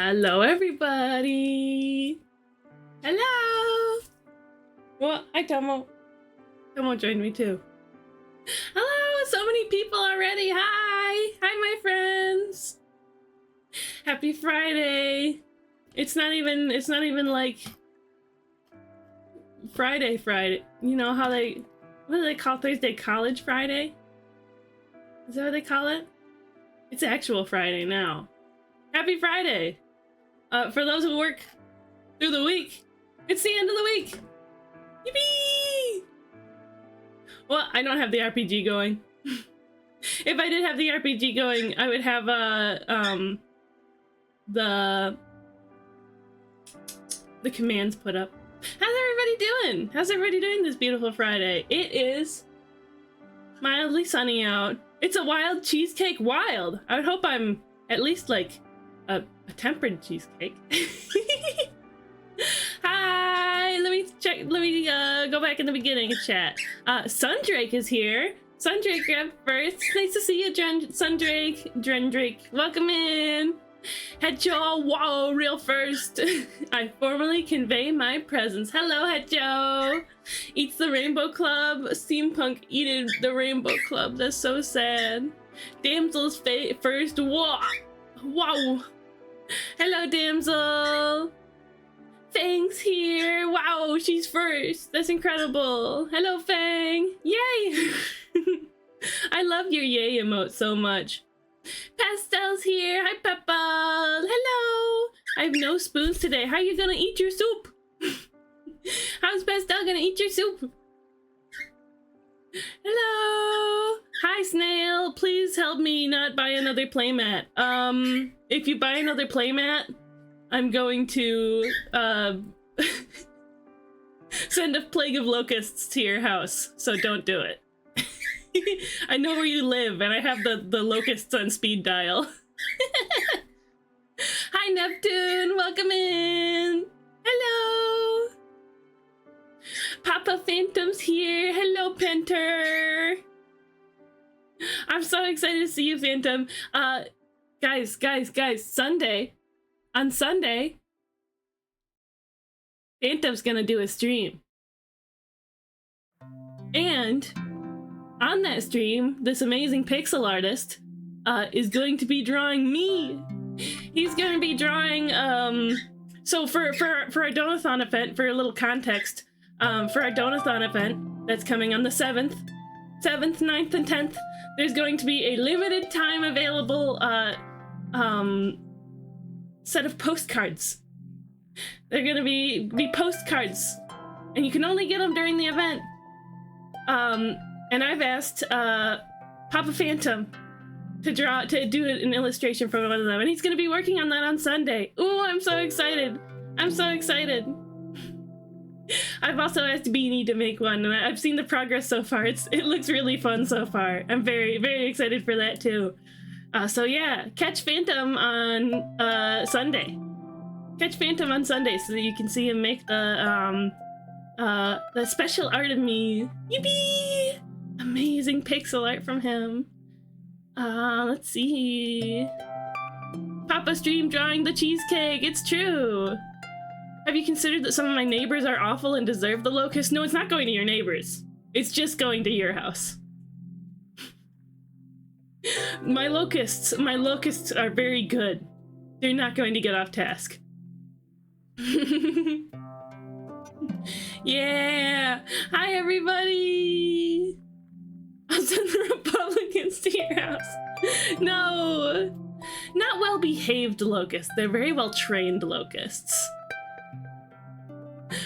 Hello, everybody. Hello. Well, hi, Tomo. Tomo joined me too. Hello, so many people already. Hi, my friends. Happy Friday. It's not even like Friday. You know how what do they call Thursday? College Friday? Is that what they call it? It's actual Friday now. Happy Friday. For those who work through the week, it's the end of the week. Yippee! Well, I don't have the RPG going. If I did have the RPG going, I would have the commands put up. How's everybody doing? How's everybody doing this beautiful Friday? It is mildly sunny out. It's a wild cheesecake wild. I would hope I'm at least like a tempered cheesecake. Hi, let me go back in the beginning and chat. Sundrake is here. Sundrake, grab first. Nice to see you, Sundrake. Drendrake, welcome in. Hecho, wow, real first. I formally convey my presence. Hello, Hecho. Eats the Rainbow Club. Steampunk eated the Rainbow Club. That's so sad. Damsel's first. Wow. Wow. Hello, Damsel. Fang's here. Wow, she's first. That's incredible. Hello, Fang. Yay. I love your yay emote so much. Pastel's here. Hi, Peppa. Hello. I have no spoons today. How are you gonna eat your soup? How's Pastel gonna eat your soup? Hello. Hi, Snail. Please help me not buy another playmat. If you buy another playmat, I'm going to send a plague of locusts to your house. So don't do it. I know where you live, and I have the locusts on speed dial. Hi, Neptune. Welcome in. Hello. Papa Phantom's here. Hello, Penter. I'm so excited to see you, Phantom. Guys. On Sunday, Phantom's gonna do a stream. And on that stream, this amazing pixel artist is going to be drawing me. He's going to be drawing, so for our Donathon event, for a little context, for our Donathon event that's coming on the 7th, 9th, and 10th, there's going to be a limited time available set of postcards. They're gonna be postcards, and you can only get them during the event. And I've asked Papa Phantom to do an illustration from one of them, and he's gonna be working on that on Sunday. Ooh, I'm so excited! I'm so excited! I've also asked Beanie to make one, and I've seen the progress so far. It looks really fun so far. I'm very, very excited for that too. So yeah, catch Phantom on Sunday. Catch Phantom on Sunday so that you can see him make the special art of me. Yippee! Amazing pixel art from him. Let's see. Papa stream drawing the cheesecake. It's true. Have you considered that some of my neighbors are awful and deserve the locust? No, it's not going to your neighbors. It's just going to your house. My locusts are very good. They're not going to get off task. Yeah! Hi, everybody! I'll send the Republicans to your house. No! Not well-behaved locusts. They're very well-trained locusts.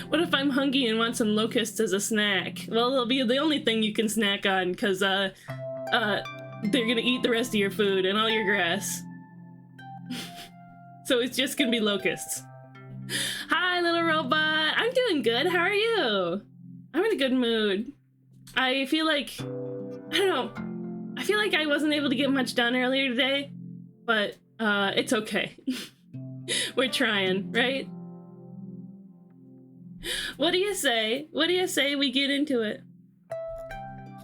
What if I'm hungry and want some locusts as a snack? Well, they'll be the only thing you can snack on, because, they're gonna eat the rest of your food and all your grass. So it's just gonna be locusts. Hi, little robot. I'm doing good. How are you? I'm in a good mood. I feel like, I don't know. I feel like I wasn't able to get much done earlier today, but it's okay. We're trying, right? What do you say? What do you say we get into it?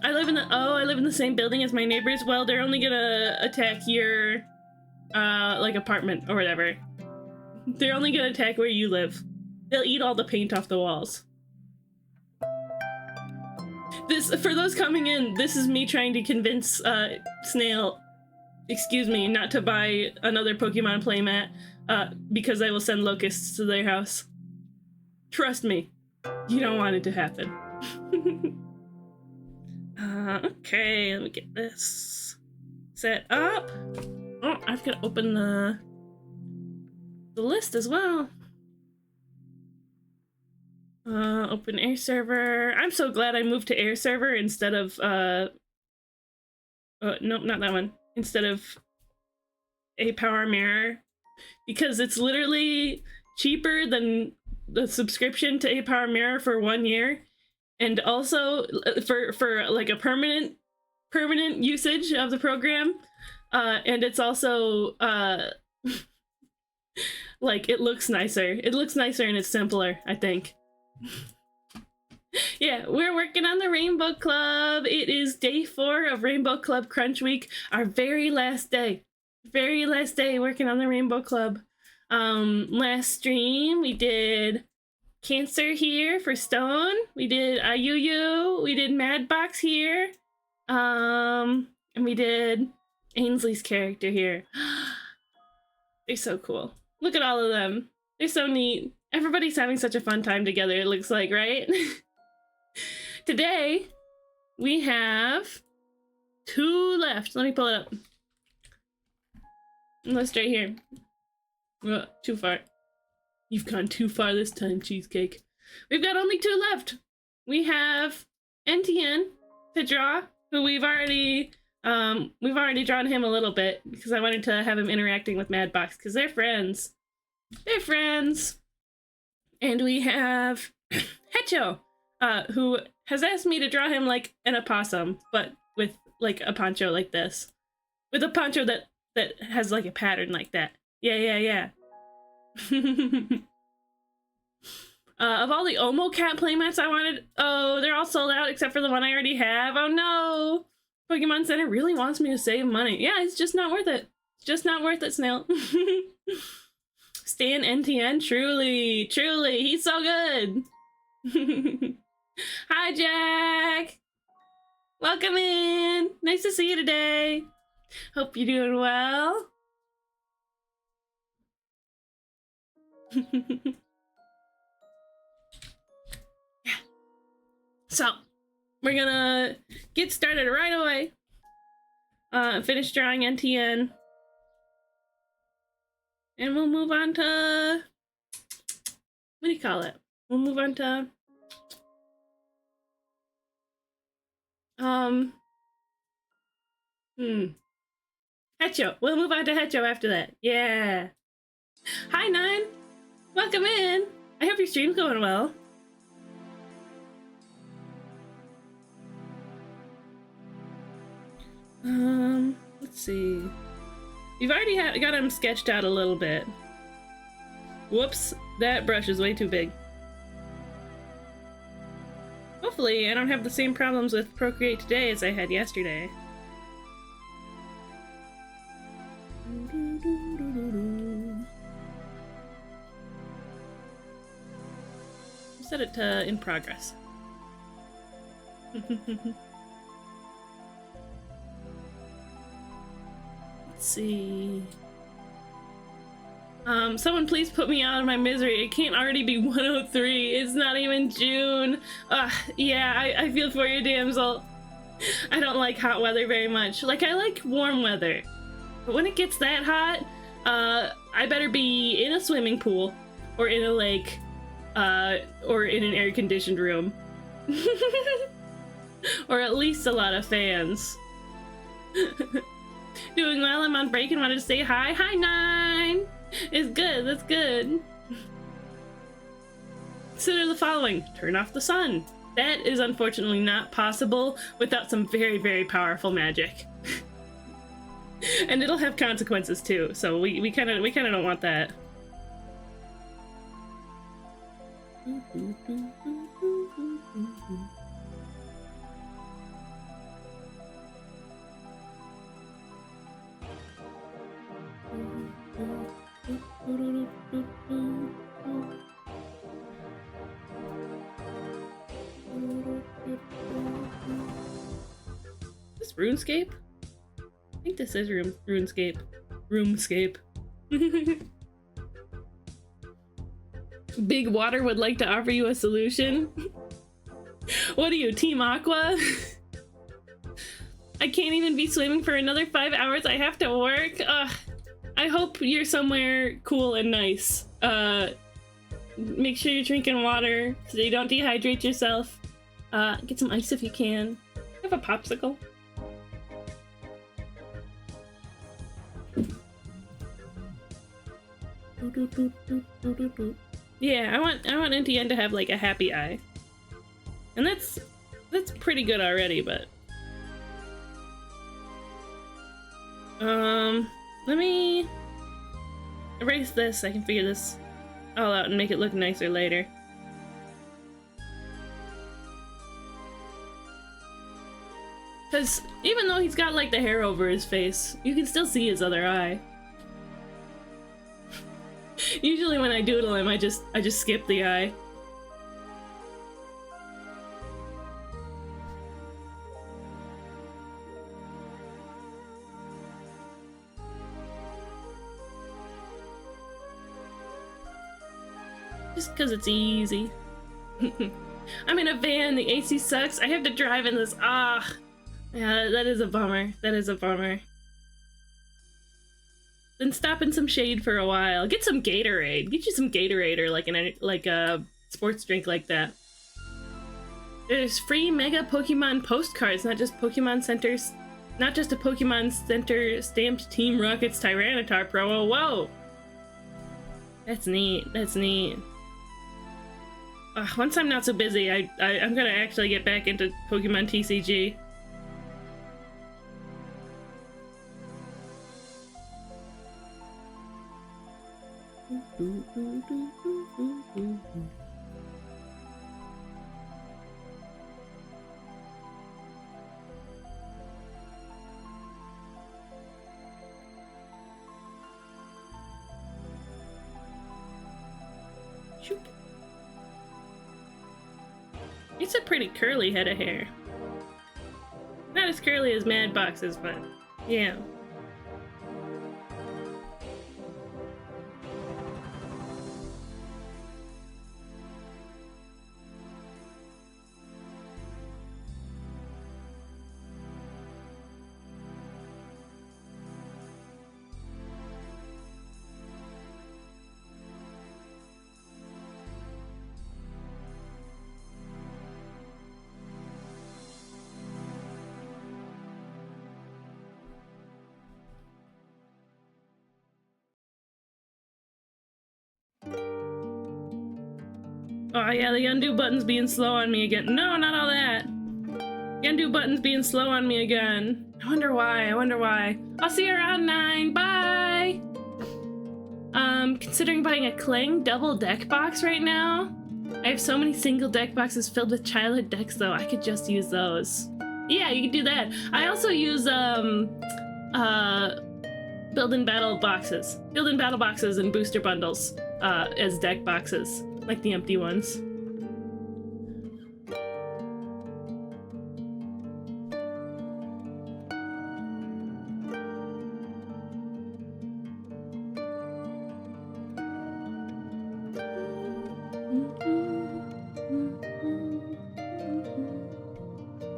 I live in the same building as my neighbors. Well, they're only gonna attack your like apartment or whatever. They're only gonna attack where you live. They'll eat all the paint off the walls. This, for those coming in, this is me trying to convince Snail, excuse me, not to buy another Pokemon playmat because I will send locusts to their house. Trust me, you don't want it to happen. Okay, let me get this set up. Oh, I've got to open the list as well. Open air server. I'm so glad I moved to air server instead of nope, not that one. Instead of a power mirror, because it's literally cheaper than the subscription to a power mirror for 1 year, and also for like a permanent usage of the program, and it's also like it looks nicer. It looks nicer and it's simpler, I think. Yeah, we're working on the Rainbow Club. It is day 4 of Rainbow Club Crunch Week, our very last day. Very last day working on the Rainbow Club. Last stream we did Cancer here for Stone. We did Ayuyu. We did Madbox here. And we did Ainsley's character here. They're so cool. Look at all of them. They're so neat. Everybody's having such a fun time together, it looks like, right? Today, we have 2 left. Let me pull it up. Let's right here. Too far. You've gone too far this time, Cheesecake. We've got only 2 left. We have NTN to draw, who we've already drawn him a little bit because I wanted to have him interacting with Madbox because they're friends. They're friends. And we have Hecho, who has asked me to draw him like an opossum, but with like a poncho like this. With a poncho that has like a pattern like that. Yeah. Of all the Omo Cat playmats I wanted, oh, they're all sold out except for the one I already have. Oh no! Pokemon Center really wants me to save money. Yeah, it's just not worth it. It's just not worth it, Snail. Stan NTN, truly, he's so good. Hi, Jack. Welcome in. Nice to see you today. Hope you're doing well. Yeah. So, we're gonna get started right away. Finish drawing NTN. And we'll move on to, what do you call it? We'll move on to, Hecho. We'll move on to Hecho after that. Yeah. Hi, Nine. Welcome in. I hope your stream's going well. Let's see. You've already got him sketched out a little bit. Whoops, that brush is way too big. Hopefully I don't have the same problems with Procreate today as I had yesterday. Set it to in progress. Let's see. Someone please put me out of my misery. It can't already be 103. It's not even June. Yeah, I feel for you, damsel. I don't like hot weather very much. Like, I like warm weather. But when it gets that hot, I better be in a swimming pool, or in a lake, or in an air-conditioned room. Or at least a lot of fans. Doing well, I'm on break and wanted to say hi. Hi, Nine! It's good, that's good. Consider the following. Turn off the sun. That is unfortunately not possible without some very, very powerful magic. And it'll have consequences too, so we kind of don't want that. This RuneScape? I think this is RuneScape. RuneScape. Big Water would like to offer you a solution. What are you, Team Aqua? I can't even be swimming for another 5 hours. I have to work. I hope you're somewhere cool and nice. Make sure you're drinking water so you don't dehydrate yourself. Get some ice if you can. I have a popsicle. Yeah, I want NTN to have like a happy eye. And that's pretty good already, but let me erase this. I can figure this all out and make it look nicer later. Because even though he's got like the hair over his face, you can still see his other eye. Usually when I doodle him, I just skip the eye. Just because it's easy. I'm in a van, the AC sucks, I have to drive in this. Yeah, that is a bummer. That is a bummer. Then stop in some shade for a while. Get some Gatorade. Get you some Gatorade or like a sports drink like that. There's free Mega Pokemon postcards, not just Pokemon Centers, not just a Pokemon Center stamped Team Rocket's Tyranitar promo. Whoa! That's neat. That's neat. Once I'm not so busy, I'm gonna actually get back into Pokemon TCG. It's a pretty curly head of hair. Not as curly as Mad Box's, but yeah. Oh yeah, the undo button's being slow on me again. No, not all that. The undo button's being slow on me again. I wonder why, I wonder why. I'll see you around 9, bye! Considering buying a Kling double deck box right now. I have so many single deck boxes filled with childhood decks though, I could just use those. Yeah, you can do that. I also use, build-in battle boxes. Build-in battle boxes and booster bundles, as deck boxes. Like the empty ones.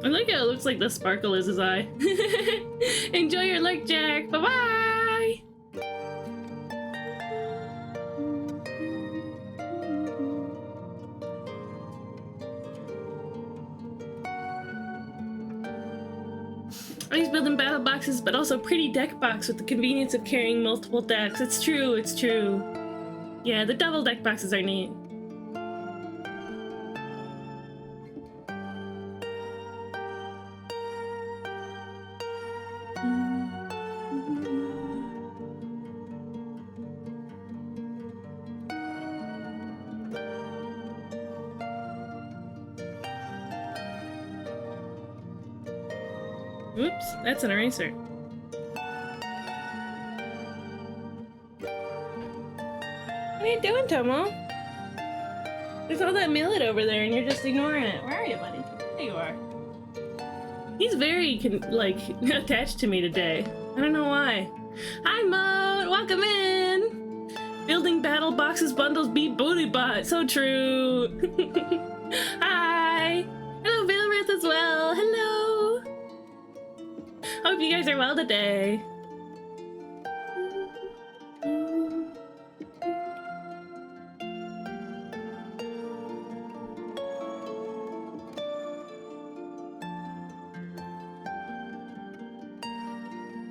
I like how it looks like the sparkle is his eye. Enjoy your lurk, Jack. Bye-bye! I use building battle boxes, but also pretty deck box with the convenience of carrying multiple decks. It's true, it's true. Yeah, the double deck boxes are neat. Oops, that's an eraser. What are you doing, Tomo? There's all that millet over there and you're just ignoring it. Where are you, buddy? There you are. He's very, like, attached to me today. I don't know why. Hi, Mode! Welcome in! Building battle boxes, bundles, beat booty bot. So true! Hi! Hello, Vilrith as well. Hello! Hope you guys are well today.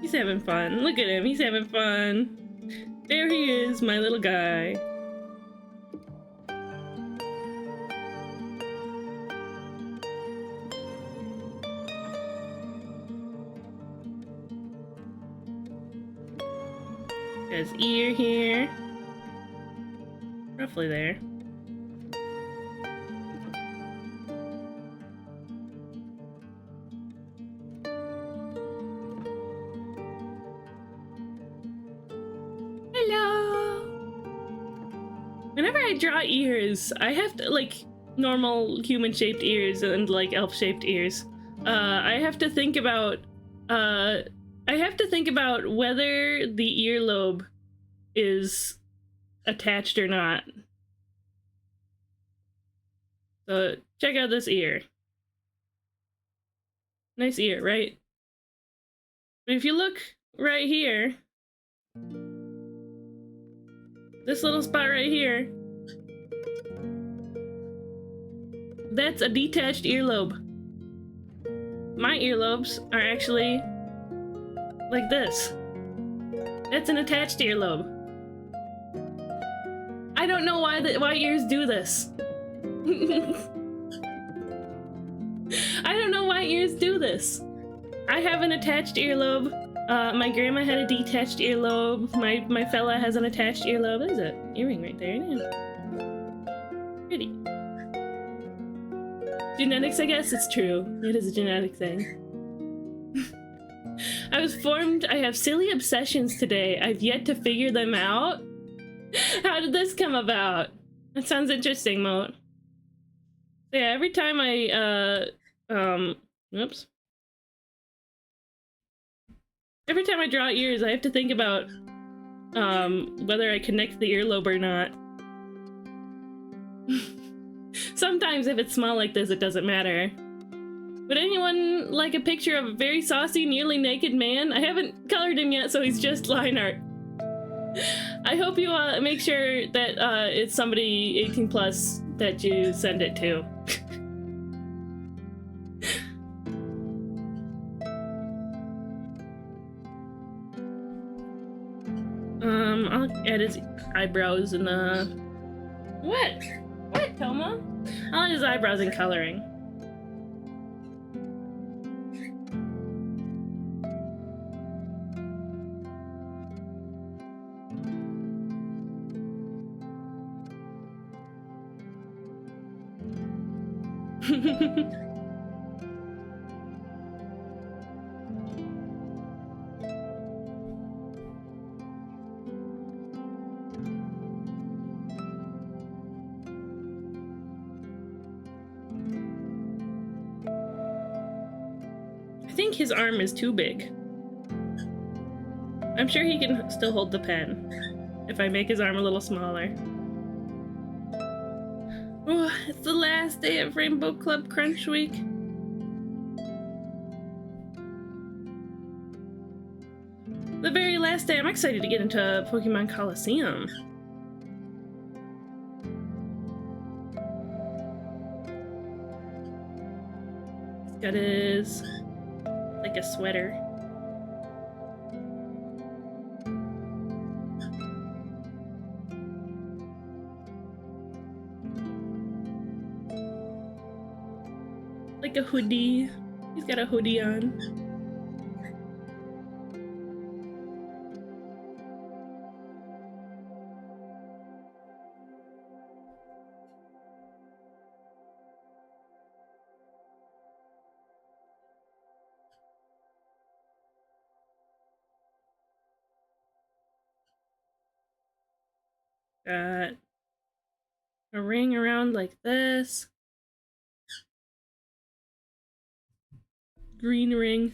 He's having fun. Look at him. He's having fun. There he is, my little guy. Got his ear here. Roughly there. Whenever I draw ears, I have to, like, normal human-shaped ears and, like, elf-shaped ears. I have to think about, whether the earlobe is attached or not. So, check out this ear. Nice ear, right? But if you look right here, this little spot right here, that's a detached earlobe. My earlobes are actually like this. That's an attached earlobe. I don't know why ears do this. I don't know why ears do this. I have an attached earlobe. My grandma had a detached earlobe. My fella has an attached earlobe. There's an earring right there. Yeah. Pretty. Genetics, I guess. It's true. It is a genetic thing. I have silly obsessions today. I've yet to figure them out. How did this come about? That sounds interesting, Moat. So yeah, every time oops. Every time I draw ears, I have to think about whether I connect the earlobe or not. Sometimes if it's small like this, it doesn't matter. Would anyone like a picture of a very saucy, nearly naked man? I haven't colored him yet, so he's just line art. I hope you make sure that it's somebody 18 plus that you send it to. I'll add his eyebrows and What? What, Toma? I'll add his eyebrows and coloring. I think his arm is too big. I'm sure he can still hold the pen if I make his arm a little smaller. Oh, it's the last day of Rainbow Club Crunch Week. The very last day. I'm excited to get into Pokemon Coliseum. He's got his, like a sweater. Like a hoodie. He's got a hoodie on. Got a ring around like this. Green ring.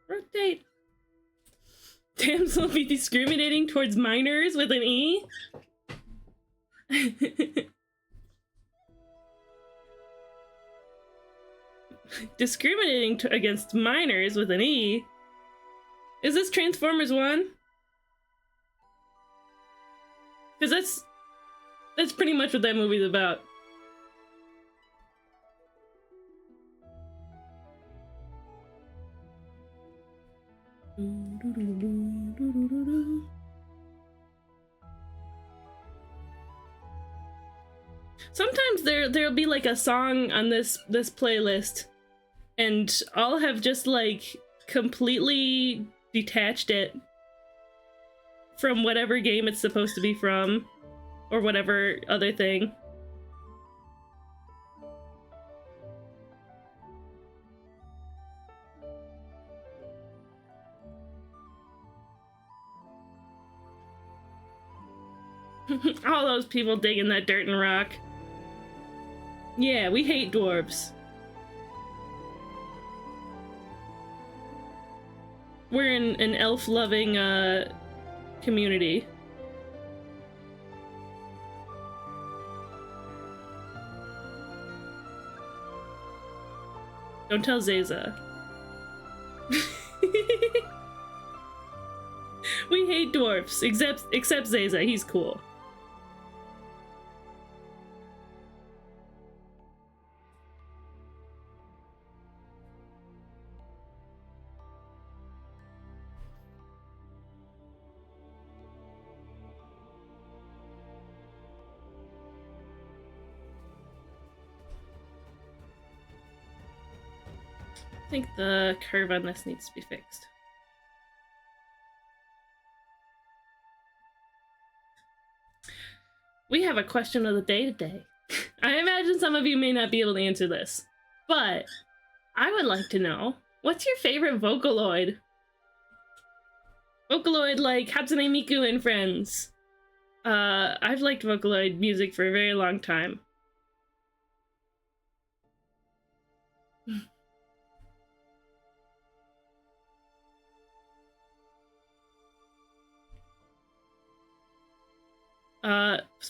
Rotate. Damsel be discriminating towards minors with an E? Discriminating against minors with an E? Is this Transformers 1? Because that's pretty much what that movie's about. Sometimes there'll be like a song on this playlist, and I'll have just like completely detached it from whatever game it's supposed to be from, or whatever other thing. All those people digging that dirt and rock. Yeah, we hate dwarves. We're in an elf-loving, community. Don't tell Zayza. We hate dwarfs, except Zayza, he's cool. I think the curve on this needs to be fixed. We have a question of the day today. I imagine some of you may not be able to answer this, but I would like to know, what's your favorite Vocaloid? Vocaloid like Hatsune Miku and Friends. I've liked Vocaloid music for a very long time.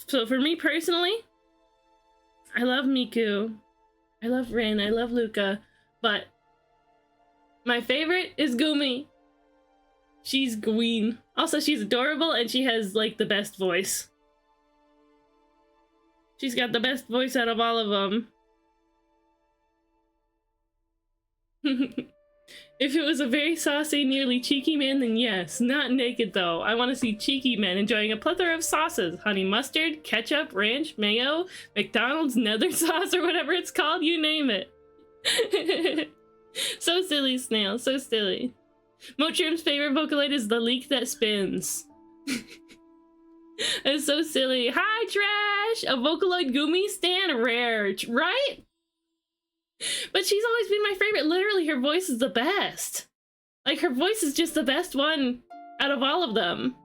So for me personally, I love Miku, I love Rin, I love Luca, but my favorite is Gumi. She's Gween. Also, she's adorable and she has like the best voice. She's got the best voice out of all of them. If it was a very saucy, nearly cheeky man, then yes. Not naked, though. I want to see cheeky men enjoying a plethora of sauces. Honey mustard, ketchup, ranch, mayo, McDonald's nether sauce, or whatever it's called. You name it. So silly, Snail. So silly. Mochroom's favorite Vocaloid is the leak that spins. It's so silly. Hi, Trash! A Vocaloid Gumi stan? Rare, right? But she's always been my favorite. Literally, her voice is the best. Like, her voice is just the best one out of all of them.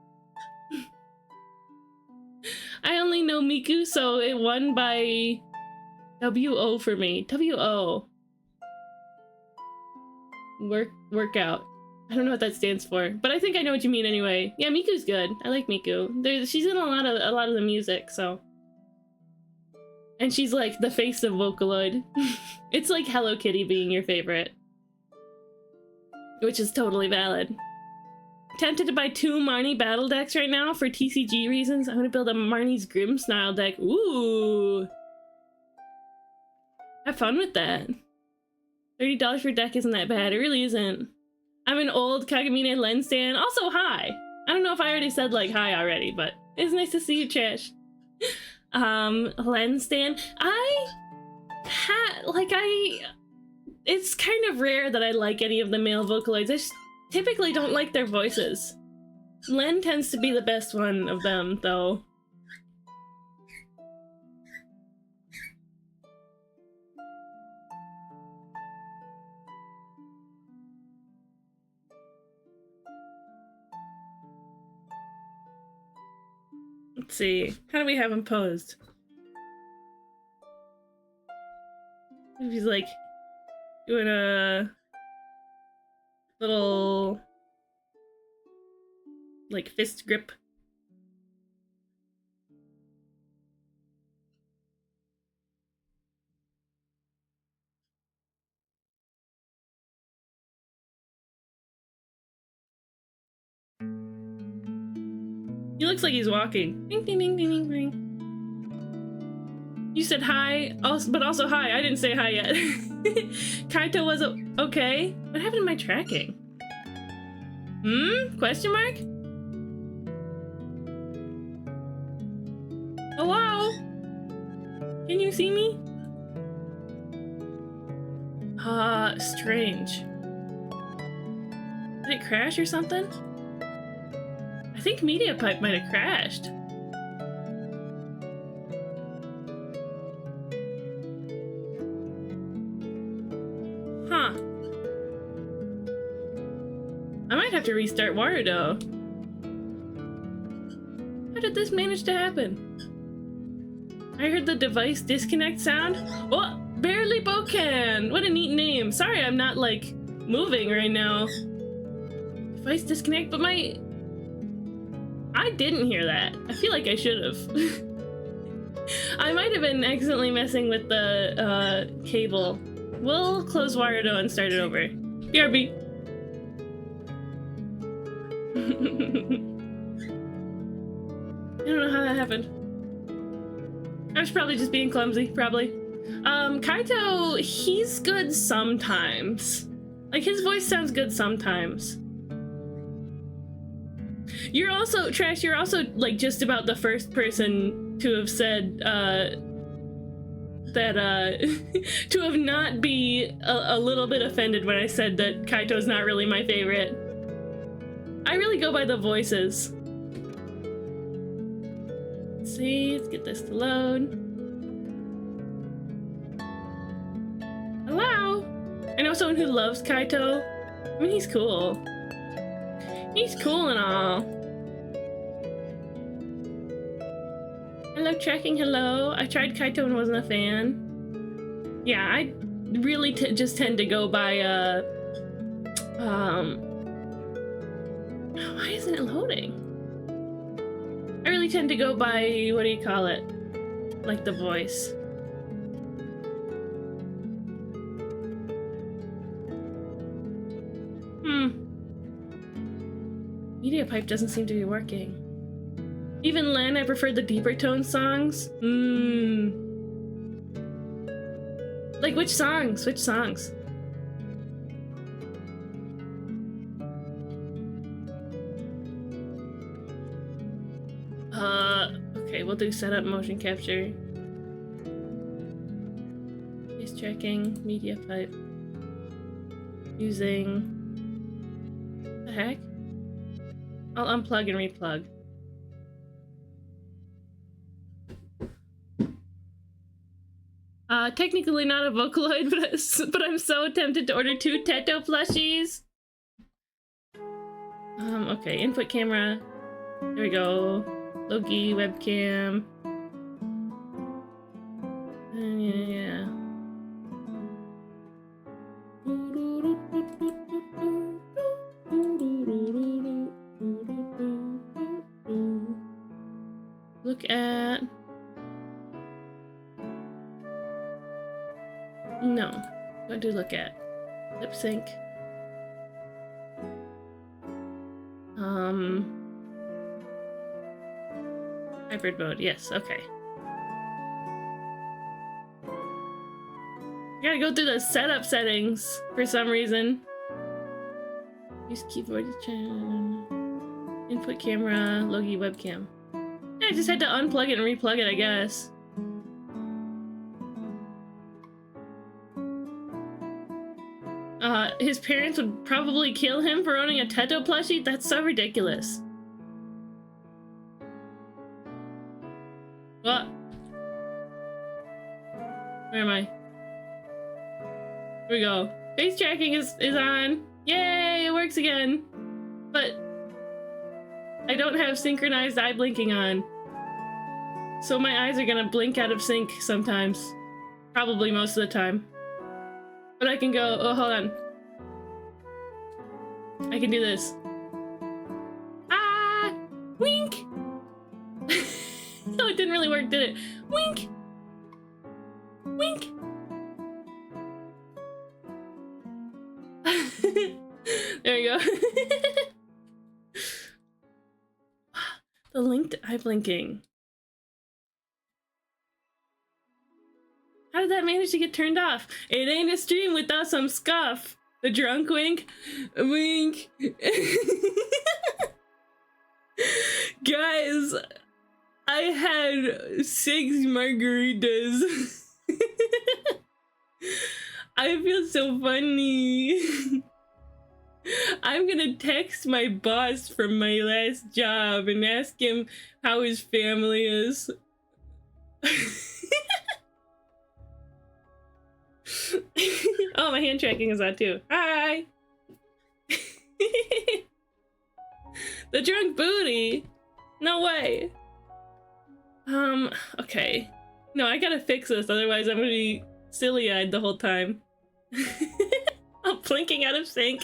I only know Miku, so it won by W-O for me. W-O. Workout. I don't know what that stands for, but I think I know what you mean anyway. Yeah, Miku's good. I like Miku. She's in a lot of the music, so. And she's like the face of Vocaloid. It's like Hello Kitty being your favorite. Which is totally valid. Tempted to buy 2 Marnie battle decks right now for TCG reasons. I'm gonna build a Marnie's Grimmsnarl deck. Ooh! Have fun with that. $30 for deck isn't that bad. It really isn't. I'm an old Kagamine Lens stan. Also, hi! I don't know if I already said, like, hi already, but it's nice to see you, Trash. Lens stan. It's kind of rare that I like any of the male Vocaloids. I just typically don't like their voices. Len tends to be the best one of them, though. Let's see. How do we have him posed? If he's like doing a little like fist grip. He looks like he's walking. Ding, ding, ding, ding, ding, ding. You said hi, but also hi. I didn't say hi yet. Kaito was okay. What happened to my tracking? Question mark? Hello? Can you see me? Strange. Did it crash or something? I think MediaPipe might have crashed. Huh. I might have to restart Warudo. How did this manage to happen? I heard the device disconnect sound. Oh, Barely Bocan! What a neat name. Sorry I'm not, like, moving right now. Device disconnect, but I didn't hear that. I feel like I should have. I might have been accidentally messing with the cable. We'll close Warudo and start it over. BRB. I don't know how that happened. I was probably just being clumsy, probably. Kaito, he's good sometimes. Like, his voice sounds good sometimes. You're also, Trash, you're also, like, just about the first person to have said, to have not be a little bit offended when I said that Kaito's not really my favorite. I really go by the voices. Let's see, let's get this to load. Hello? I know someone who loves Kaito. I mean, he's cool. He's cool and all. Hello, tracking, hello. I tried Kaito and wasn't a fan. Yeah, I really just tend to go by, why isn't it loading? I really tend to go by, what do you call it? Like the voice. MediaPipe doesn't seem to be working. Even Len, I prefer the deeper tone songs. Like which songs? Which songs? Okay, we'll do setup motion capture. Face tracking, MediaPipe. Using... the heck? I'll unplug and replug. Technically not a Vocaloid, but I'm so tempted to order 2 Teto plushies. Okay, input camera. There we go. Loki, webcam. Yeah. Look at... No, don't do look at. Lip sync. Hybrid mode, yes, okay. You gotta go through the setup settings for some reason. Use keyboard channel. Input camera, Logi webcam. Yeah, I just had to unplug it and replug it, I guess. His parents would probably kill him for owning a Teto plushie? That's so ridiculous. What? Where am I? Here we go. Face tracking is on. Yay, it works again. But I don't have synchronized eye blinking on. So my eyes are gonna blink out of sync sometimes. Probably most of the time. But I can go, oh, hold on. I can do this. Ah! Wink! No, it didn't really work, did it? Wink! Wink! There you go. The linked eye blinking. How did that manage to get turned off? It ain't a stream without some scuff. The drunk wink. Wink. Guys, I had 6 margaritas. I feel so funny. I'm gonna text my boss from my last job and ask him how his family is. Oh, my hand tracking is on too. Hi! The drunk booty? No way. Okay. No, I gotta fix this, otherwise I'm gonna be silly-eyed the whole time. I'm blinking out of sync.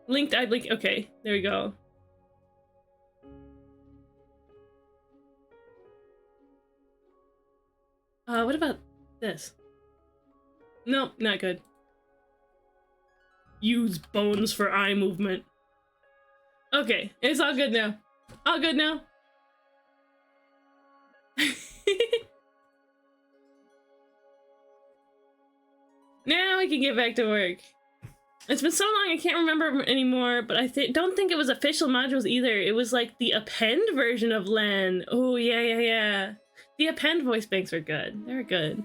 Linked eye blink. Okay, there we go. What about this? Nope, not good. Use bones for eye movement. Okay, it's all good now. All good now. Now we can get back to work. It's been so long I can't remember anymore, but I don't think it was official modules either. It was like the append version of Len. Oh, yeah. The append voice banks are good. They're good.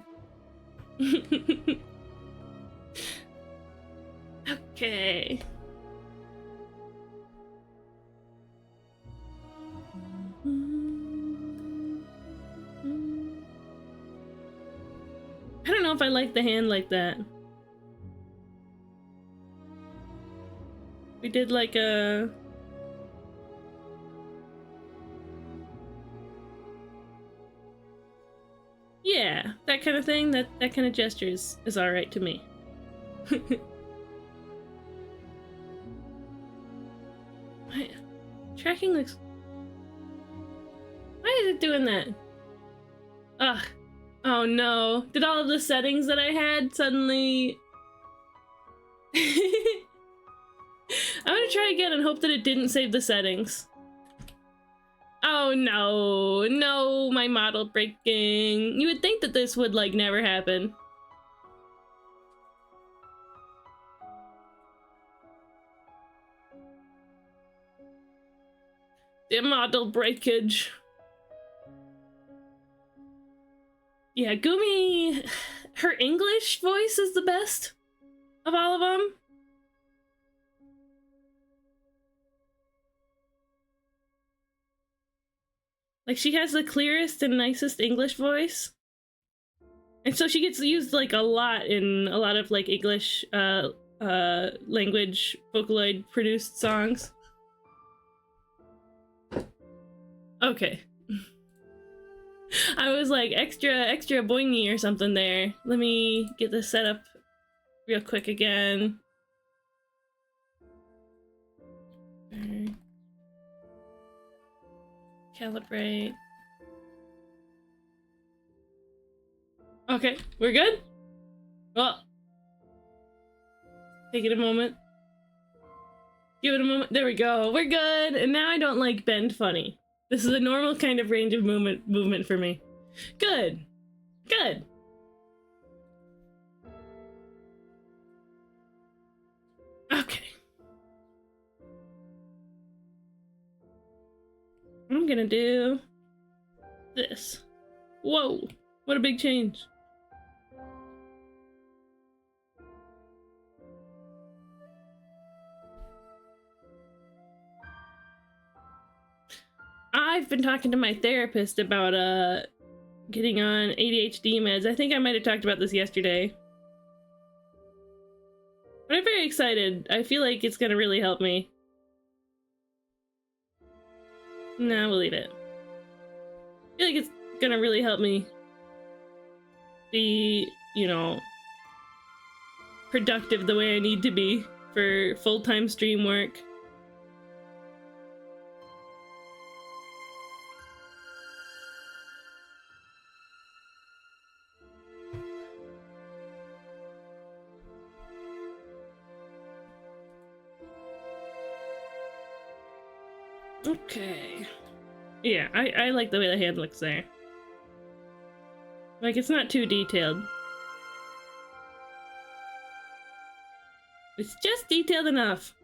Okay. I don't know if I like the hand like that. We did like a... Yeah, that kind of thing, that kind of gestures is alright to me. My tracking looks... Why is it doing that? Ugh. Oh no. Did all of the settings that I had suddenly... I'm gonna try again and hope that it didn't save the settings. Oh no. No, my model breaking. You would think that this would like never happen. The model breakage. Yeah, Gumi, her English voice is the best of all of them. Like, she has the clearest and nicest English voice. And so she gets used, like, a lot in a lot of, like, English, language Vocaloid-produced songs. Okay. I was like, extra boingy or something there. Let me get this set up real quick again. Calibrate. Okay, we're good? Well, take it a moment. Give it a moment. There we go. We're good. And now I don't like bend funny. This is a normal kind of range of movement for me. Good. Good. Okay. I'm gonna do this. Whoa, what a big change. I've been talking to my therapist about getting on ADHD meds. I think I might have talked about this yesterday. But I'm very excited. I feel like it's gonna really help me. No, we'll leave it. I feel like it's gonna really help me be, you know, productive the way I need to be for full-time stream work. Okay. Yeah, I like the way the hand looks there. Like, it's not too detailed. It's just detailed enough.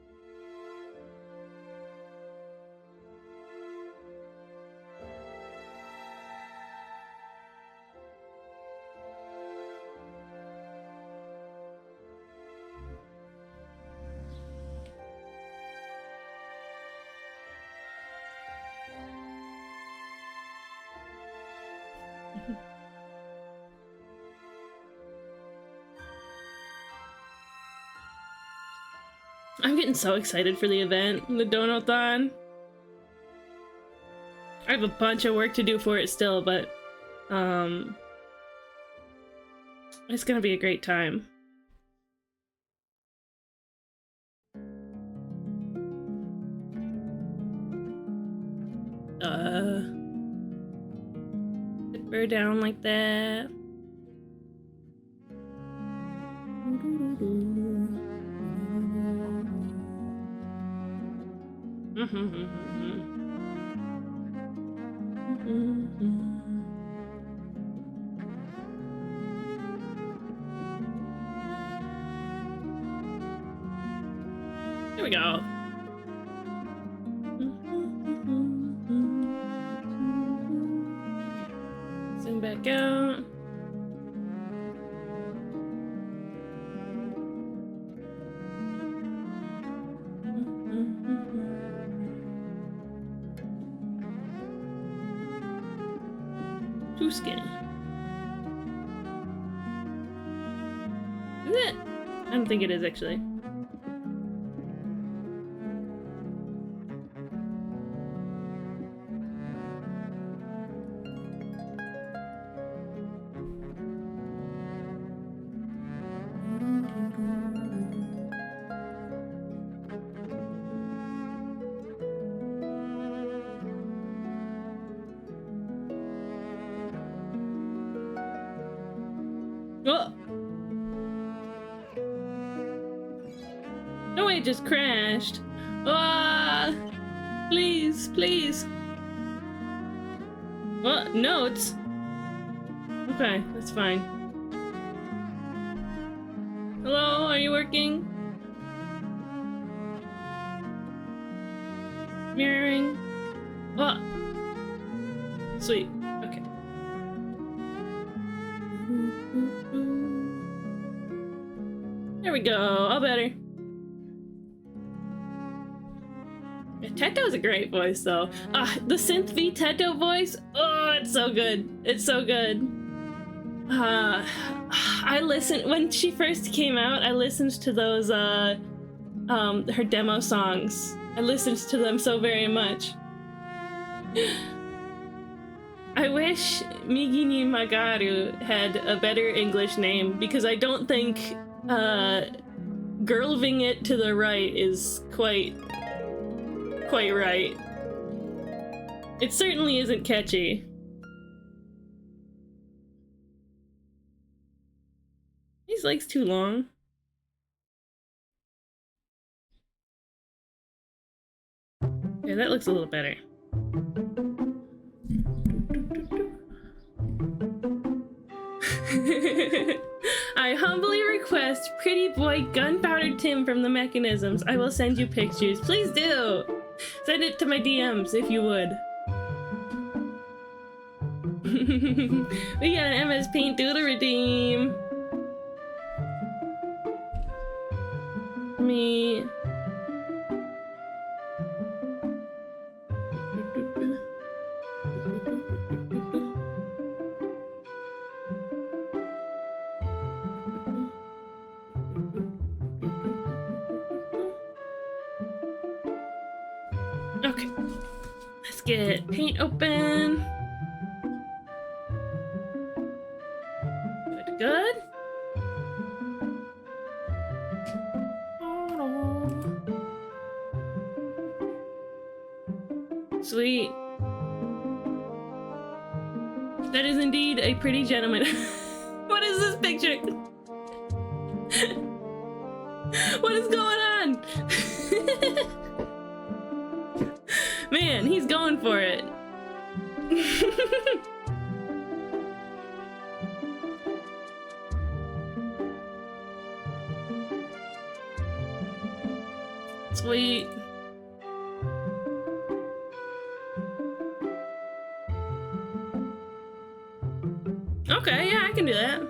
I'm getting so excited for the event, the Donathon. I have a bunch of work to do for it still, but it's gonna be a great time. Put her down like that. There we go. Zoom back out. Too skinny. Is it? I don't think it is actually. Oh! No, it just crashed. Ah! Please, please. What? Notes? Okay, that's fine. Hello, are you working? Mirroring? Oh! Sweet. Okay. There we go. All better. Teto is a great voice, though. The Synth V Teto voice. Oh, it's so good. It's so good. I listened when she first came out. I listened to those her demo songs. I listened to them so very much. I wish Migini Magaru had a better English name, because I don't think girlving it to the right is quite right. It certainly isn't catchy. These legs too long. Yeah, that looks a little better. I humbly request Pretty Boy Gunpowder Tim from the Mechanisms. I will send you pictures. Please do! Send it to my DMs if you would. We got an MS Paint to redeem. Me. get paint open. Good, good. Sweet. That is indeed a pretty gentleman. What is this picture? What is going on? Man, he's going for it. Sweet. Okay, yeah, I can do that.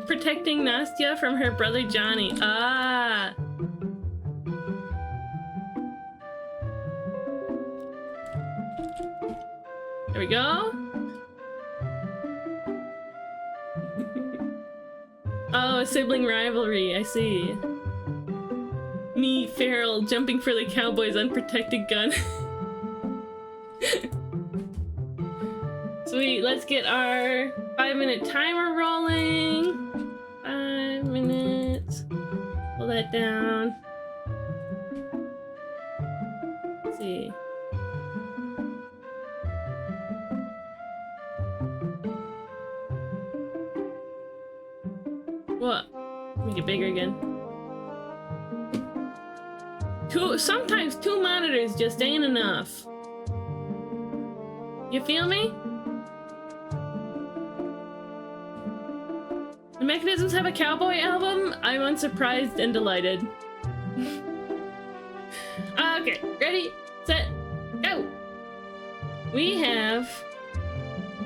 Protecting Nastya from her brother Johnny. Ah. There we go. Oh, a sibling rivalry, I see. Me, Feral, jumping for the cowboy's unprotected gun. Sweet, let's get our 5-minute timer rolling. 5 minutes. Pull that down. Let's see. What? Make it bigger again. Sometimes two monitors just ain't enough. You feel me? The Mechanisms have a cowboy album? I'm unsurprised and delighted. Okay, ready, set, go! We have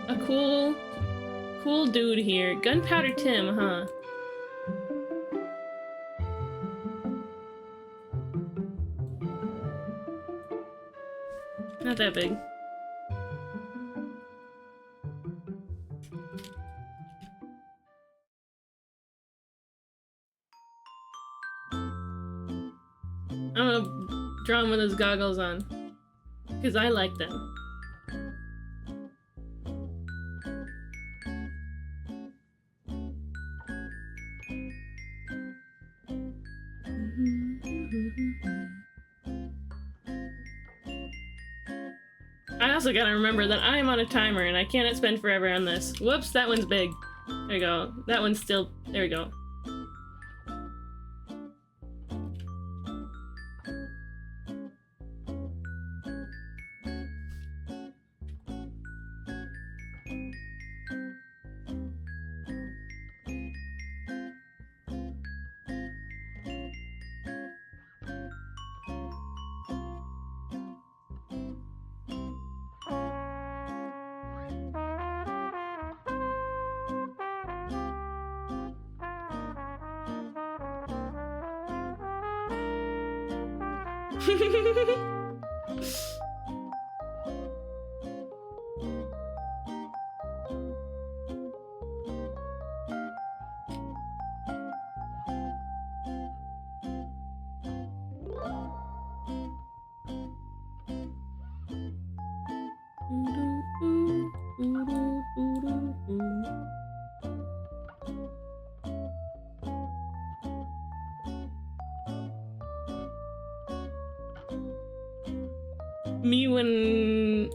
a cool dude here. Gunpowder Tim, huh? Not that big. I'm gonna draw him with his goggles on. Because I like them. I also gotta remember that I'm on a timer and I cannot spend forever on this. Whoops, that one's big. There we go. That one's still... There we go. Me when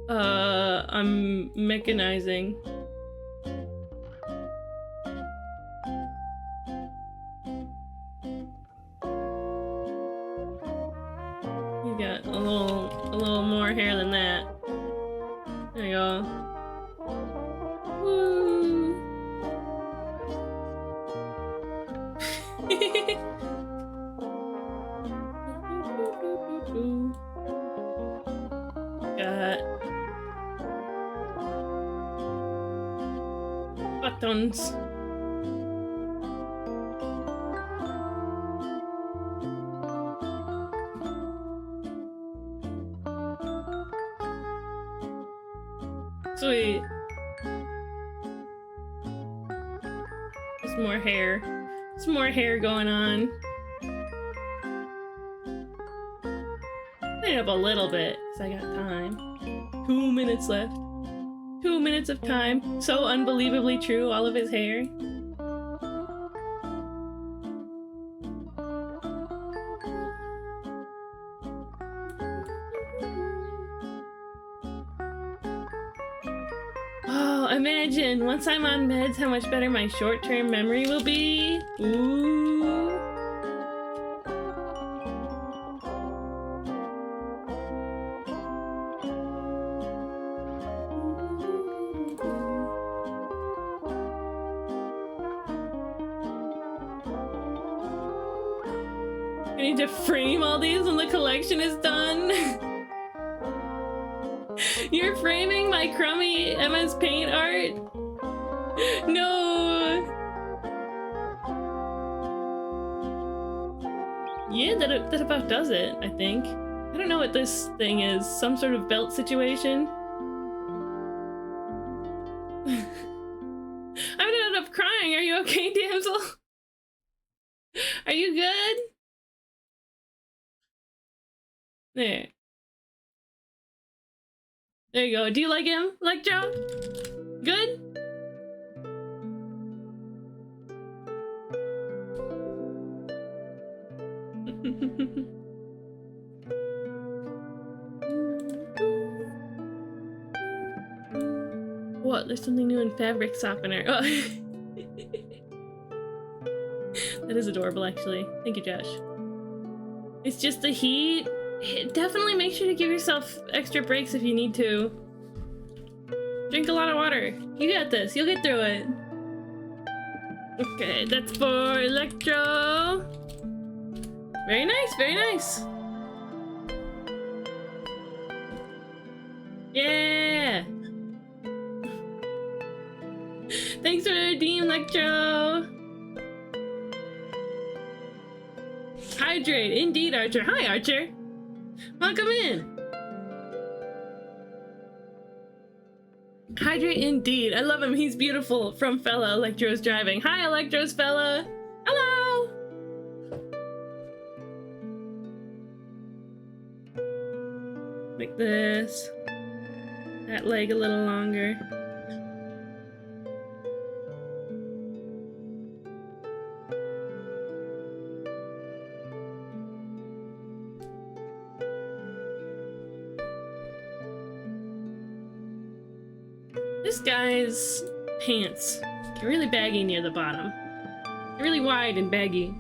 I'm mechanizing. You got a little more hair than that. There you go. Woo. Got buttons. Sweet. There's more hair. There's more hair going on. Hey, it up a little bit, because I got time. 2 minutes left. 2 minutes of time. So unbelievably true, all of his hair. Oh, imagine, once I'm on meds, how much better my short-term memory will be. Ooh. I need to frame all these when the collection is done. You're framing my crummy MS Paint art? No! Yeah, that about does it, I think. I don't know what this thing is. Some sort of belt situation? I'm gonna end up crying. Are you okay, damsel? Are you good? There. There you go. Do you like him, Electro? Good? What? There's something new in fabric softener. Oh. That is adorable, actually. Thank you, Josh. It's just the heat. Definitely make sure to give yourself extra breaks if you need to. Drink a lot of water. You got this. You'll get through it. Okay, that's for Electro. Very nice, very nice. Yeah. Thanks for the redeem, Electro. Hydrate, indeed, Archer. Hi, Archer. Welcome in. Hydrate, indeed. I love him. He's beautiful. From Fella, Electro's driving. Hi, Electro's Fella. Hello. Like this. That leg a little longer. This guy's pants get really baggy near the bottom. They're really wide and baggy.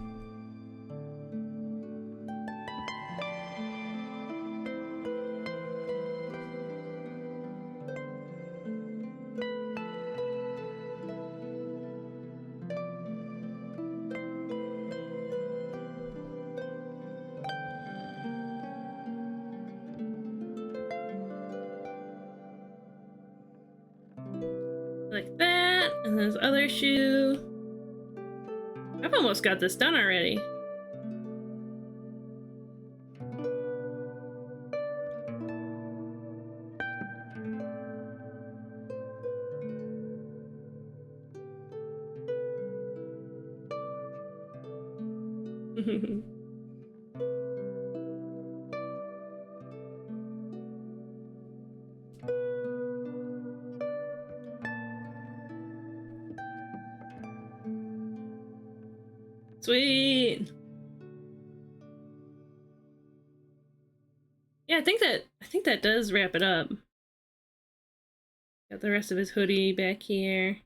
Like that, and this other shoe. I've almost got this done already. Sweet. Yeah, I think that does wrap it up. Got the rest of his hoodie back here.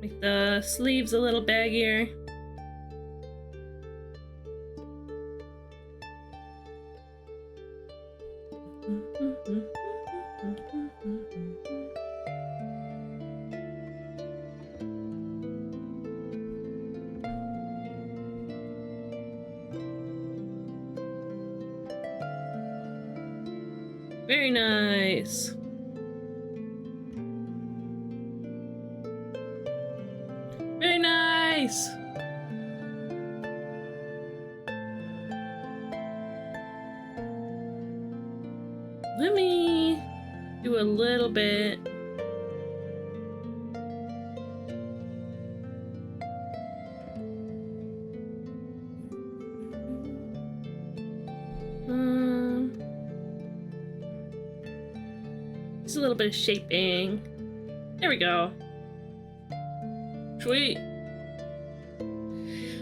Make the sleeves a little baggier. Very nice. Very nice. Let me do a little bit. Just a little bit of shaping. There we go. Sweet.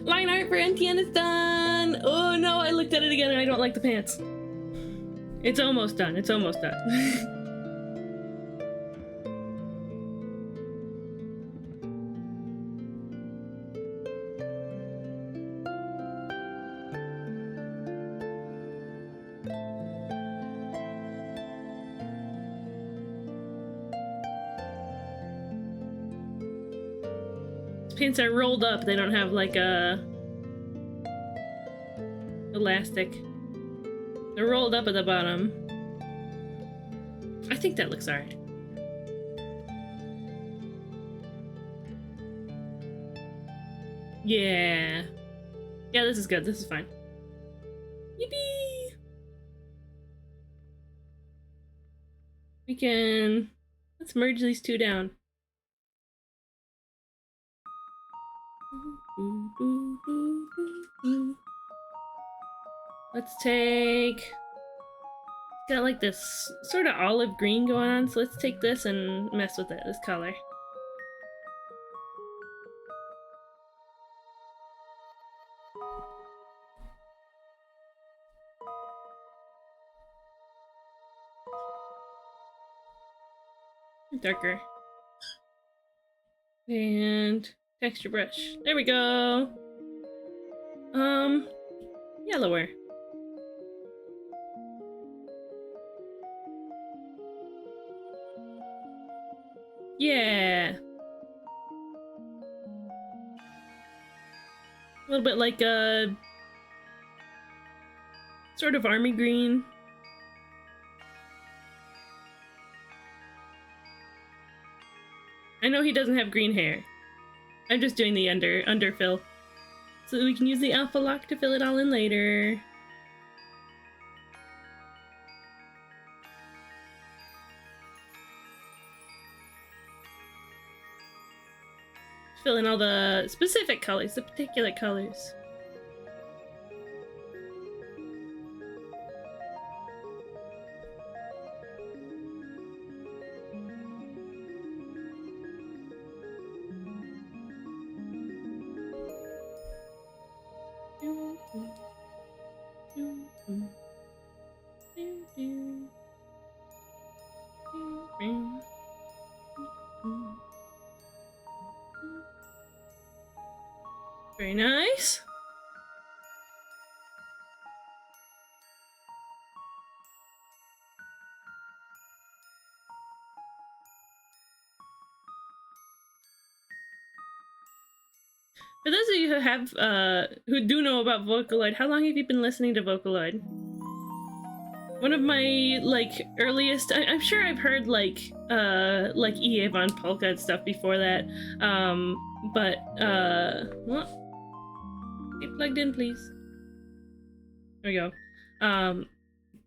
Line art for NTN is done! Oh no, I looked at it again and I don't like the pants. It's almost done, it's almost done. Pants are rolled up, they don't have like a elastic. They're rolled up at the bottom. I think that looks alright. Yeah. Yeah, this is good. This is fine. Yippee! We can... Let's merge these two down. Let's take... Got like this sort of olive green going on, so let's take this and mess with it, this color. Darker. And texture brush. There we go. Yellower. Yeah. A little bit like a sort of army green. I know he doesn't have green hair. I'm just doing the underfill. So that we can use the alpha lock to fill it all in later. Fill in all the specific colors, the particular colors. Very nice. For those of you who have, who do know about Vocaloid, how long have you been listening to Vocaloid? One of my, like, earliest, I'm sure I've heard, like EA Von Polka and stuff before that, well, get plugged in, please. There we go.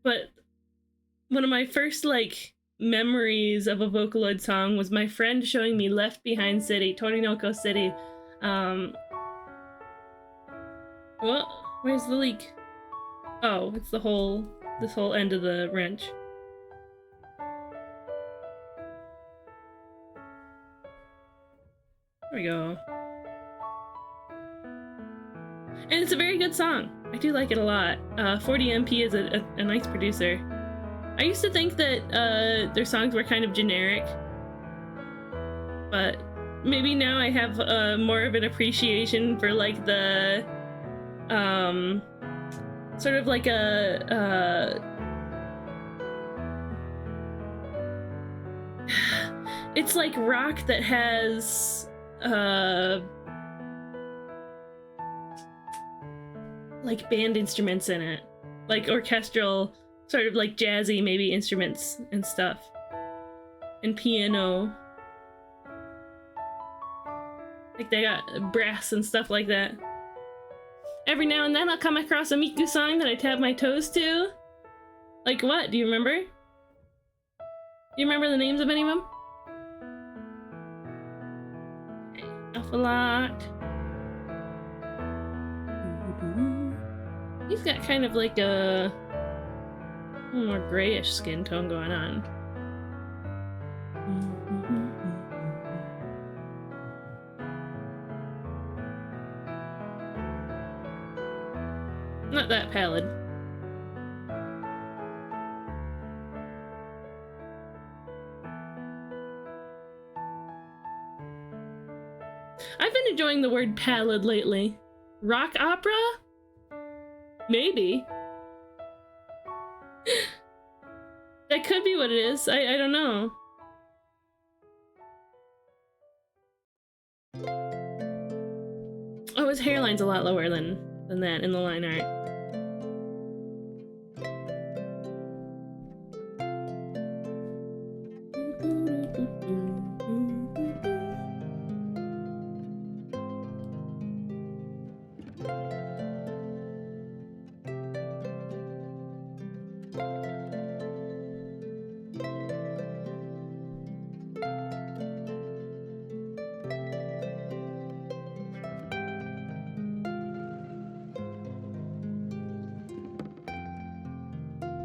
But one of my first, like, memories of a Vocaloid song was my friend showing me Left Behind City, Torinoko City. Well, where's the leak? Oh, it's the whole, this whole end of the wrench. There we go. And it's a very good song. I do like it a lot. 40MP is a nice producer. I used to think that their songs were kind of generic, but maybe now I have more of an appreciation for like the sort of like a it's like rock that has like band instruments in it, like orchestral, sort of like jazzy maybe instruments and stuff, and piano. Like they got brass and stuff like that. Every now and then I'll come across a Miku song that I tap my toes to. Like what? Do you remember? Do you remember the names of any of them? Alpha Lot. He's got kind of like a little more grayish skin tone going on. Not that pallid. I've been enjoying the word pallid lately. Rock opera? Maybe. That could be what it is. I don't know. Oh, his hairline's a lot lower than that in the line art.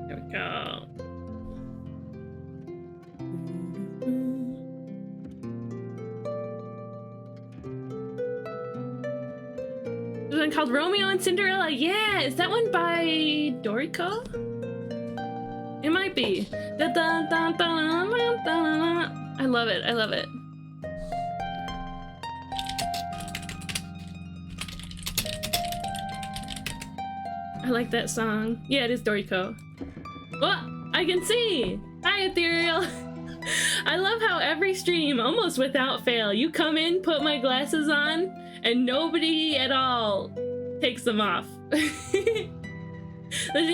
There we go. There's one called Romeo and Cinderella. Yeah, is that one by Doriko? It might be. I love it. I love it. I like that song. Yeah, it is Doriko. Oh, I can see! Hi, Ethereal! I love how every stream, almost without fail, you come in, put my glasses on, and nobody at all takes them off. Listening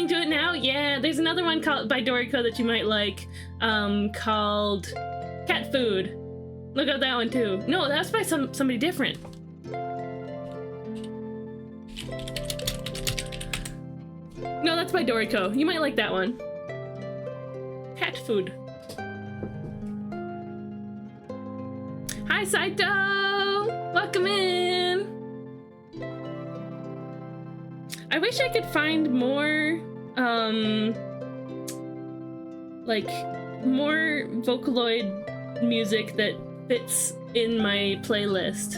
to it now? Yeah, there's another one called by Doriko that you might like, called Cat Food. Look up that one too. No, that's by somebody different. No, that's by Doriko. You might like that one. Cat Food. Hi, Saito! Welcome in! I wish I could find more, like, more Vocaloid music that fits in my playlist.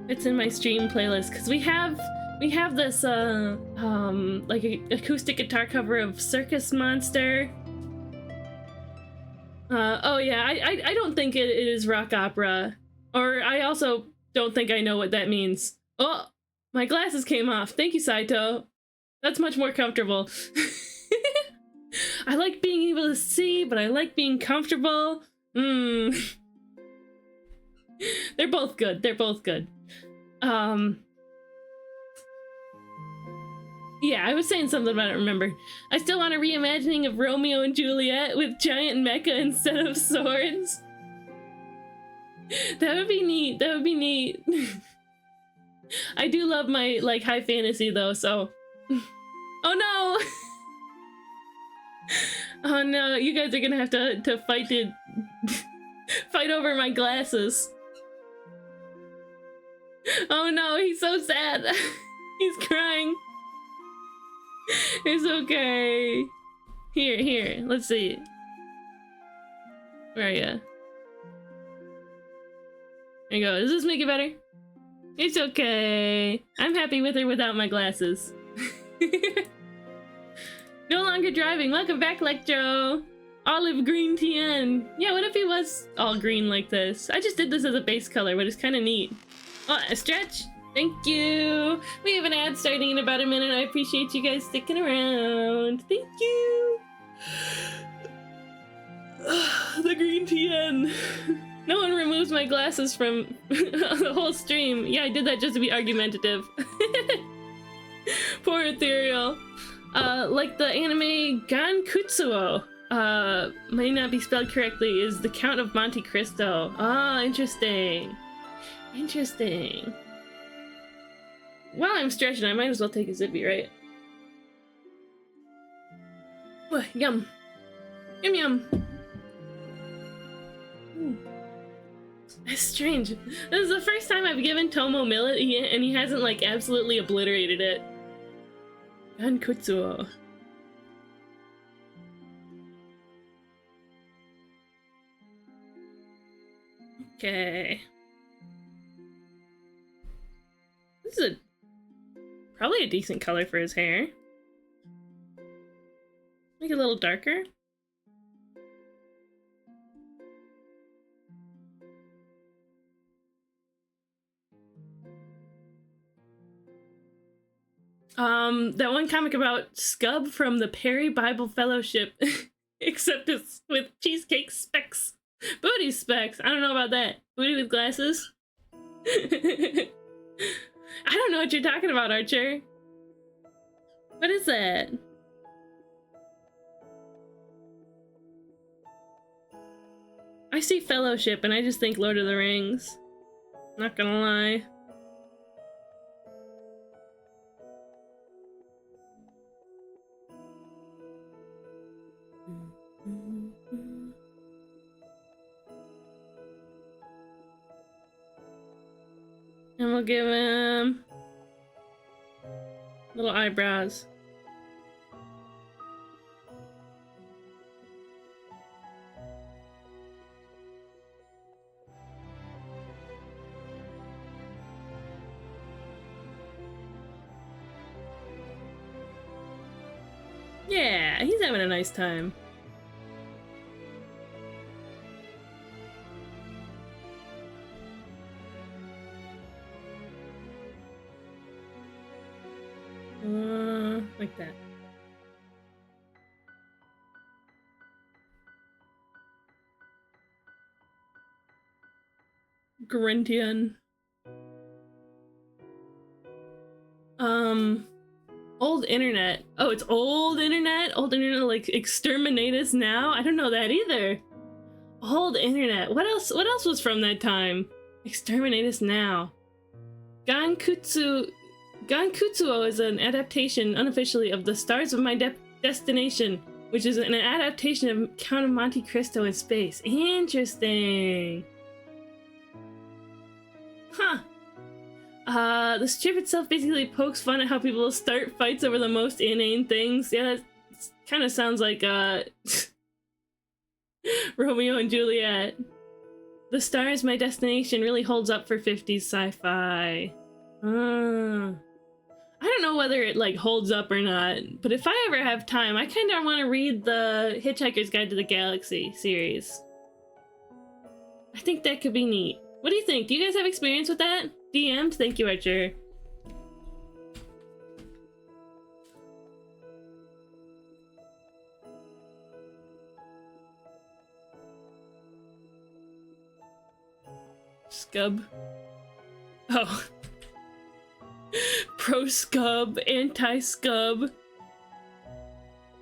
It's in my stream playlist, because we have this, like, acoustic guitar cover of Circus Monster. Oh yeah, I don't think it is rock opera. Or I also don't think I know what that means. Oh, my glasses came off. Thank you, Saito. That's much more comfortable. I like being able to see, but I like being comfortable. They're both good. They're both good. Yeah, I was saying something but I don't remember. I still want a reimagining of Romeo and Juliet with giant mecha instead of swords. That would be neat. That would be neat. I do love my, like, high fantasy though, so... Oh no! Oh no, you guys are gonna have to fight fight over my glasses. Oh no, he's so sad. He's crying. It's okay. Here, let's see. Where are ya? There you go. Does this make it better? It's okay. I'm happy with her without my glasses. No longer driving. Welcome back, Lectro. Olive green TN. Yeah, what if he was all green like this? I just did this as a base color, but it's kind of neat. Oh, a stretch. Thank you. We have an ad starting in about a minute. I appreciate you guys sticking around. Thank you. The green TN. No one removes my glasses from the whole stream. Yeah, I did that just to be argumentative. Poor Ethereal. Like the anime Gankutsuo, may not be spelled correctly, is the Count of Monte Cristo. Ah, interesting. Interesting. While I'm stretching, I might as well take a zippy, right? Oh, yum. Yum yum. Ooh. That's strange. This is the first time I've given Tomo Millet and he hasn't, like, absolutely obliterated it. Gankutsuo. Okay. This is Probably a decent color for his hair. Make it a little darker. That one comic about Scub from the Perry Bible Fellowship, except it's with cheesecake specs. Booty specs. I don't know about that. Booty with glasses. I don't know what you're talking about, Archer. What is that? I see Fellowship and I just think Lord of the Rings. Not gonna lie. And we'll give him little eyebrows. Yeah, he's having a nice time. Like that. Grintian. Old internet. Oh, it's old internet? Old internet like Exterminatus Now? I don't know that either. Old internet. What else was from that time? Exterminatus Now. Gankutsuo is an adaptation, unofficially, of The Stars of My Destination, which is an adaptation of Count of Monte Cristo in space. Interesting. Huh. The strip itself basically pokes fun at how people start fights over the most inane things. Yeah, that kind of sounds like, Romeo and Juliet. The Stars My Destination really holds up for 50s sci-fi. I don't know whether it like holds up or not, but if I ever have time, I kind of want to read the Hitchhiker's Guide to the Galaxy series. I think that could be neat. What do you think? Do you guys have experience with that? DM'd? Thank you, Archer. Scub. Oh. Pro-Scub, anti-Scub.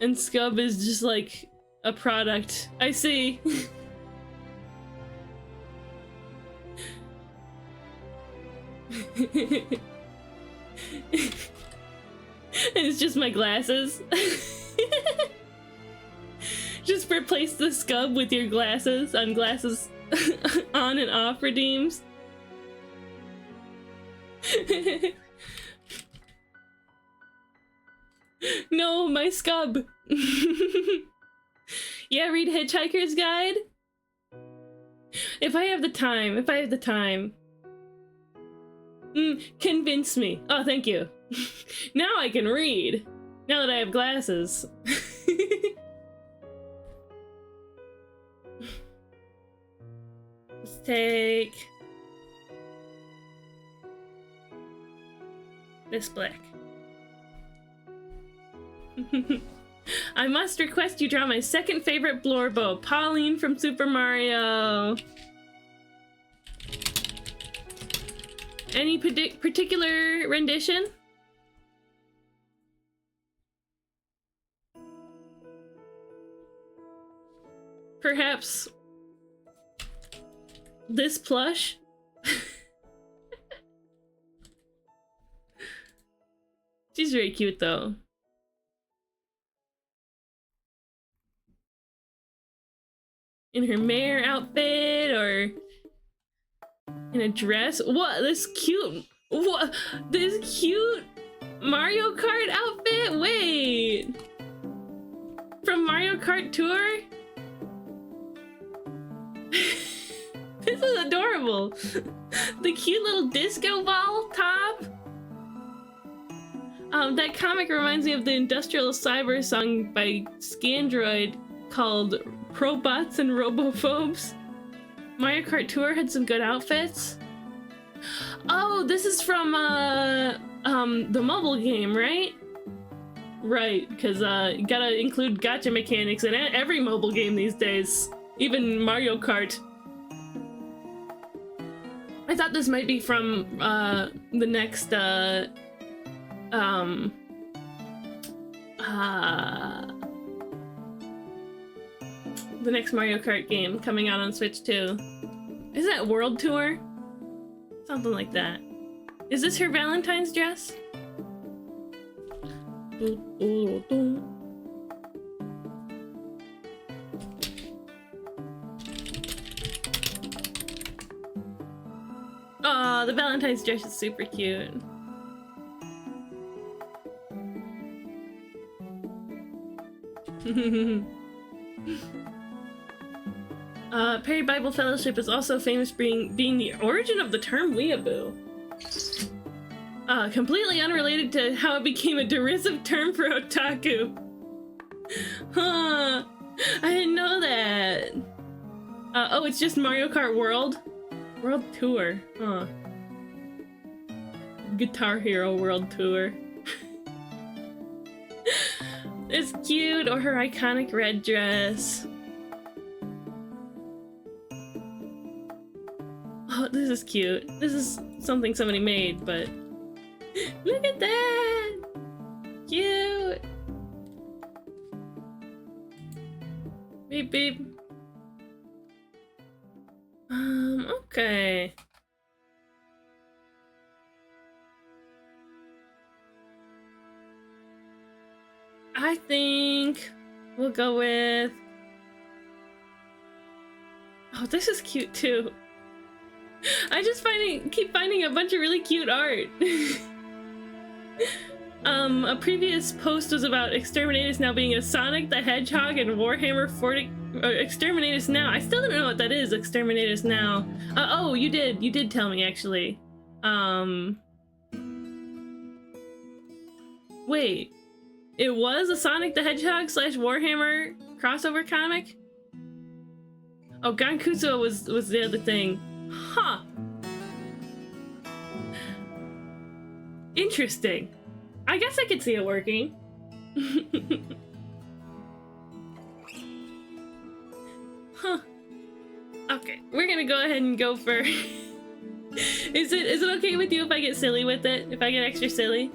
And Scub is just like a product. I see. It's just my glasses. Just replace the Scub with your glasses on glasses on and off redeems. No, my Scub. Yeah, read Hitchhiker's Guide. If I have the time. Convince me. Oh, thank you. Now I can read. Now that I have glasses. Let's take this black. I must request you draw my second favorite Blorbo, Pauline from Super Mario. Any particular rendition? Perhaps this plush? She's very cute though. In her mayor outfit or in a dress? What? This cute Mario Kart outfit? Wait. From Mario Kart Tour? This is adorable. The cute little disco ball top. That comic reminds me of the Industrial Cyber song by Scandroid called Probots and Robophobes. Mario Kart Tour had some good outfits. Oh, this is from the mobile game, right? Right, because you gotta include gacha mechanics in every mobile game these days. Even Mario Kart. I thought this might be from the next the next Mario Kart game coming out on Switch 2. Is that World Tour? Something like that. Is this her Valentine's dress? Oh, the Valentine's dress is super cute. Perry Bible Fellowship is also famous for being the origin of the term weeaboo. Completely unrelated to how it became a derisive term for otaku. Huh, I didn't know that. Oh, it's just Mario Kart World Tour. Huh. Guitar Hero World Tour. It's cute, or her iconic red dress. Oh, this is cute. This is something somebody made, but look at that! Cute! Beep beep. Okay. I think we'll go with... Oh, this is cute too. I just keep finding a bunch of really cute art. A previous post was about Exterminatus now being a Sonic the Hedgehog and Warhammer 40... Exterminatus Now. I still don't know what that is, Exterminatus Now. Oh, you did tell me, actually. Wait. It was a Sonic the Hedgehog / Warhammer crossover comic? Oh, Gankuzo was the other thing. Huh. Interesting. I guess I could see it working. Huh. Okay, we're gonna go ahead and go for... Is it okay with you if I get silly with it? If I get extra silly?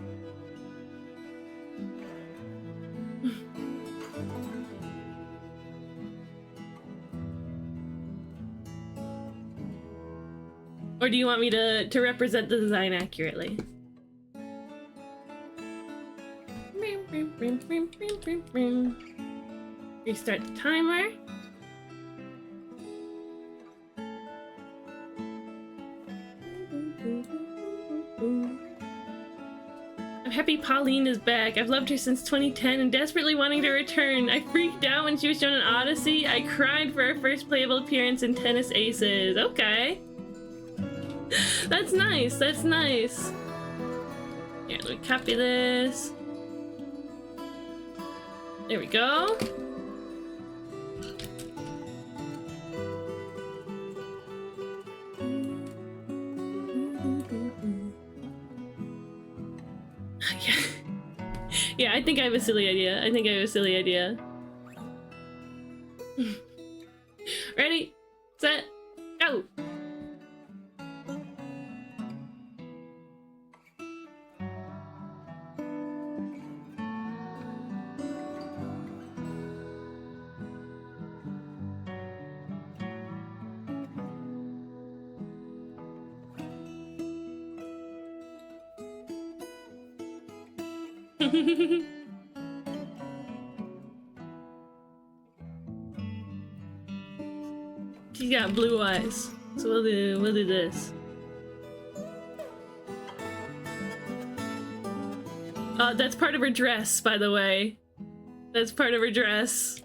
Or do you want me to represent the design accurately? Restart the timer. I'm happy Pauline is back. I've loved her since 2010 and desperately wanting to return. I freaked out when she was shown in Odyssey. I cried for her first playable appearance in Tennis Aces. Okay. That's nice, that's nice. Here, let me copy this. There we go. Yeah, I think I have a silly idea. Ready, set, go! She's got blue eyes, so we'll do this. That's part of her dress, by the way. That's part of her dress.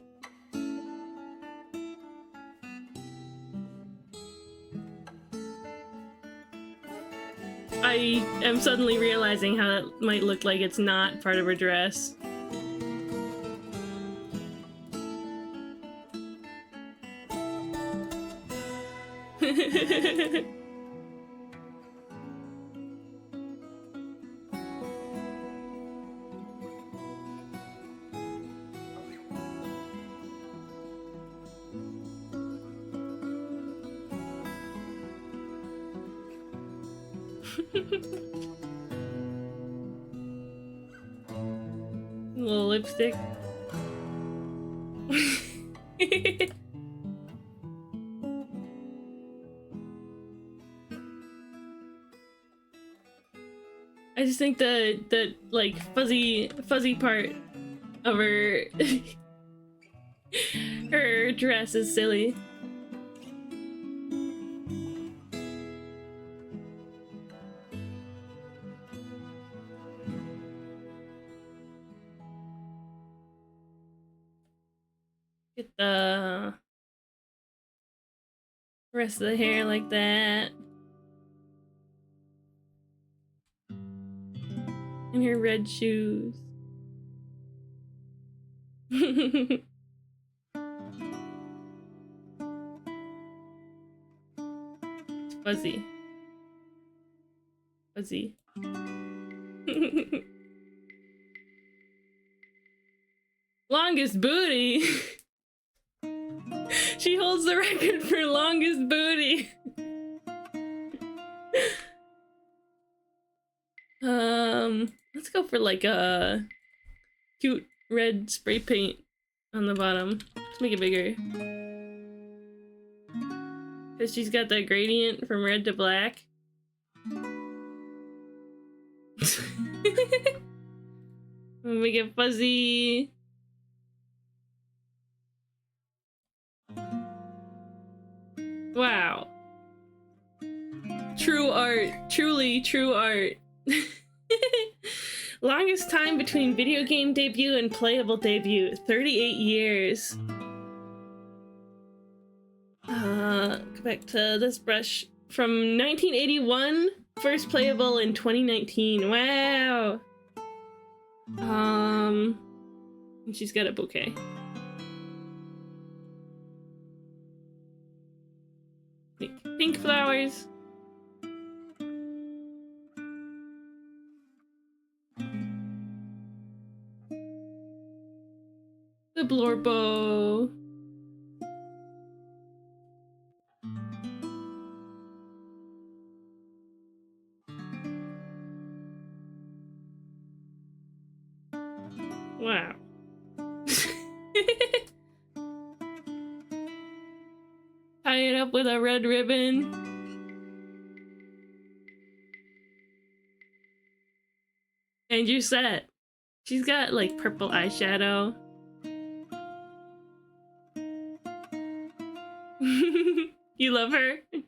I am suddenly realizing how that might look like it's not part of her dress. Little lipstick. I just think the like fuzzy part of her her dress is silly. Get the rest of the hair like that. And her red shoes. It's fuzzy. Fuzzy. Longest booty. She holds the record for longest booty. Let's go for like a cute red spray paint on the bottom. Let's make it bigger. Because she's got that gradient from red to black. We'll make it fuzzy. Wow. True art. Truly true art. Longest time between video game debut and playable debut, 38 years. Go back to this brush from 1981, first playable in 2019. Wow. And she's got a bouquet. Pink flowers. The Blorbo. Wow. Tie it up with a red ribbon. And you're set. She's got like purple eyeshadow. You love her? I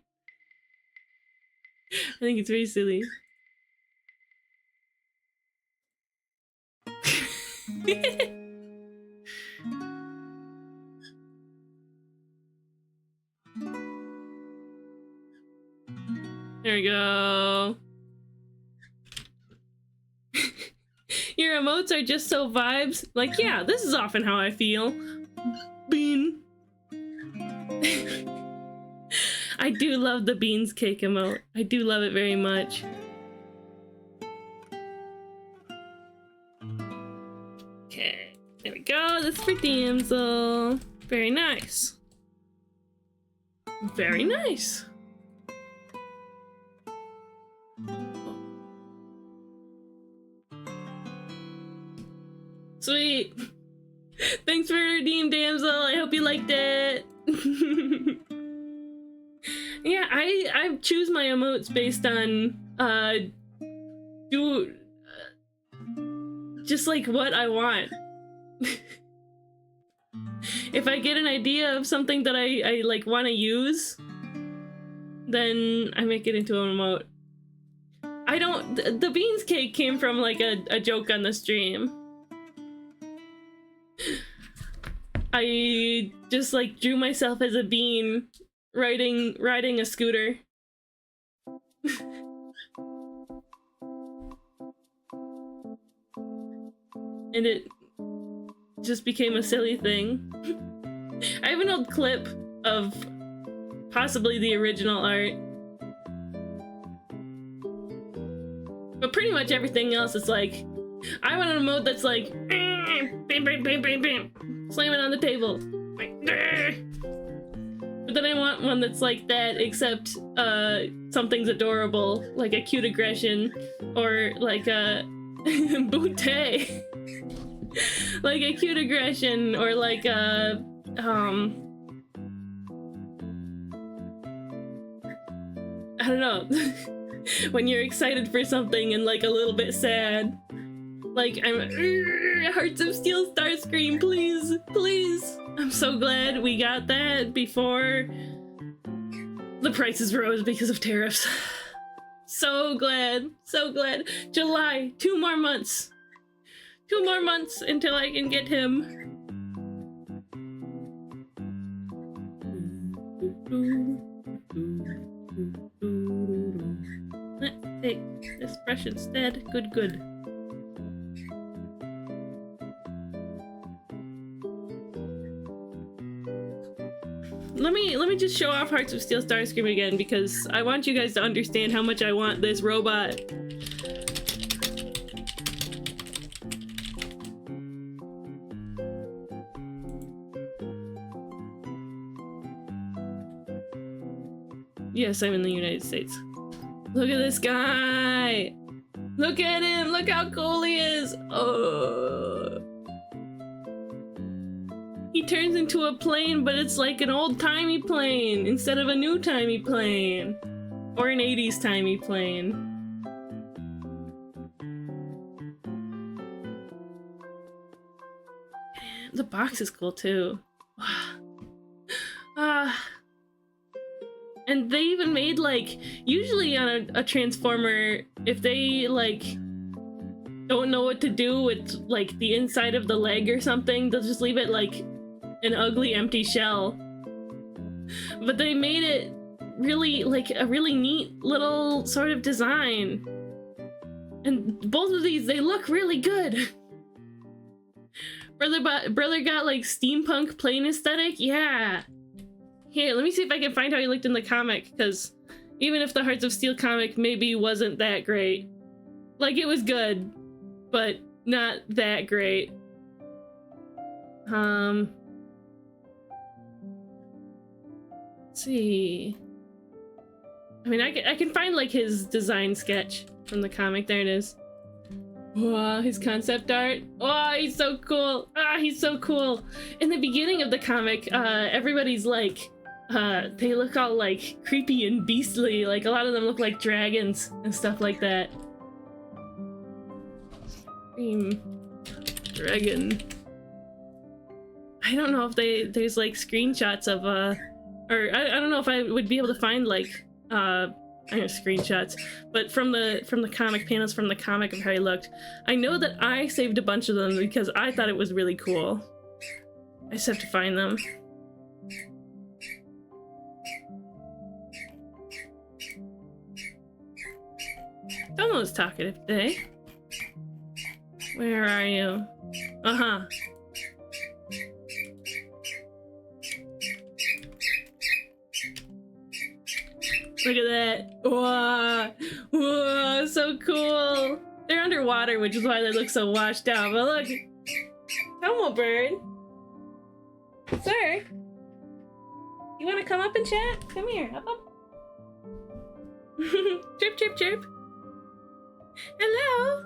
think it's very silly. There we go. Your emotes are just so vibes. Like, yeah, this is often how I feel. Bean. I do love the beans cake emote. I do love it very much. Okay, there we go. This is for Damsel. Very nice. Very nice. Sweet. Thanks for redeeming, Damsel. I hope you liked it. Yeah, I choose my emotes based on just like what I want. If I get an idea of something that I like want to use, then I make it into an emote. I don't. The beans cake came from like a joke on the stream. I just like drew myself as a bean riding a scooter. and it just became a silly thing. I have an old clip of possibly the original art, but pretty much everything else is like, I want a mode that's like bam, bam, bam, bam, bam, slam it on the table. But then I want one that's like that, except something's adorable, like a cute aggression, or like a bootay. Like a cute aggression, or like a I don't know. When you're excited for something and like a little bit sad. Like, I'm Hearts of Steel Starscream, please, please. I'm so glad we got that before the prices rose because of tariffs. So glad, so glad. July, 2 more months. 2 more months until I can get him. Let's take this brush instead. Good, good. Let me just show off Hearts of Steel Starscream again, because I want you guys to understand how much I want this robot. Yes, I'm in the United States. Look at this guy! Look at him! Look how cool he is! Oh. He turns into a plane, but it's like an old-timey plane instead of a new-timey plane. Or an 80s-timey plane. The box is cool too. And they even made, like, usually on a Transformer, if they like don't know what to do with like the inside of the leg or something, they'll just leave it like an ugly empty shell. But they made it really like a really neat little sort of design. And both of these, they look really good. Brother got like steampunk plane aesthetic. Yeah. Here, let me see if I can find how he looked in the comic, because even if the Hearts of Steel comic maybe wasn't that great, like, it was good, but not that great. Let's see. I mean, I can find like his design sketch from the comic. There it is. Wow, his concept art. Oh, he's so cool. Ah, he's so cool. In the beginning of the comic, everybody's like, they look all like creepy and beastly. Like, a lot of them look like dragons and stuff like that. Dragon. I don't know if there's like screenshots of or I don't know if I would be able to find like I know screenshots, but from the comic panels from the comic of how he looked. I know that I saved a bunch of them because I thought it was really cool. I just have to find them. Domo's talkative today. Where are you? Uh-huh. Look at that. Whoa. Whoa, so cool. They're underwater, which is why they look so washed out. But look. Domo bird. Sir. You want to come up and chat? Come here. Up, up. Chirp, chirp, chirp. Hello.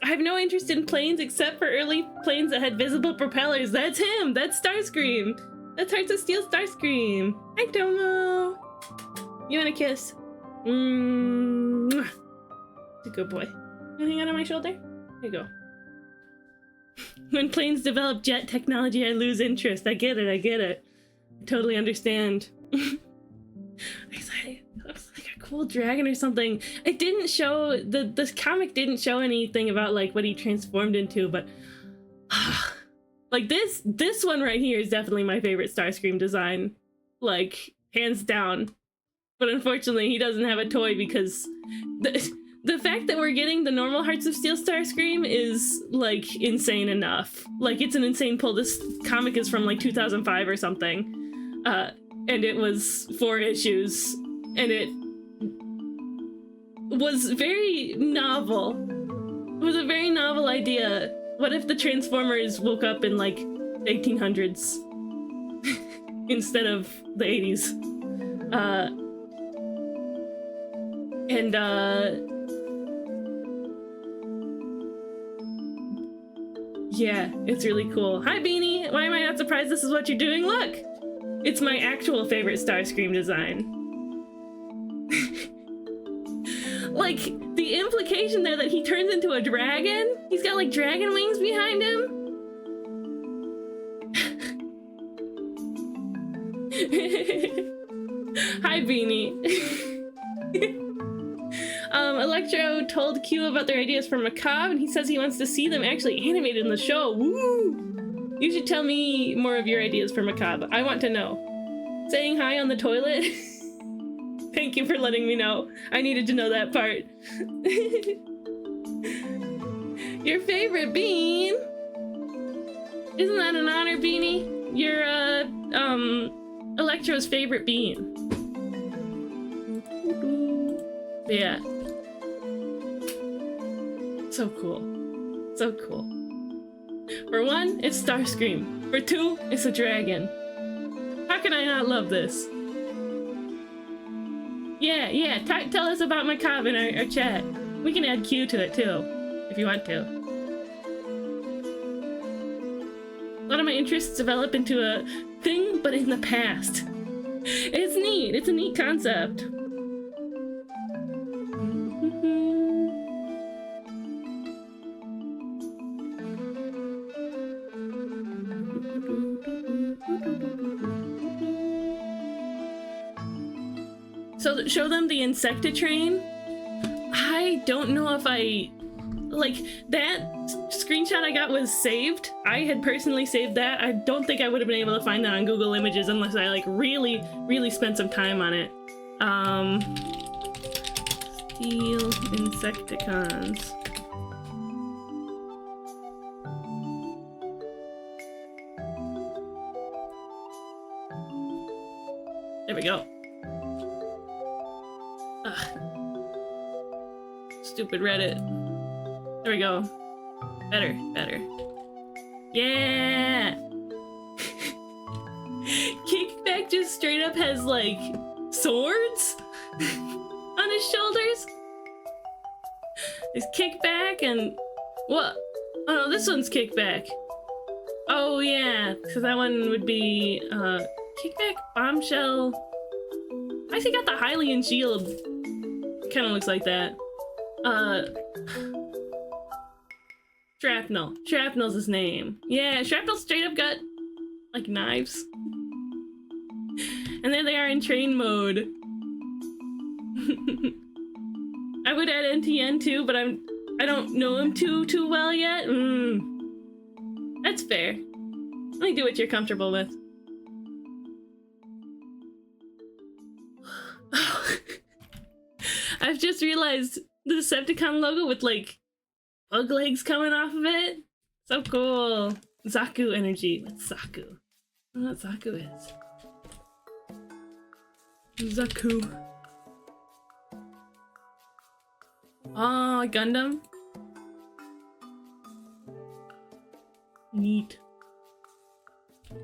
I have no interest in planes except for early planes that had visible propellers. That's him. That's Starscream. That's Hearts of Steel Starscream. Hi, Domo. You want a kiss? He's a good boy. You hang out on my shoulder? There you go. When planes develop jet technology, I lose interest. I get it. I get it. I totally understand. It's like a cool dragon or something. It didn't show this comic didn't show anything about like what he transformed into, but like this one right here is definitely my favorite Starscream design, like hands down. But unfortunately, he doesn't have a toy because The fact that we're getting the normal Hearts of Steel Starscream is, like, insane enough. Like, it's an insane pull. This comic is from, like, 2005 or something. And it was 4 issues. And it was very novel. It was a very novel idea. What if the Transformers woke up in, like, 1800s? Instead of the 80s. Yeah, it's really cool. Hi, Beanie! Why am I not surprised this is what you're doing? Look! It's my actual favorite Starscream design. Like, the implication there that he turns into a dragon? He's got, like, dragon wings behind him? Hi, Beanie. Electro told Q about their ideas for Macabre, and he says he wants to see them actually animated in the show. Woo! You should tell me more of your ideas for Macabre. I want to know. Saying hi on the toilet? Thank you for letting me know. I needed to know that part. Your favorite bean? Isn't that an honor, Beanie? You're, Electro's favorite bean. But yeah. So cool. So cool. For 1, it's Starscream. For 2, it's a dragon. How can I not love this? Yeah, tell us about Macabre in our chat. We can add Q to it too, if you want to. A lot of my interests develop into a thing, but in the past. It's neat. It's a neat concept. So show them the Insectatrain. I don't know if I... Like, that screenshot I got was saved. I had personally saved that. I don't think I would have been able to find that on Google Images unless I, like, really spent some time on it. Steel Insecticons. There we go. Ugh. Stupid Reddit. There we go. Better. Yeah! Kickback just straight up has, like, swords on his shoulders. There's Kickback and... What? Oh no, this one's Kickback. Oh yeah, because that one would be, Kickback, Bombshell... I actually got the Hylian shield. Kind of looks like that. Shrapnel. Shrapnel's his name. Yeah, Shrapnel straight up got, like, knives. And there they are in train mode. I would add NTN too, but I don't know him too well yet. That's fair. Let me do what you're comfortable with. I've just realized the Decepticon logo with, like, bug legs coming off of it. So cool. Zaku energy. What's Zaku? I don't know what Zaku is. Zaku. Oh, Gundam. Neat.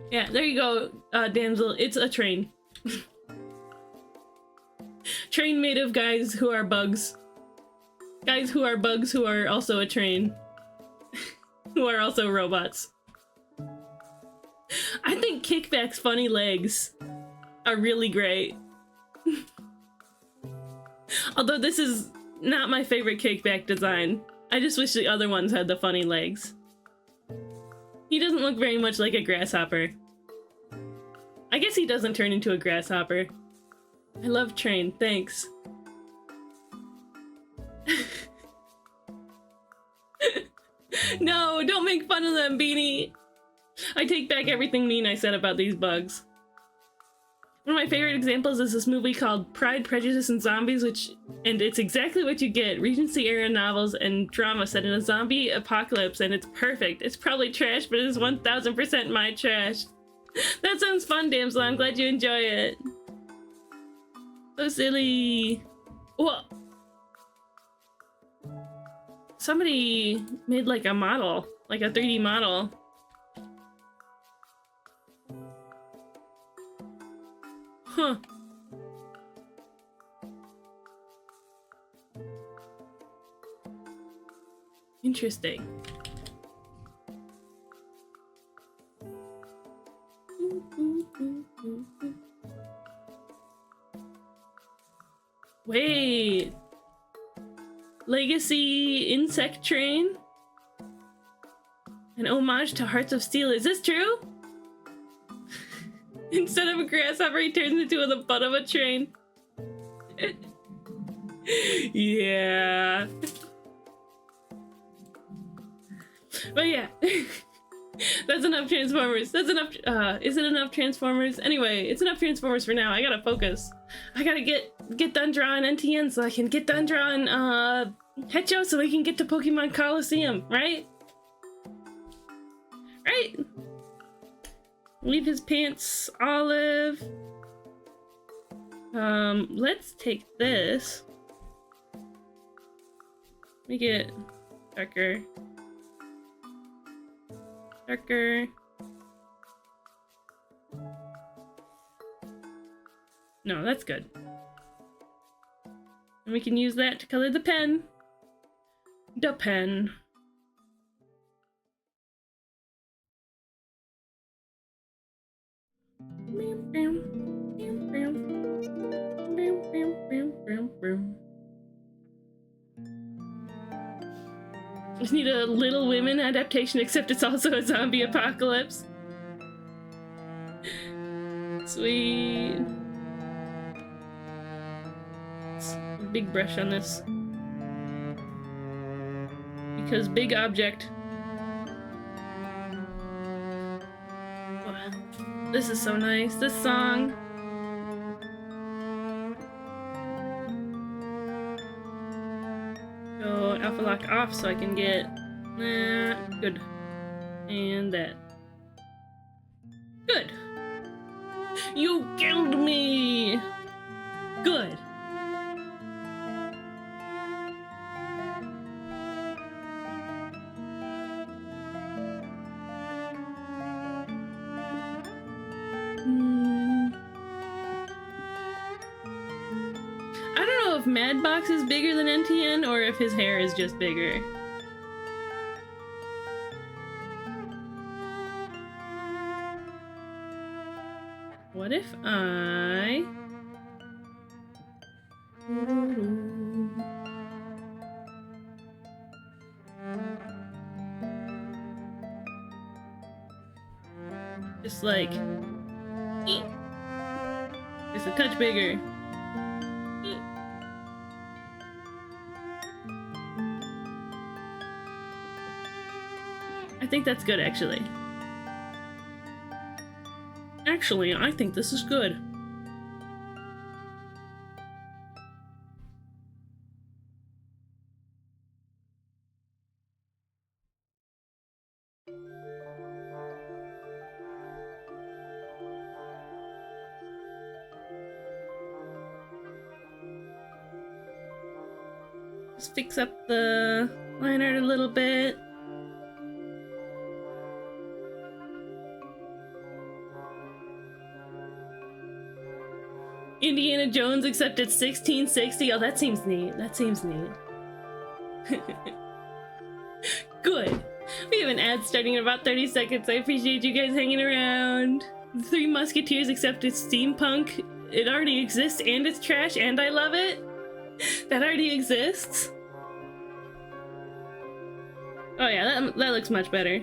Yeah, there you go, damsel. It's a train. Train made of guys who are bugs. Guys who are bugs who are also a train. Who are also robots. I think Kickback's funny legs are really great. Although this is not my favorite Kickback design. I just wish the other ones had the funny legs. He doesn't look very much like a grasshopper. I guess he doesn't turn into a grasshopper. I love Train, thanks. No, don't make fun of them, Beanie! I take back everything mean I said about these bugs. One of my favorite examples is this movie called Pride, Prejudice, and Zombies, and it's exactly what you get. Regency era novels and drama set in a zombie apocalypse, and it's perfect. It's probably trash, but it is 1000% my trash. That sounds fun, Damsel. I'm glad you enjoy it. So silly. Whoa. Somebody made like a model, like a 3D model. Huh. Interesting. Wait. Legacy Insect Train? An homage to Hearts of Steel. Is this true? Instead of a grasshopper, he turns into the butt of a train. Yeah. But yeah. That's enough Transformers. That's enough. Is it enough Transformers? Anyway, it's enough Transformers for now. I gotta focus. I gotta get done drawing NTN so I can get done drawing Hecho so we can get to Pokemon Coliseum, right? Right? Leave his pants olive. Let's take this. Make it darker. Darker. No, that's good. And we can use that to color the pen. The pen. Just need a Little Women adaptation, except it's also a zombie apocalypse. Sweet. Big brush on this. Because big object. Wow. This is so nice. This song. Go alpha lock off so I can get that. Good. And that. Good. You killed me! Good. I don't know if Madbox is bigger than NTN or if his hair is just bigger. What if I... just like... just a touch bigger. I think that's good, actually. Actually, I think this is good. Just fix up the line art a little bit. Indiana Jones, except it's 1660. Oh, that seems neat. That seems neat. Good. We have an ad starting in about 30 seconds. I appreciate you guys hanging around. The Three Musketeers, except it's steampunk. It already exists and it's trash and I love it. That already exists. Oh yeah, that looks much better.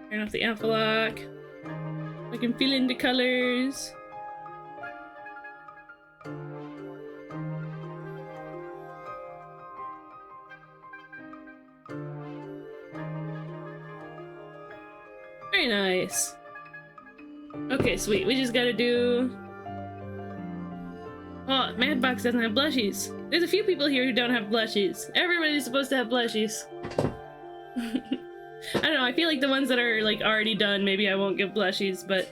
Turn off the alpha lock. I can fill in the colors. case. Okay, sweet. We just gotta do... Oh, Madbox doesn't have blushies. There's a few people here who don't have blushies. Everybody's supposed to have blushies. I don't know, I feel like the ones that are like already done, maybe I won't give blushies, but...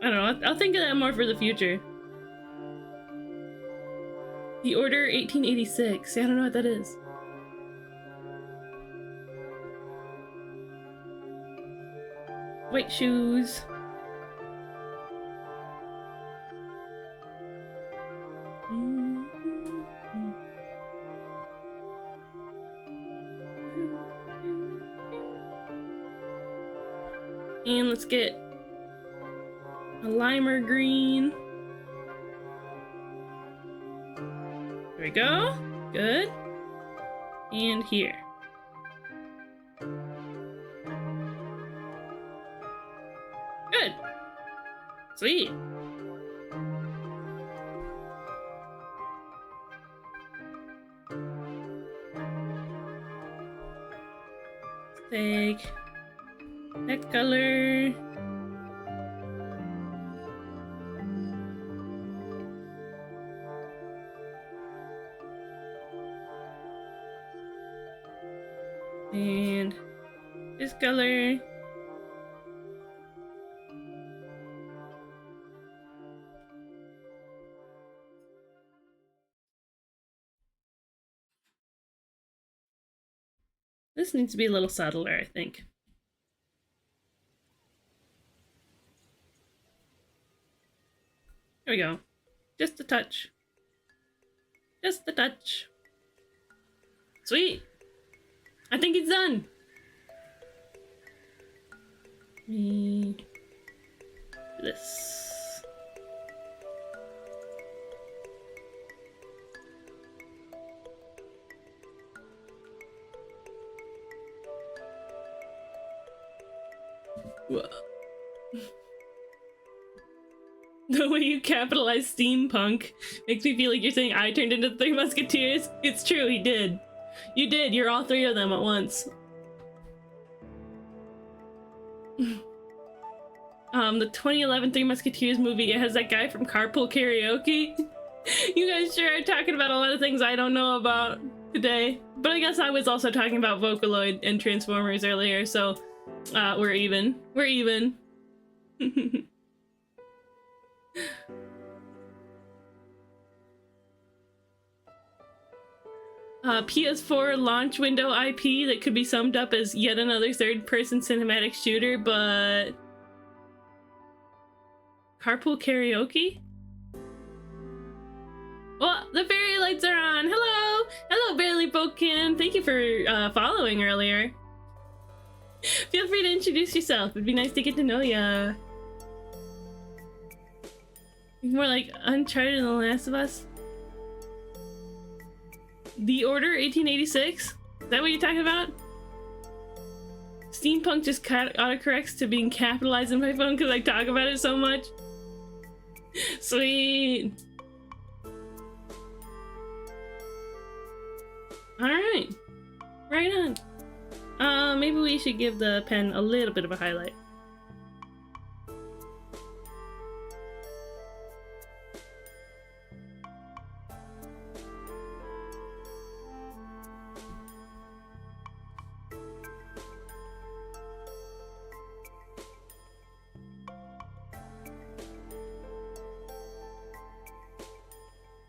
I don't know, I'll think of that more for the future. The Order 1886. I don't know what that is. White shoes. And let's get a limer green. There we go. Good. And here. Good. Sweet. Take that color. And this color. This needs to be a little subtler, I think. There we go. Just a touch. Just a touch. Sweet. I think it's done. Me this. Whoa. The way you capitalize steampunk makes me feel like you're saying I turned into the Three Musketeers. It's true, he did. You did, you're all three of them at once. The 2011 Three Musketeers movie, it has that guy from Carpool Karaoke. You guys sure are talking about a lot of things I don't know about today. But I guess I was also talking about Vocaloid and Transformers earlier, so we're even. We're even. PS4 launch window IP that could be summed up as yet another third-person cinematic shooter, but... Carpool Karaoke? Well, the fairy lights are on! Hello! Hello, Barely Boken! Thank you for following earlier. Feel free to introduce yourself. It'd be nice to get to know ya. More like Uncharted and The Last of Us. The Order 1886? Is that what you're talking about? Steampunk just autocorrects to being capitalized in my phone because I talk about it so much. Sweet. Alright. Right on. Maybe we should give the pen a little bit of a highlight.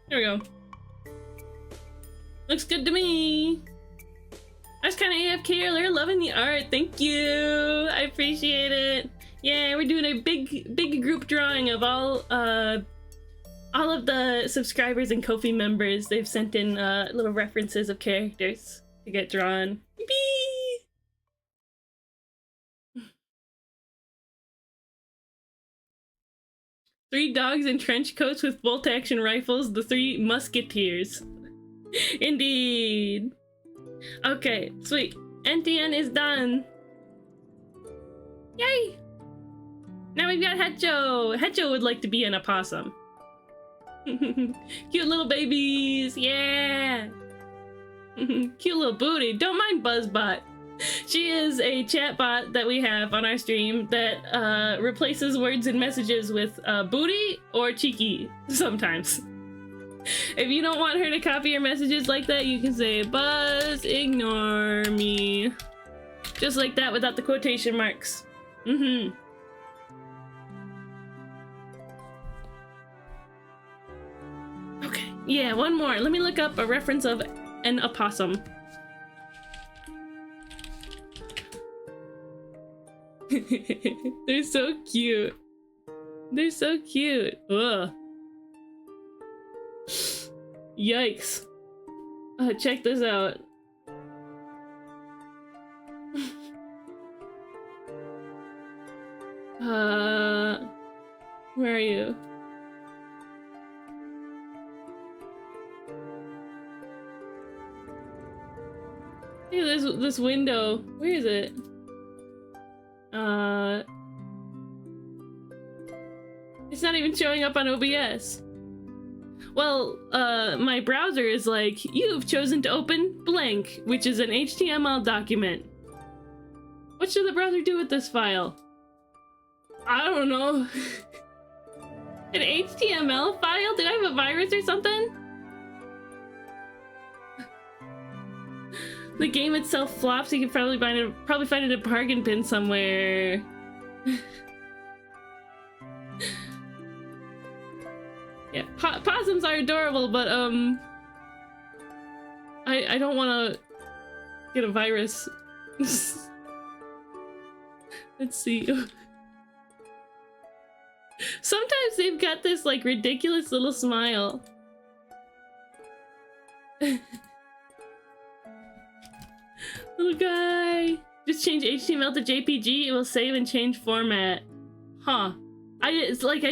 There we go. Looks good to me. I was kind of AFK earlier, loving the art. Thank you. I appreciate it. Yeah, we're doing a big group drawing of all of the subscribers and Ko-fi members. They've sent in little references of characters to get drawn. Yippee! Three dogs in trench coats with bolt-action rifles, the Three Musketeers. Indeed. Okay, sweet. NTN is done. Yay! Now we've got Hecho. Hecho would like to be an opossum. Cute little babies, yeah! Cute little booty. Don't mind Buzzbot. She is a chatbot that we have on our stream that replaces words and messages with booty or cheeky sometimes. If you don't want her to copy your messages like that, you can say, Buzz, ignore me. Just like that without the quotation marks. Mm-hmm. Okay, yeah, one more. Let me look up a reference of an opossum. They're so cute. They're so cute. Ugh. Yikes. Check this out. Where are you? Hey, there's this window. Where is it? It's not even showing up on OBS. Well, my browser is like, you've chosen to open blank, which is an HTML document. What should the browser do with this file? I don't know. An HTML file? Did I have a virus or something? The game itself flops. You can probably find it a bargain bin somewhere. Yeah, possums are adorable, but I don't want to get a virus. Let's see. Sometimes they've got this like ridiculous little smile. Little guy. Just change HTML to JPG. It will save and change format. Huh. It's like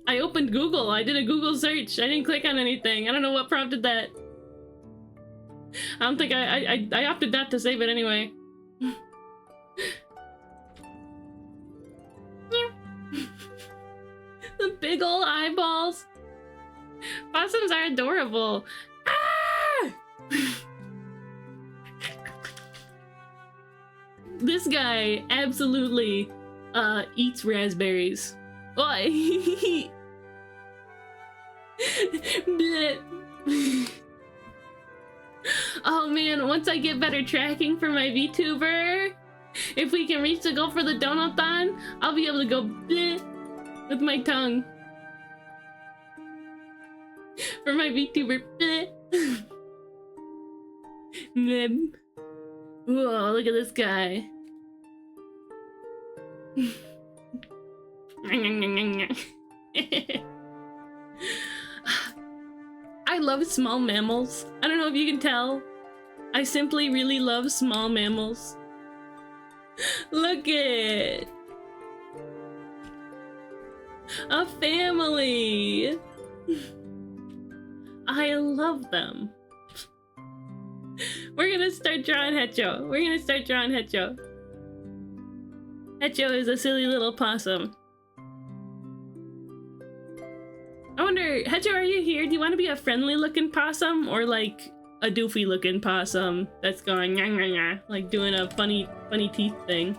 I opened Google. I did a Google search. I didn't click on anything. I don't know what prompted that. I don't think I opted not to save it anyway. The big ol' eyeballs. Possums are adorable. Ah! This guy absolutely eats raspberries. Why? Oh man, once I get better tracking for my VTuber, if we can reach the goal for the Donathon, I'll be able to go bleh with my tongue. For my VTuber, bleh. Bleh. Whoa, look at this guy. I love small mammals. I don't know if you can tell. I simply really love small mammals. Look it. A family. I love them. We're gonna start drawing Hecho. We're gonna start drawing Hecho. Hecho is a silly little possum. I wonder, Hecho, are you here? Do you want to be a friendly looking possum or like a doofy looking possum that's going nyah, nyah, nyah, like doing a funny teeth thing?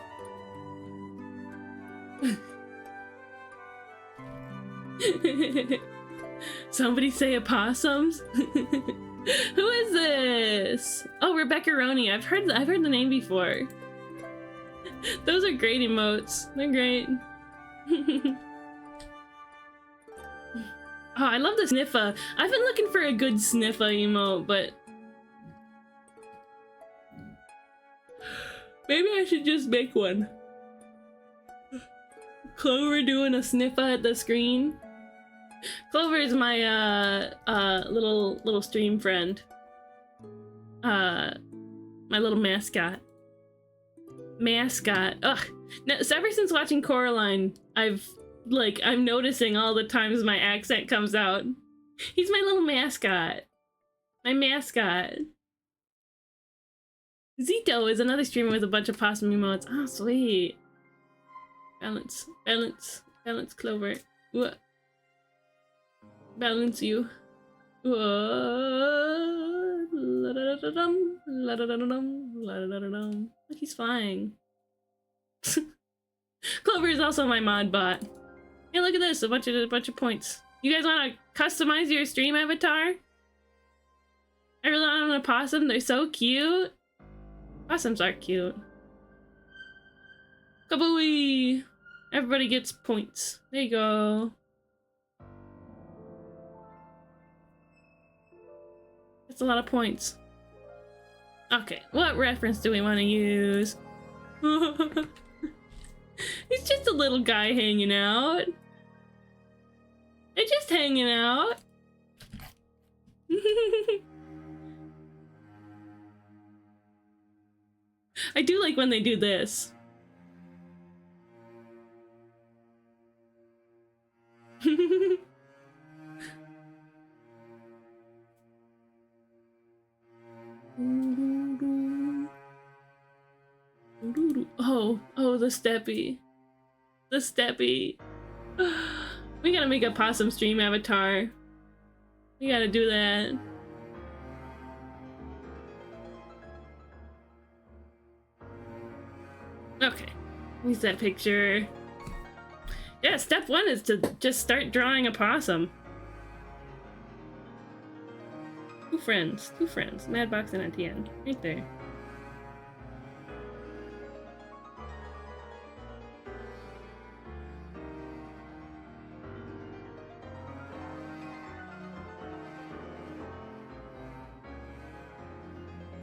Somebody say opossums? Who is this? Oh, Rebecca Roney. I've heard the name before. Those are great emotes. They're great. Oh, I love the sniffa. I've been looking for a good sniffa emote, but maybe I should just make one. Clover doing a sniffa at the screen. Clover is my little stream friend. My little mascot. Ugh. Now, so ever since watching Coraline, I'm noticing all the times my accent comes out. He's my little mascot. My mascot. Zito is another streamer with a bunch of possum emotes. Oh, sweet. Balance, Clover. What? Balance you. Look, he's flying. Clover is also my mod bot. Hey, look at this, a bunch of points. You guys want to customize your stream avatar? I really want an opossum. They're so cute. Possums are cute. Kabooey! Everybody gets points. There you go. That's a lot of points. Okay, what reference do we want to use? He's just a little guy hanging out. They're just hanging out. I do like when they do this. Oh, the steppy. The steppy. We gotta make a possum stream avatar. We gotta do that. Okay, use that picture. Yeah, step one is to just start drawing a possum. Two friends. Madbox and Etienne, right there.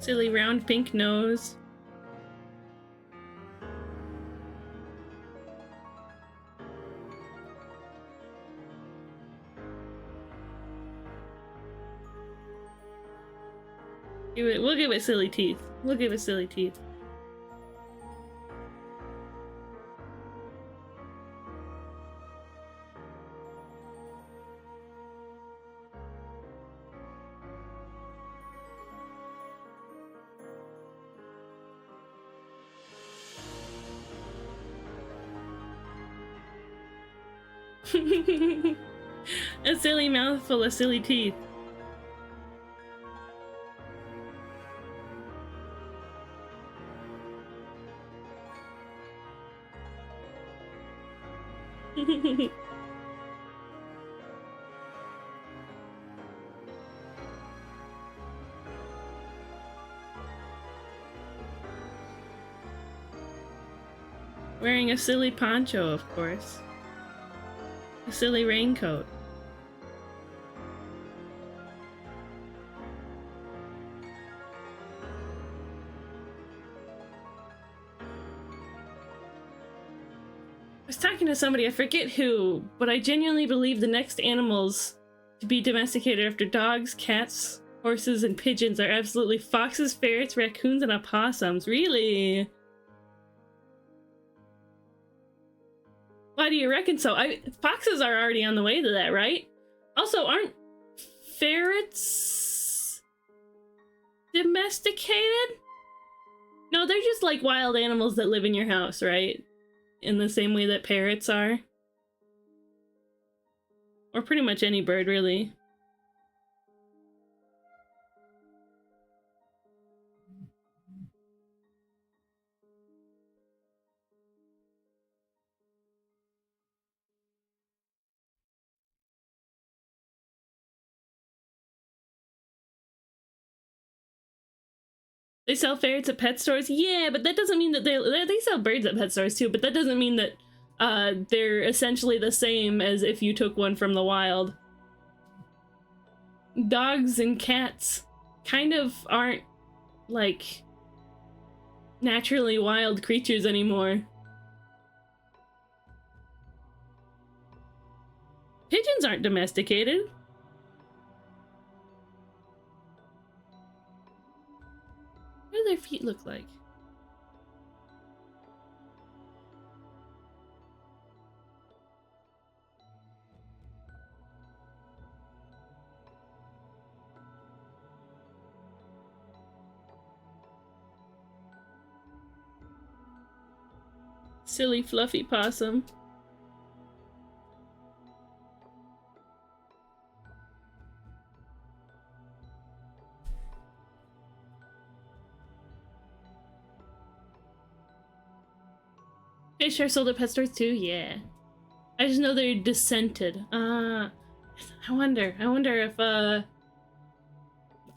Silly round pink nose. We'll give it silly teeth. We'll give it silly teeth. A silly mouth full of silly teeth. Wearing a silly poncho, of course. A silly raincoat. I was talking to somebody, I forget who, but I genuinely believe the next animals to be domesticated after dogs, cats, horses, and pigeons are absolutely foxes, ferrets, raccoons, and opossums. Really? Why do you reckon so? Foxes are already on the way to that, right? Also, aren't ferrets domesticated? No, they're just like wild animals that live in your house, right? In the same way that parrots are. Or pretty much any bird, really. They sell ferrets at pet stores? Yeah, but that doesn't mean that they sell birds at pet stores too, but that doesn't mean that they're essentially the same as if you took one from the wild. Dogs and cats kind of aren't, like, naturally wild creatures anymore. Pigeons aren't domesticated. What do their feet look like? Silly fluffy possum. Fish are sold at pet stores too? Yeah. I just know they're dissented. I wonder if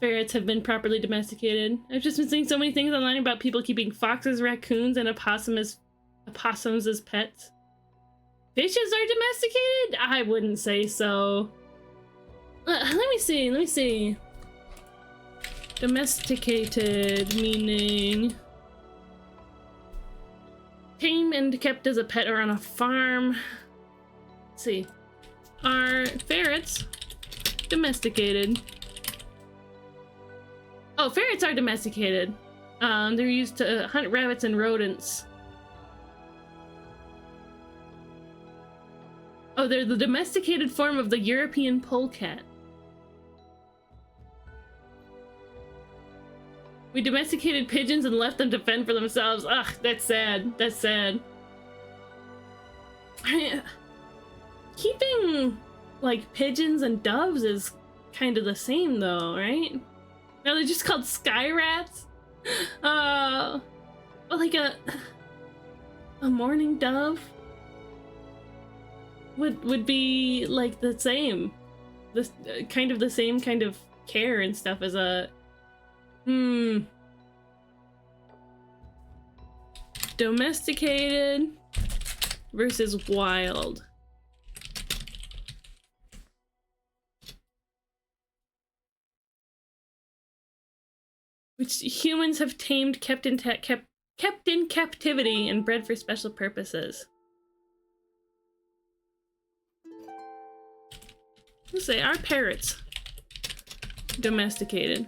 ferrets have been properly domesticated. I've just been seeing so many things online about people keeping foxes, raccoons, and opossums as pets. Fishes are domesticated? I wouldn't say so. Let me see. Domesticated meaning tame and kept as a pet or on a farm. Let's see. Are ferrets domesticated? Oh, ferrets are domesticated. They're used to hunt rabbits and rodents. Oh, they're the domesticated form of the European polecat. We domesticated pigeons and left them to fend for themselves. Ugh, that's sad. That's sad. Keeping, like, pigeons and doves is kind of the same, though, right? No, they're just called sky rats? Like a mourning dove would be, like, the same. The kind of the same kind of care and stuff as a... Domesticated versus wild. Which humans have tamed, kept in captivity, and bred for special purposes. Let's say, are parrots domesticated?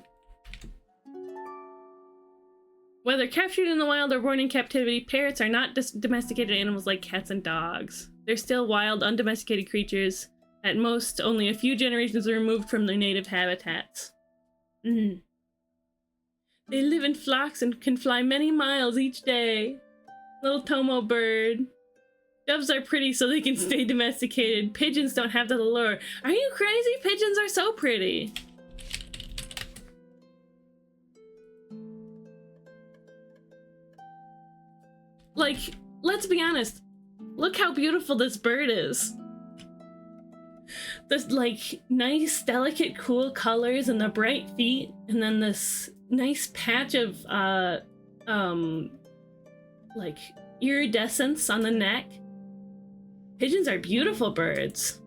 Whether captured in the wild or born in captivity, parrots are not domesticated animals like cats and dogs. They're still wild, undomesticated creatures, at most only a few generations removed from their native habitats. They live in flocks and can fly many miles each day. Little Tomo bird. Doves are pretty so they can stay domesticated. Pigeons don't have that allure. Are you crazy? Pigeons are so pretty. Like, let's be honest. Look how beautiful this bird is. This, like, nice, delicate, cool colors and the bright feet, and then this nice patch of, like, iridescence on the neck. Pigeons are beautiful birds.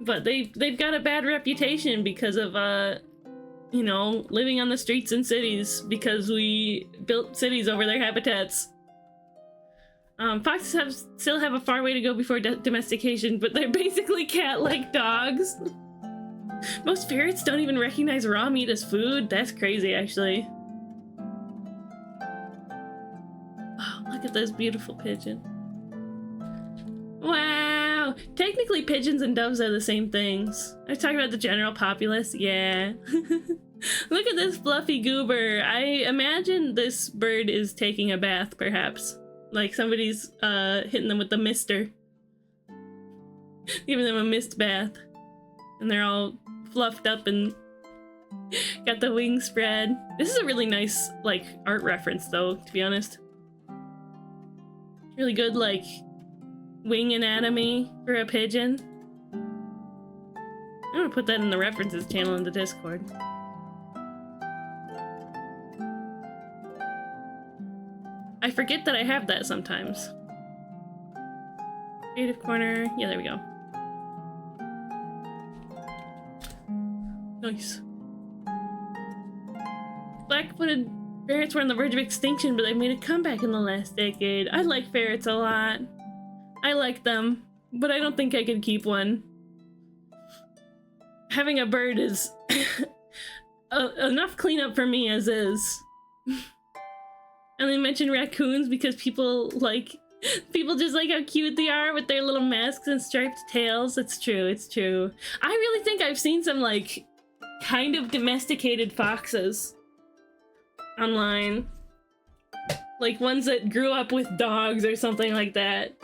But they've got a bad reputation because of, you know, living on the streets in cities because we built cities over their habitats. Foxes still have a far way to go before domestication, but they're basically cat-like dogs. Most ferrets don't even recognize raw meat as food. That's crazy, actually. Oh, look at this beautiful pigeon. Wow! Technically, pigeons and doves are the same things. I was talking about the general populace. Yeah. Look at this fluffy goober. I imagine this bird is taking a bath, perhaps. Like somebody's hitting them with the mister. Giving them a mist bath. And they're all fluffed up and got the wings spread. This is a really nice, like, art reference, though, to be honest. Really good, like, wing anatomy for a pigeon. I'm gonna put that in the references channel in the Discord. I forget that I have that sometimes. Creative corner. Yeah, there we go. Nice. Black-footed ferrets were on the verge of extinction, but they made a comeback in the last decade. I like ferrets a lot. I like them, but I don't think I could keep one. Having a bird is enough cleanup for me as is. And they mentioned raccoons because people just like how cute they are with their little masks and striped tails. It's true, it's true. I really think I've seen some, like, kind of domesticated foxes online. Like ones that grew up with dogs or something like that.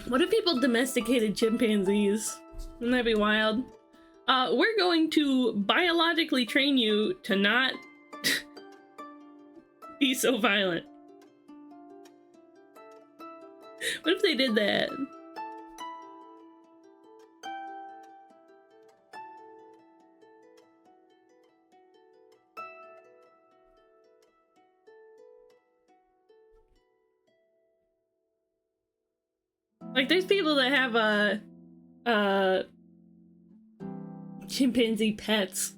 What if people domesticated chimpanzees? Wouldn't that be wild? We're going to biologically train you to not be so violent? What if they did that? Like, there's people that have chimpanzee pets,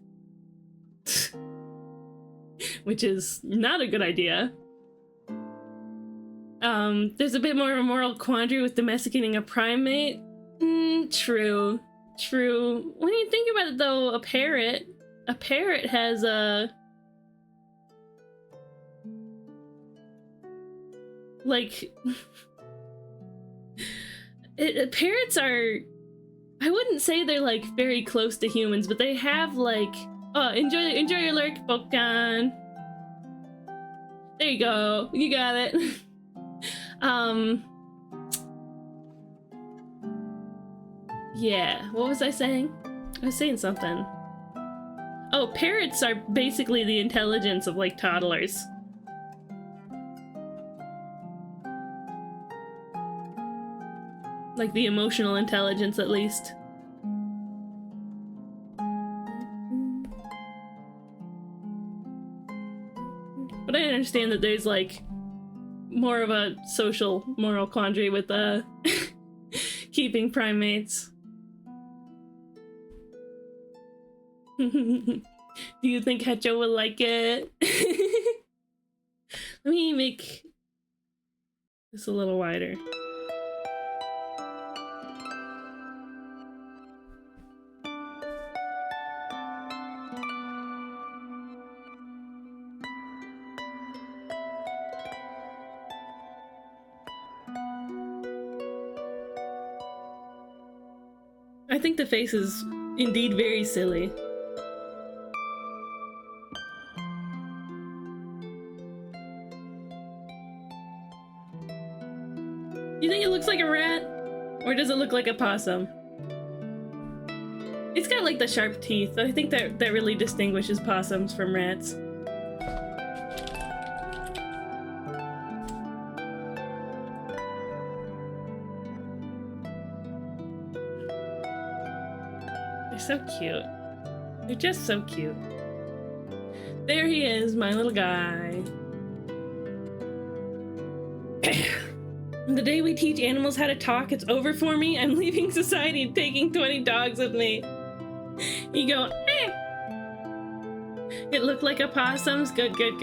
which is not a good idea. There's a bit more of a moral quandary with domesticating a primate. True. When you think about it, though, a parrot has a like. Parrots are, I wouldn't say they're like very close to humans, but they have like, oh, enjoy your lurk, Pokemon. There you go, you got it. Yeah, what was I saying? I was saying something. Oh, parrots are basically the intelligence of like toddlers. Like the emotional intelligence, at least. But I understand that there's like more of a social moral quandary with keeping primates. Do you think Hecho will like it? Let me make this a little wider. I think the face is indeed very silly. You think it looks like a rat? Or does it look like a possum? It's got like the sharp teeth. I think that really distinguishes possums from rats. They're so cute. They're just so cute. There he is, my little guy. The day we teach animals how to talk, it's over for me. I'm leaving society and taking 20 dogs with me. You go, eh. It looked like a possum's. Good. Wait,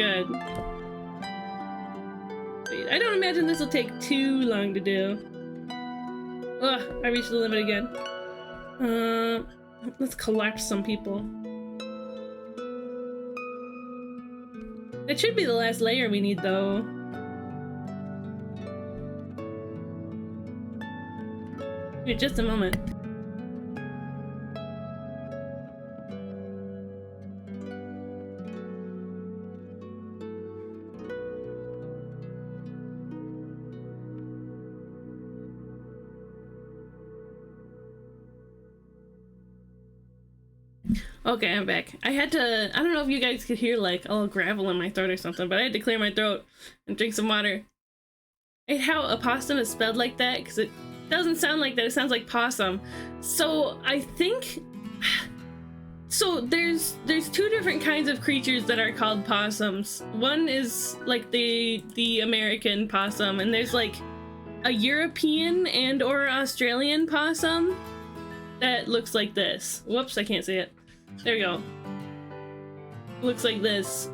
I don't imagine this will take too long to do. Ugh, I reached the limit again. Let's collect some people. That should be the last layer we need, though. Wait, just a moment. Okay, I'm back. I had to, I don't know if you guys could hear like all gravel in my throat or something, but I had to clear my throat and drink some water. And how a possum is spelled like that, because it doesn't sound like that, it sounds like possum. So I think, so there's two different kinds of creatures that are called possums. One is like the American possum, and there's like a European and or Australian possum that looks like this. Whoops, I can't see it. There we go. Looks like this.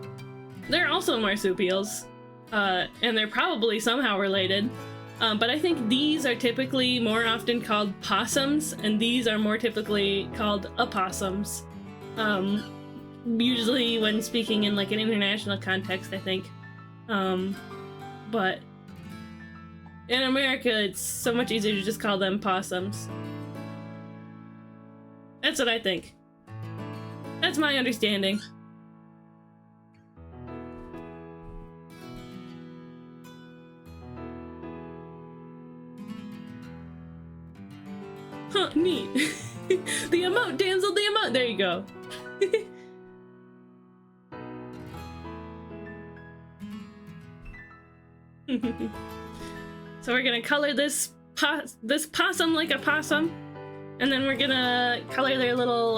They're also marsupials, and they're probably somehow related. But I think these are typically more often called possums, and these are more typically called opossums. Usually when speaking in like an international context, I think. But in America, it's so much easier to just call them possums. That's what I think. That's my understanding. Huh, neat. The emote, damsel, the emote. There you go. So we're gonna color this possum like a possum, and then we're gonna color their little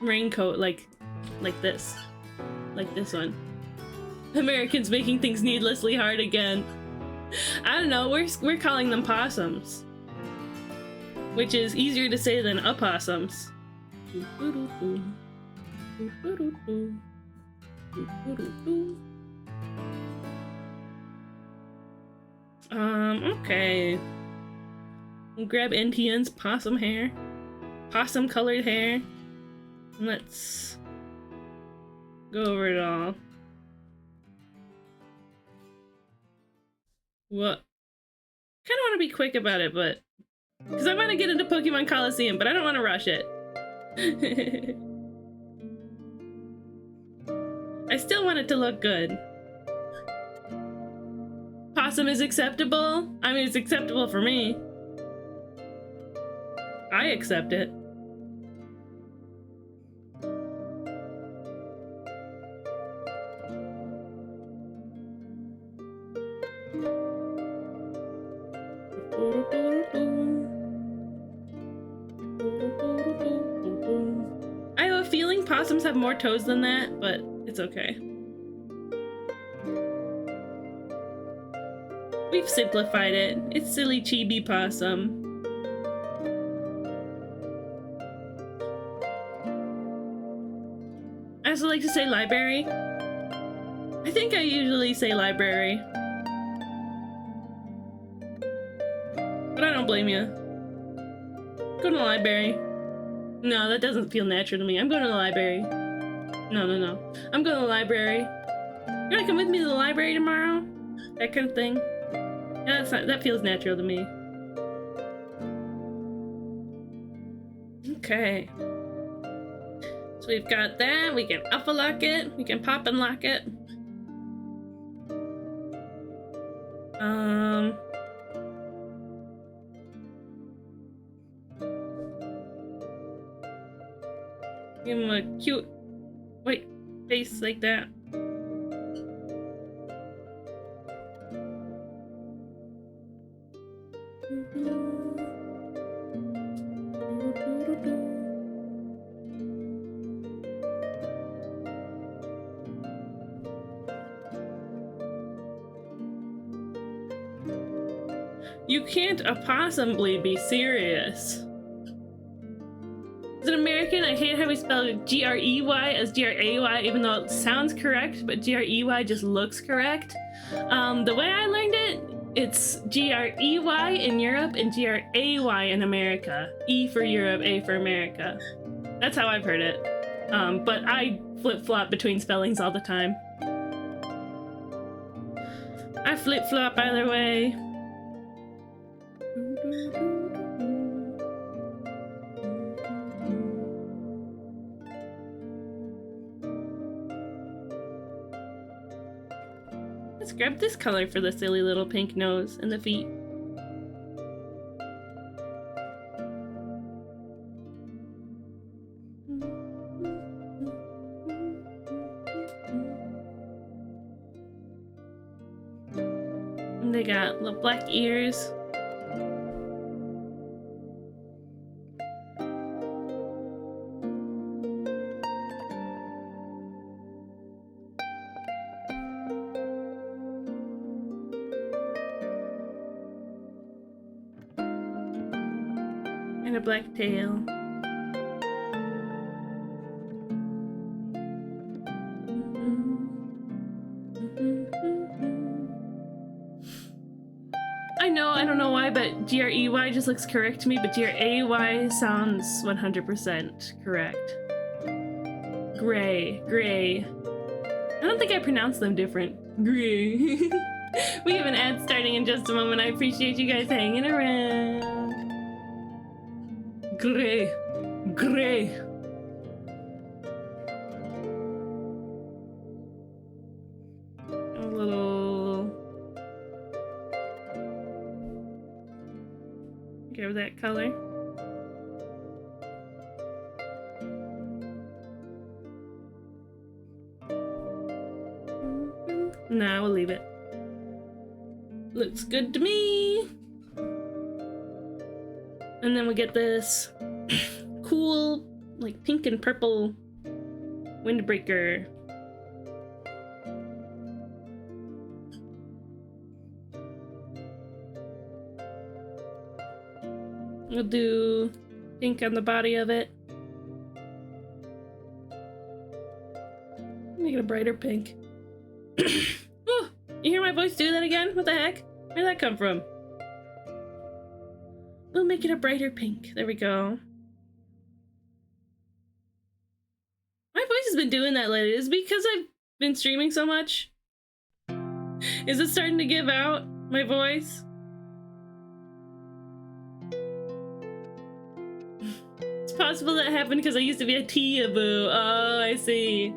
raincoat like this one. Americans making things needlessly hard again. I don't know. We're calling them possums, which is easier to say than opossums. Okay. We'll grab NTN's possum hair. Possum colored hair. And let's go over it all. What? Kinda wanna be quick about it, but because I want to get into Pokemon Coliseum, but I don't want to rush it. I still want it to look good. Possum is acceptable? I mean, it's acceptable for me. I accept it. I have a feeling possums have more toes than that, but it's okay. We've simplified it. It's silly chibi possum. I also like to say library. I think I usually say library. But I don't blame you. Go to the library. No, that doesn't feel natural to me. I'm going to the library. No. I'm going to the library. You wanna come with me to the library tomorrow? That kind of thing. Yeah, that feels natural to me. Okay. So we've got that. We can alpha lock it. We can pop and lock it. Give him a cute, face like that. You can't possibly be serious. As an American, I hate how we spell G-R-E-Y as G-R-A-Y, even though it sounds correct, but G-R-E-Y just looks correct. The way I learned it, it's G-R-E-Y in Europe and G-R-A-Y in America. E for Europe, A for America. That's how I've heard it. But I flip-flop between spellings all the time. I flip-flop either way. Let's grab this color for the silly little pink nose and the feet. And they got little black ears. And a black tail. I don't know why, but G-R-E-Y just looks correct to me, but G-R-A-Y sounds 100% correct. Gray. I don't think I pronounced them different. Gray. We have an ad starting in just a moment. I appreciate you guys hanging around. Gray. A little... Go that color. No, we'll leave it. Looks good to me. And then we get this cool, like, pink and purple windbreaker. We'll do pink on the body of it. Make it a brighter pink. Oh, you hear my voice do that again? What the heck? Where'd that come from? We'll make it a brighter pink. There we go. My voice has been doing that lately. Is it because I've been streaming so much? Is it starting to give out, my voice? It's possible that happened because I used to be a Tia-boo. Oh, I see.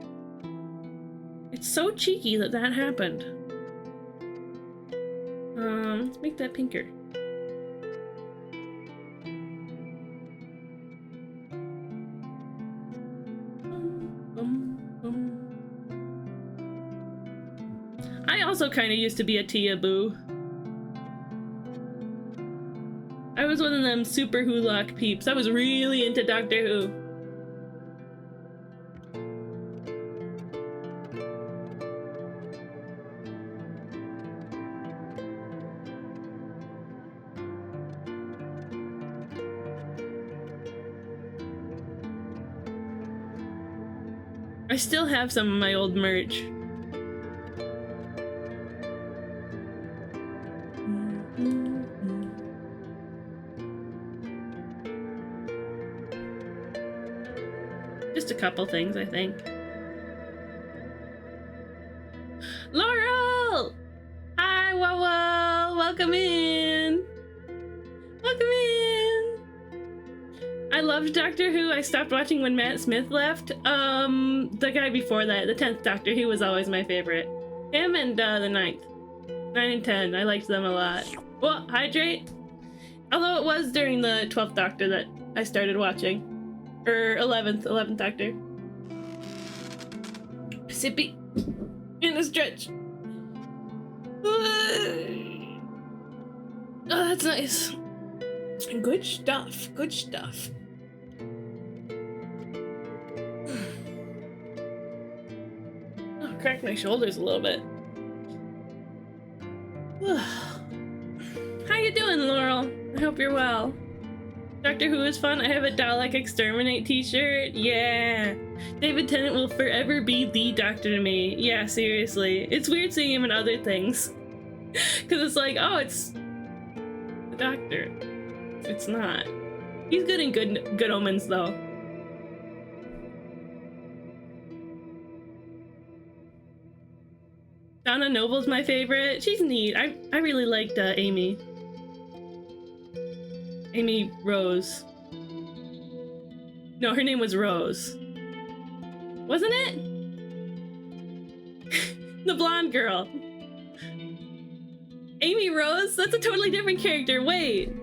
It's so cheeky that that happened. Let's make that pinker. I also kind of used to be a Tia-boo. I was one of them super Hulock peeps. I was really into Doctor Who. I still have some of my old merch. Just a couple things, I think. Laurel! Hi, Wawa! Welcome in! Welcome in! I loved Doctor Who. I stopped watching when Matt Smith left. The guy before that, the 10th Doctor, he was always my favorite. Him and the 9th. 9 and 10, I liked them a lot. Well, hydrate! Although it was during the 12th Doctor that I started watching. Or 11th Doctor. Sippy. In a stretch. Oh, that's nice. Good stuff. Good stuff. Oh, cracked my shoulders a little bit. How you doing, Laurel? I hope you're well. Doctor Who is fun. I have a Dalek Exterminate t-shirt. Yeah. David Tennant will forever be the Doctor to me. Yeah, seriously. It's weird seeing him in other things. Because it's like, oh, it's the Doctor. It's not. He's good in Good Omens, though. Donna Noble's my favorite. She's neat. I really liked Amy. Amy Rose. No, her name was Rose. Wasn't it? The blonde girl. Amy Rose? That's a totally different character. Wait.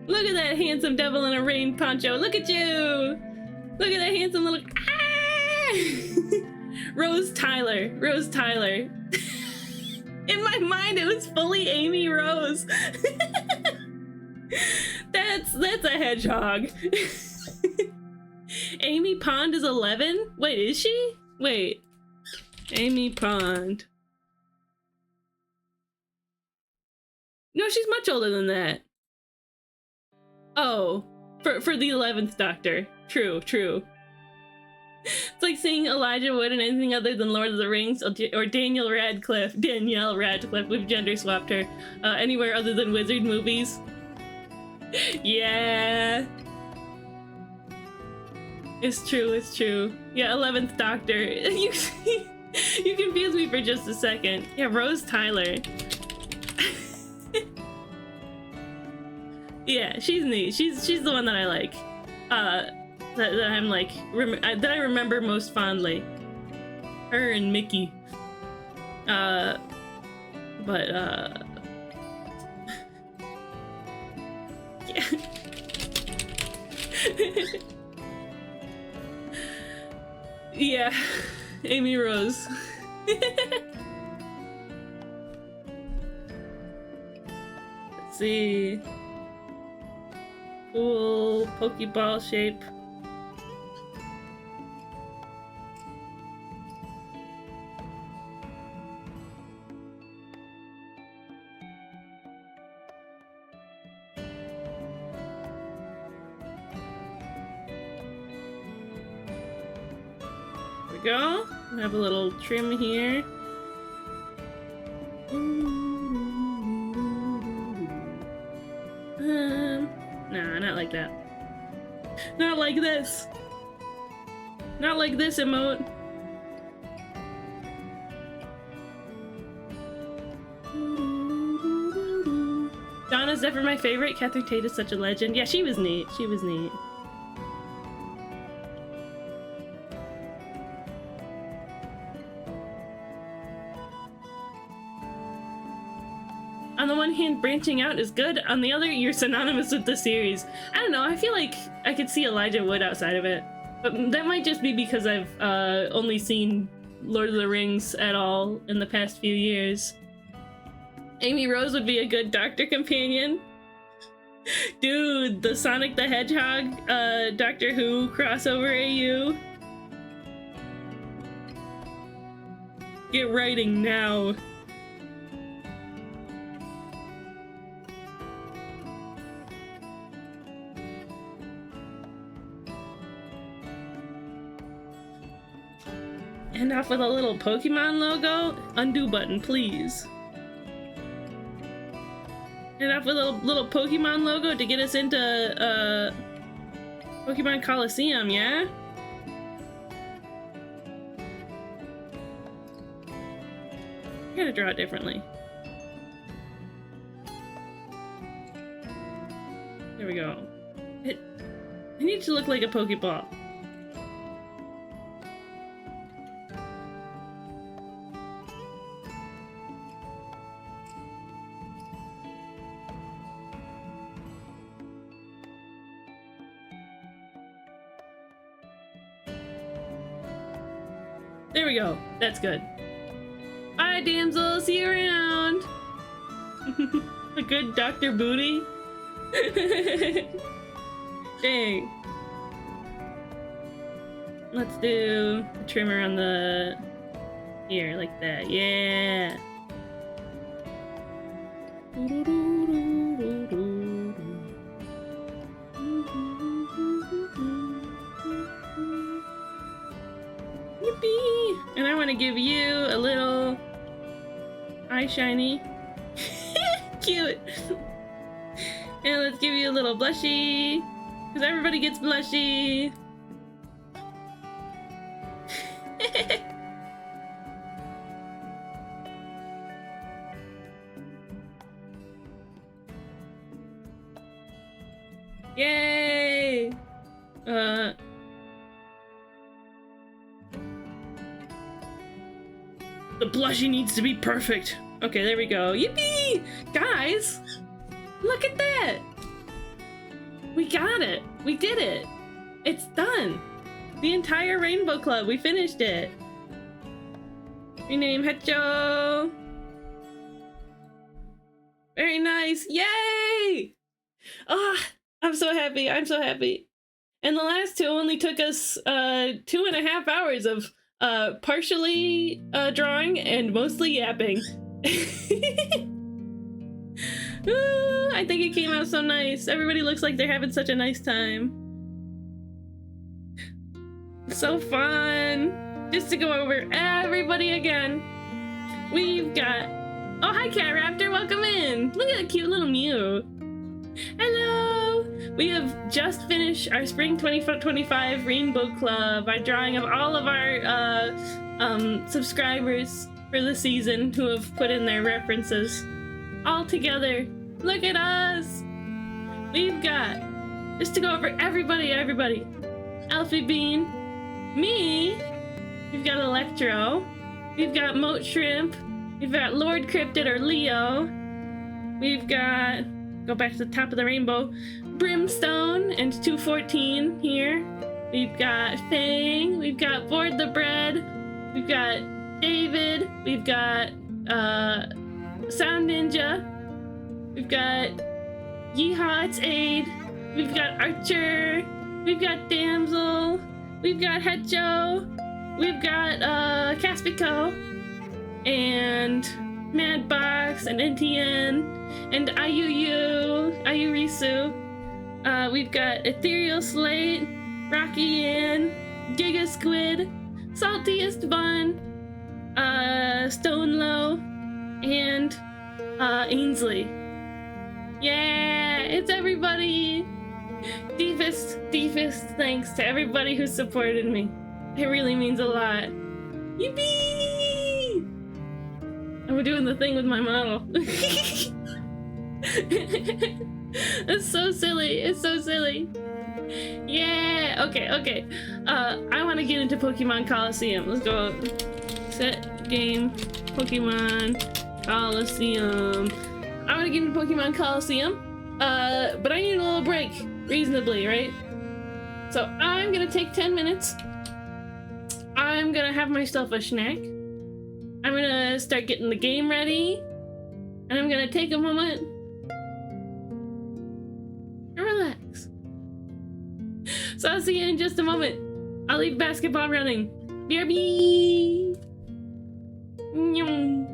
Look at that handsome devil in a rain poncho. Look at you. Look at that handsome little... Ah! Rose Tyler. Rose Tyler. In my mind, it was fully Amy Rose. That's a hedgehog. Amy Pond is 11? Wait, is she? Wait. Amy Pond. No, she's much older than that. Oh, for the 11th Doctor. True, true. It's like seeing Elijah Wood in anything other than Lord of the Rings or Danielle Radcliffe. We've gender swapped her. Anywhere other than Wizard movies. Yeah. It's true, it's true. Yeah, 11th Doctor. You confused me for just a second. Yeah, Rose Tyler. Yeah, she's neat. She's the one that I like. That I'm like that I remember most fondly. Her and Mickey. Yeah. Yeah, Amy Rose. Let's see. Cool Pokeball shape. There we go. We have a little trim here. Nah, not like that. Not like this. Not like this emote. Donna's never my favorite. Catherine Tate is such a legend. Yeah, she was neat. She was neat. On the one hand, branching out is good. On the other, you're synonymous with the series. I don't know, I feel like I could see Elijah Wood outside of it. But that might just be because I've only seen Lord of the Rings at all in the past few years. Amy Rose would be a good Doctor companion. Dude, the Sonic the Hedgehog Doctor Who crossover AU. Get writing now. End off with a little Pokemon logo? Undo button, please. End off with a little Pokemon logo to get us into Pokemon Coliseum, yeah? I gotta draw it differently. There we go. It needs to look like a Pokeball. There we go. That's good. Bye, damsel. See you around. A good Dr. Booty. Dang. Let's do a trimmer on the here, like that. Yeah. Yippee! And I want to give you a little eye shiny. Cute. And let's give you a little blushy, because everybody gets blushy. Yay! The blushy needs to be perfect. Okay, there we go. Yippee! Guys, look at that! We got it! We did it! It's done! The entire Rainbow Club, we finished it! Rename Hecho! Very nice! Yay! Ah, I'm so happy, I'm so happy. And the last two only took us 2.5 hours of partially drawing and mostly yapping. Ooh, I think it came out so nice. Everybody looks like they're having such a nice time. So fun. Just to go over everybody again. We've got... Oh, hi Cat Raptor, welcome in. Look at that cute little Mew. Hello. We have just finished our Spring 2025 Rainbow Club, our drawing of all of our subscribers for the season who have put in their references. All together. Look at us! We've got, just to go over everybody, Alfie Bean, me, we've got Electro, we've got Moat Shrimp, we've got Lord Cryptid or Leo, we've got, go back to the top of the rainbow, Brimstone and 214 here, we've got Fang, we've got Board the Bread, we've got David, we've got Sound Ninja, we've got Yeehaw, it's Aid. We've got Archer. We've got Damsel. We've got Hetcho. We've got Caspico. And Madbox and NTN. And Ayurisu. We've got Ethereal Slate. Rocky Ann. Giga Squid. Saltiest Bun. Stone Low. And Ainsley. Yeah, it's everybody. Deepest thanks to everybody who supported me. It really means a lot. Yippee! And we're doing the thing with my model. It's so silly. It's so silly. Yeah. Okay. I want to get into Pokemon Coliseum. Let's go. Set game. Pokemon Coliseum. I want to get into Pokemon Coliseum. But I need a little break. Reasonably, right? So I'm gonna take 10 minutes. I'm gonna have myself a snack. I'm gonna start getting the game ready. And I'm gonna take a moment and relax. So I'll see you in just a moment. I'll leave basketball running. BRB! Nyum.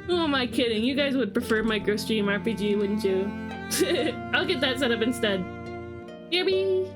Who am I kidding? You guys would prefer MicroStream RPG, wouldn't you? I'll get that set up instead. BRB!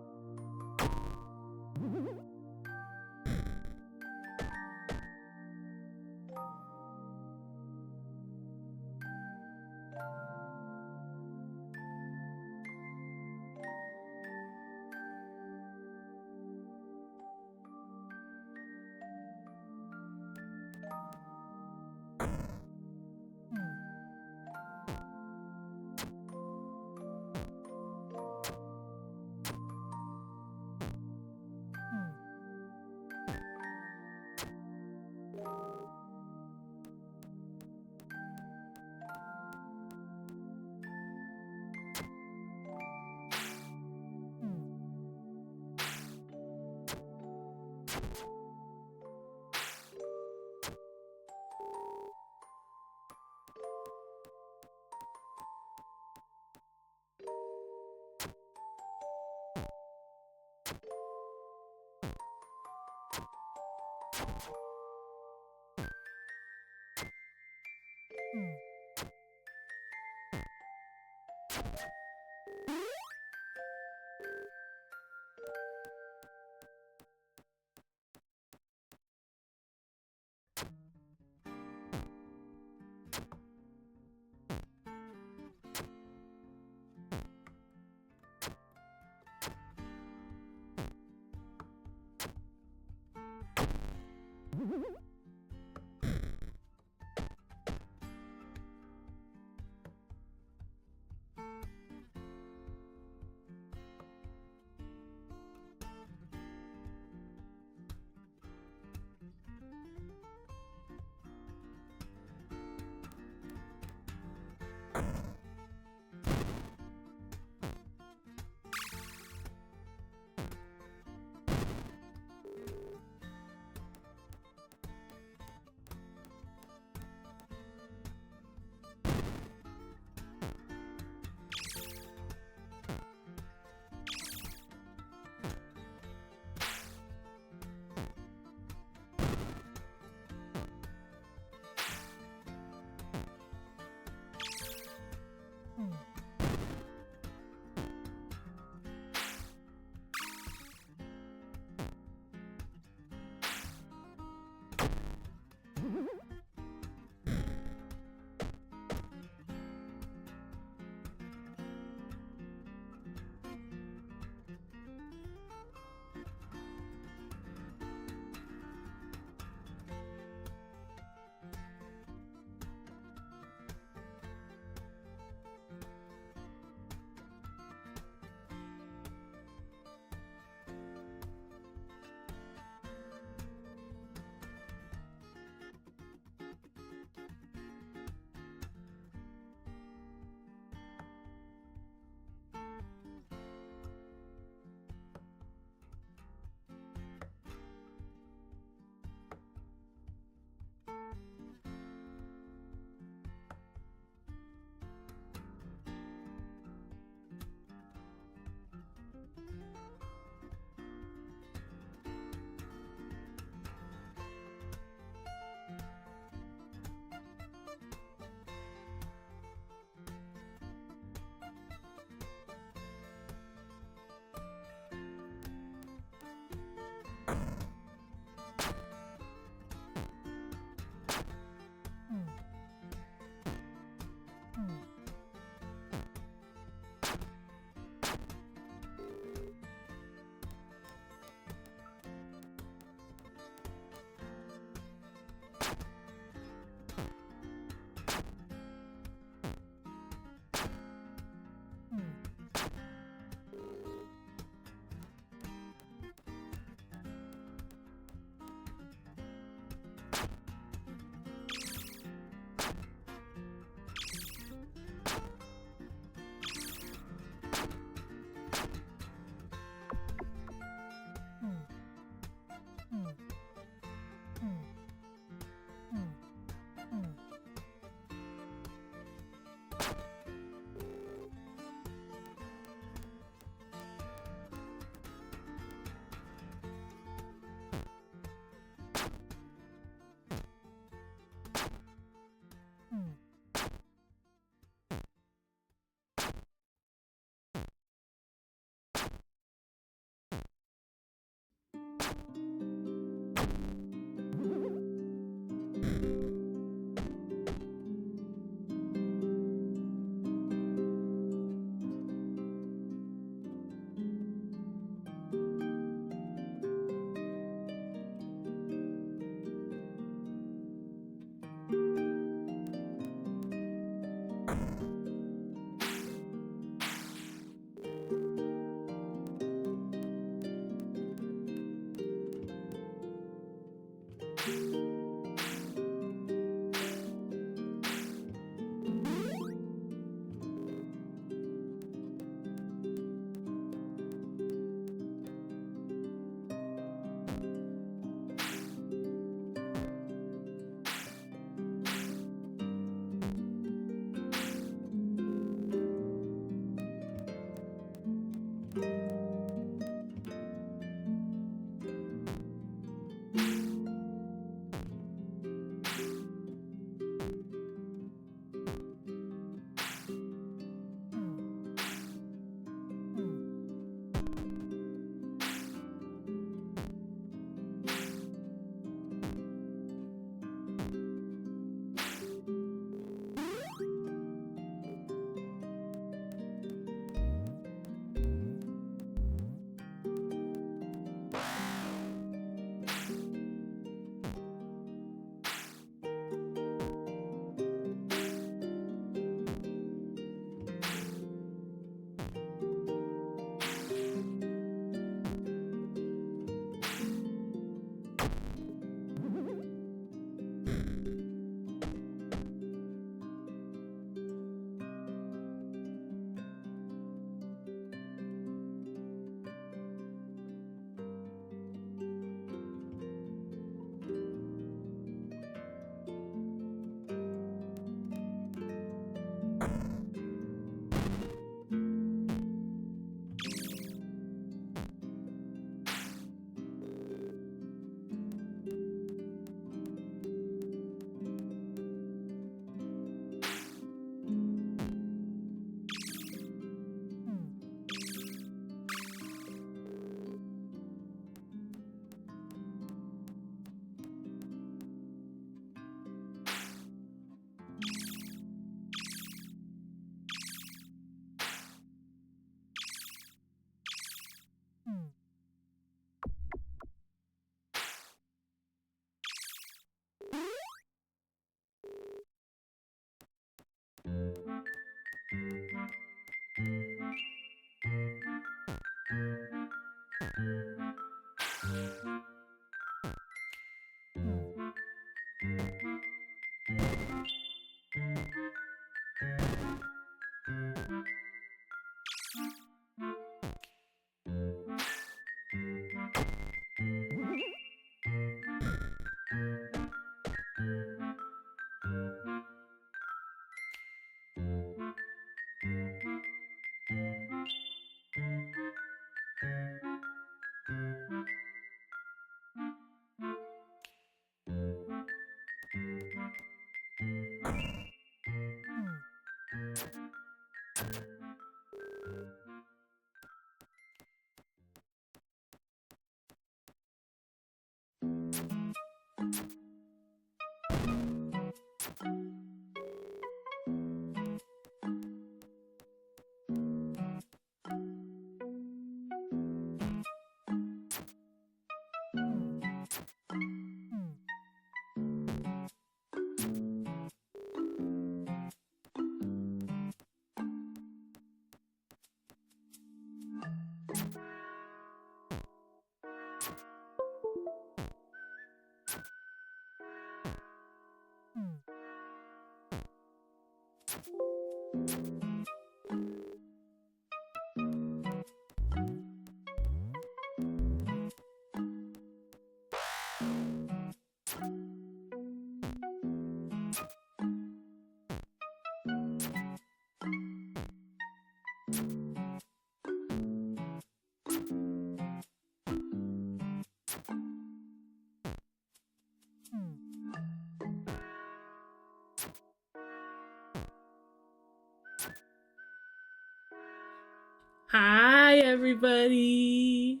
Hi, everybody.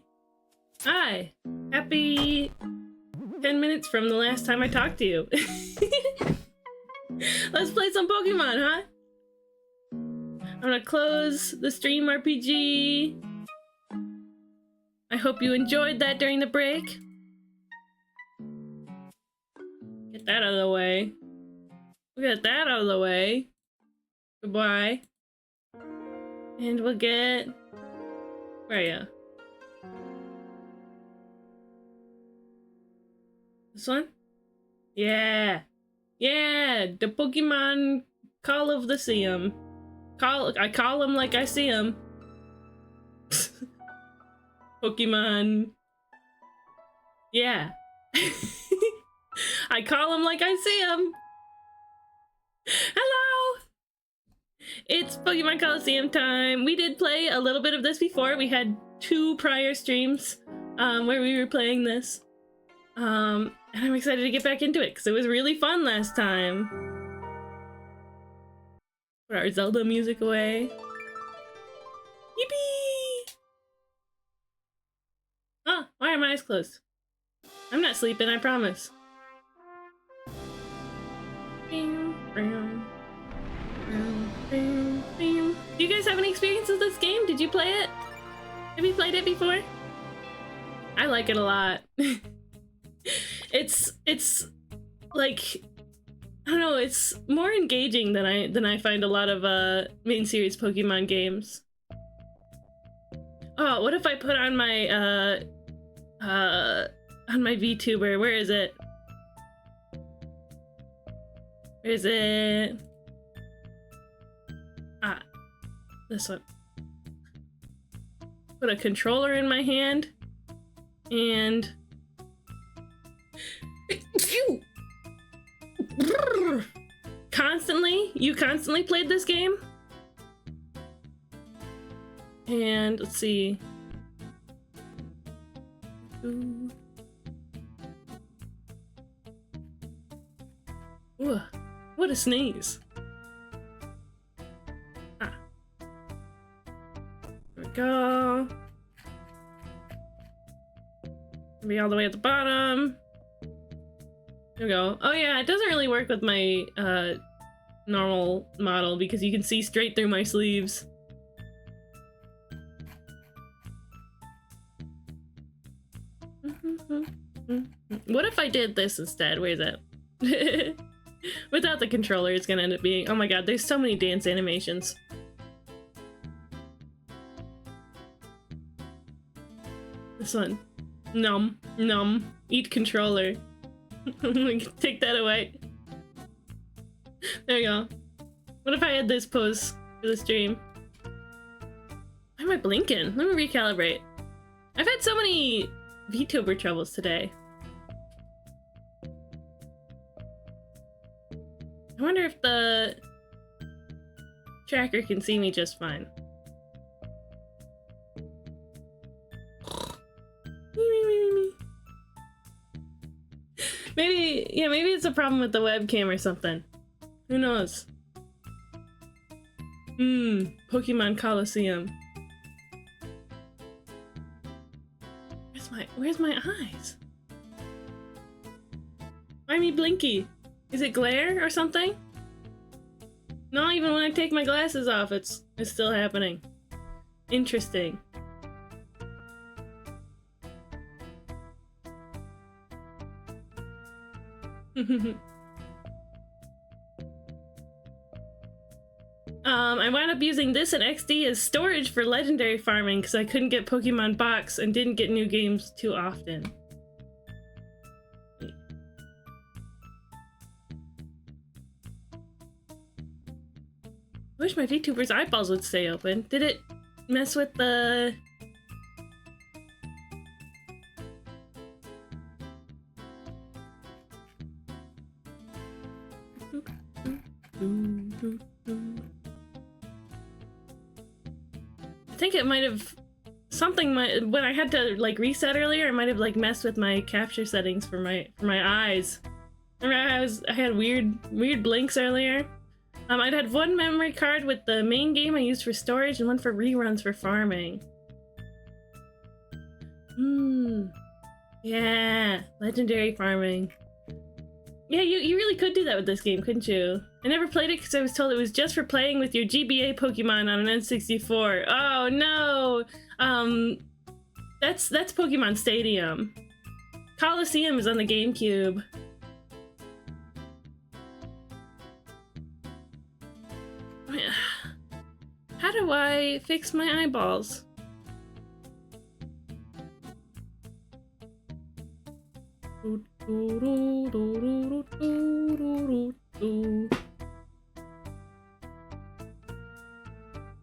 Hi. Happy 10 minutes from the last time I talked to you. Let's play some Pokemon, huh? I'm gonna close the stream RPG. I hope you enjoyed that during the break. Get that out of the way. We'll get that out of the way. Goodbye. And we'll get... Where are you? This one? Yeah! Yeah! The Pokemon Call of the Seum. I call them like I see them. Pokemon. Yeah. I call them like I see them. Hello! It's Pokemon Coliseum time. We did play a little bit of this before. We had 2 prior streams where we were playing this. And I'm excited to get back into it because it was really fun last time. Put our Zelda music away. Yippee! Oh, why are my eyes closed? I'm not sleeping, I promise. Bing, bing, bing, bing, bing. Do you guys have any experience with this game? Did you play it? Have you played it before? I like it a lot. It's like, I don't know, it's more engaging than I find a lot of main series Pokemon games. Oh, what if I put on my VTuber? Where is it? Where is it? Ah, this one. Put a controller in my hand and you constantly played this game? And let's see. Ooh. Ooh, what a sneeze. Ah. There we go. Be all the way at the bottom. There we go. Oh yeah, it doesn't really work with my normal model because you can see straight through my sleeves. What if I did this instead? Where is it? With without the controller it's gonna end up being. Oh my god, there's so many dance animations. This one. Num. Num. Eat controller. Take that away. There you go. What if I had this pose for the stream? Why am I blinking? Let me recalibrate. I've had so many VTuber troubles today. I wonder if the tracker can see me just fine. Maybe, yeah, maybe it's a problem with the webcam or something. Who knows? Pokemon Coliseum. Where's my eyes? Why me blinky? Is it glare or something? No, even when I take my glasses off, it's still happening. Interesting. I wound up using this and XD as storage for legendary farming because I couldn't get Pokemon Box and didn't get new games too often. I wish my VTuber's eyeballs would stay open. Did it mess with the... I think it might have... when I had to like reset earlier, it might have like messed with my capture settings for my eyes. Remember I had weird blinks earlier? I'd had one memory card with the main game I used for storage and one for reruns for farming. Yeah, legendary farming. Yeah, you really could do that with this game, couldn't you? I never played it because I was told it was just for playing with your GBA Pokemon on an N64. Oh no! That's Pokemon Stadium. Coliseum is on the GameCube. How do I fix my eyeballs?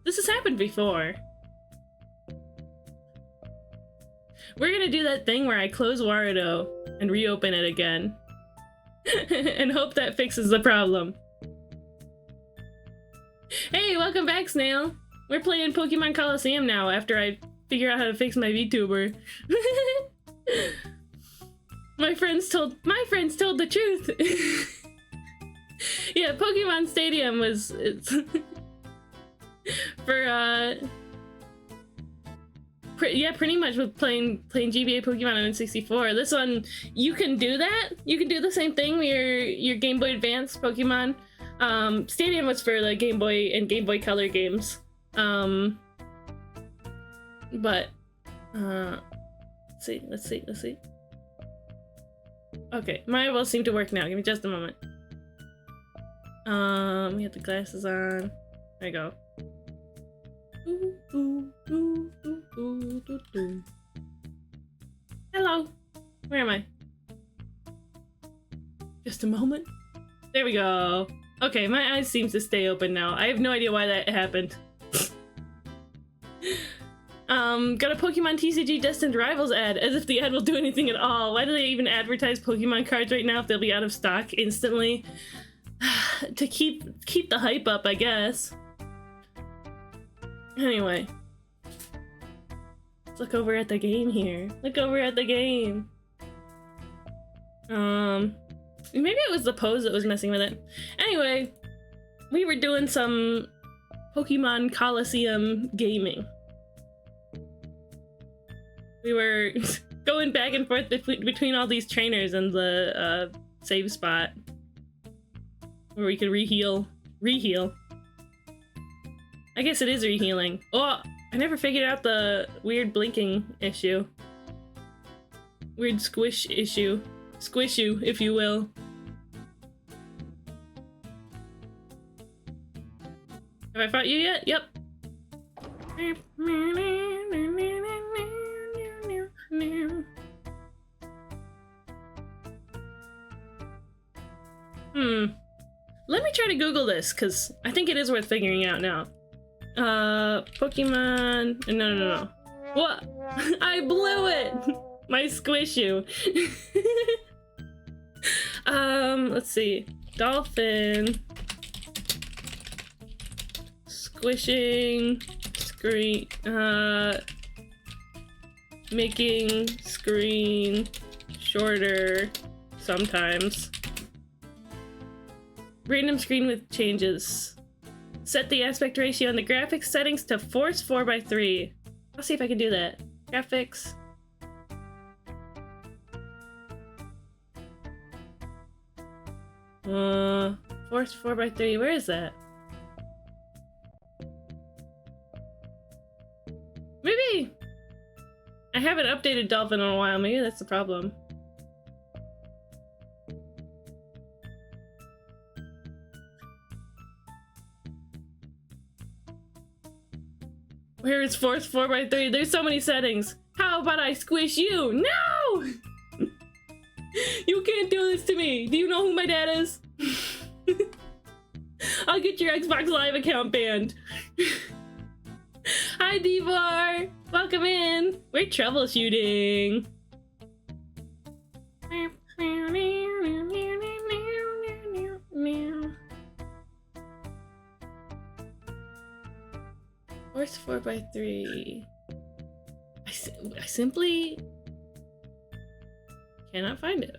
This has happened before. We're gonna do that thing where I close Warudo and reopen it again. And hope that fixes the problem. Hey, welcome back, Snail! We're playing Pokemon Coliseum now after I figure out how to fix my VTuber. My friends told the truth. Yeah, Pokemon Stadium was for pretty much with playing GBA Pokemon on N64. This one, you can do that. You can do the same thing with your Game Boy Advance Pokemon. Stadium was for the Game Boy and Game Boy Color games. But let's see. Okay, my eyeballs seem to work now. Give me just a moment. We have the glasses on. There you go. Hello. Where am I? Just a moment. There we go. Okay, my eyes seem to stay open now. I have no idea why that happened. Got a Pokemon TCG Destined Rivals ad, as if the ad will do anything at all. Why do they even advertise Pokemon cards right now if they'll be out of stock instantly? To keep the hype up, I guess. Anyway. Let's look over at the game here. Look over at the game. Maybe it was the pose that was messing with it. Anyway, we were doing some Pokemon Coliseum gaming. We were going back and forth between all these trainers and the save spot where we could reheal. I guess it is rehealing. Oh, I never figured out the weird blinking issue. Weird squish issue. Squishu, if you will. Have I fought you yet? Yep. Let me try to Google this, because I think it is worth figuring out now. Pokemon... No. What? I blew it! My Squishu. Let's see. Dolphin. Squishing. Screen. Making screen shorter sometimes. Random screen with changes. Set the aspect ratio in the graphics settings to force 4:3. I'll see if I can do that. Graphics. Force 4:3. Where is that? Maybe I haven't updated Dolphin in a while. Maybe that's the problem. Where is force 4:3? There's so many settings. How about I squish you? No! You can't do this to me. Do you know who my dad is? I'll get your Xbox Live account banned. Hi, Devor. Welcome in. We're troubleshooting. Force 4:3. I simply cannot find it.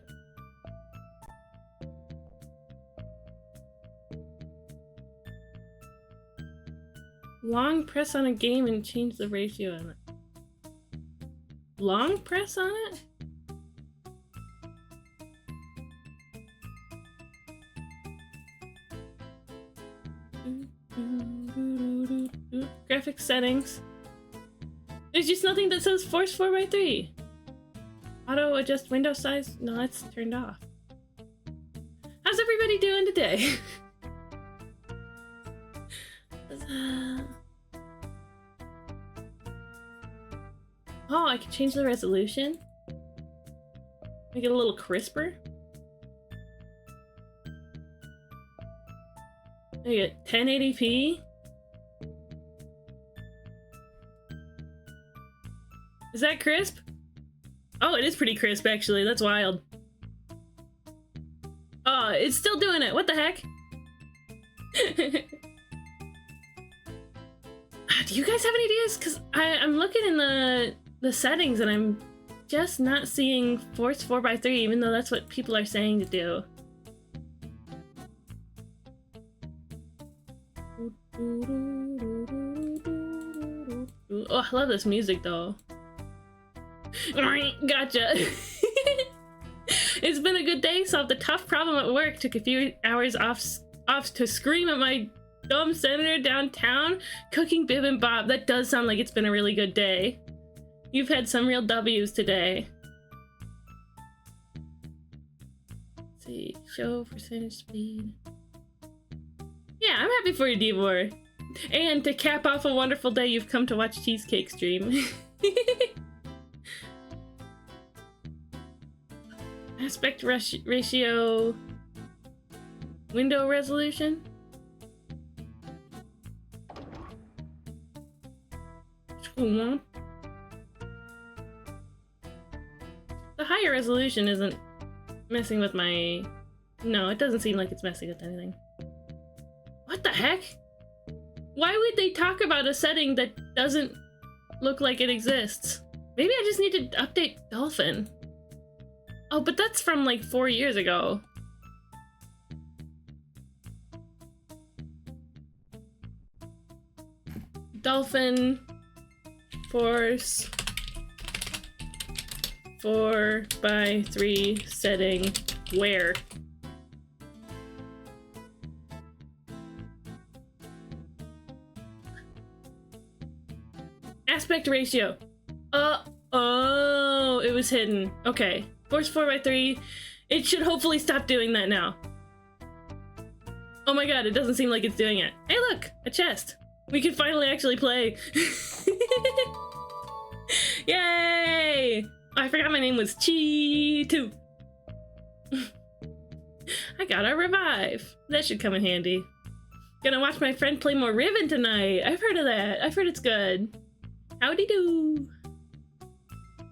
Long press on a game and change the ratio on it. Long press on it? Graphics settings. There's just nothing that says force 4:3. Auto adjust window size? No, it's turned off. How's everybody doing today? Oh, I can change the resolution. Make it a little crisper. I get 1080p. Is that crisp? Oh, it is pretty crisp, actually. That's wild. Oh, it's still doing it. What the heck? Do you guys have any ideas? Because I'm looking in the settings and I'm just not seeing force 4:3, even though that's what people are saying to do. Oh, I love this music though. Gotcha. It's been a good day. Solved a tough problem at work. Took a few hours off to scream at my dumb senator downtown. Cooking bibimbap. That does sound like it's been a really good day. You've had some real W's today. Let's see. Show percentage speed. Yeah, I'm happy for you, Devor. And to cap off a wonderful day, you've come to watch Cheesecake stream. Aspect ratio. Window resolution. The higher resolution isn't messing with my... No, it doesn't seem like it's messing with anything. What the heck? Why would they talk about a setting that doesn't look like it exists? Maybe I just need to update Dolphin. Oh, but that's from like 4 years ago. Dolphin force 4:3 setting where? Aspect ratio. Oh, it was hidden. Okay. Force 4:3. It should hopefully stop doing that now. Oh my god, it doesn't seem like it's doing it. Hey look, a chest. We can finally actually play. Yay! Oh, I forgot my name was Chi2. I got a revive. That should come in handy. Gonna watch my friend play more Riven tonight. I've heard of that. I've heard it's good. Howdy do.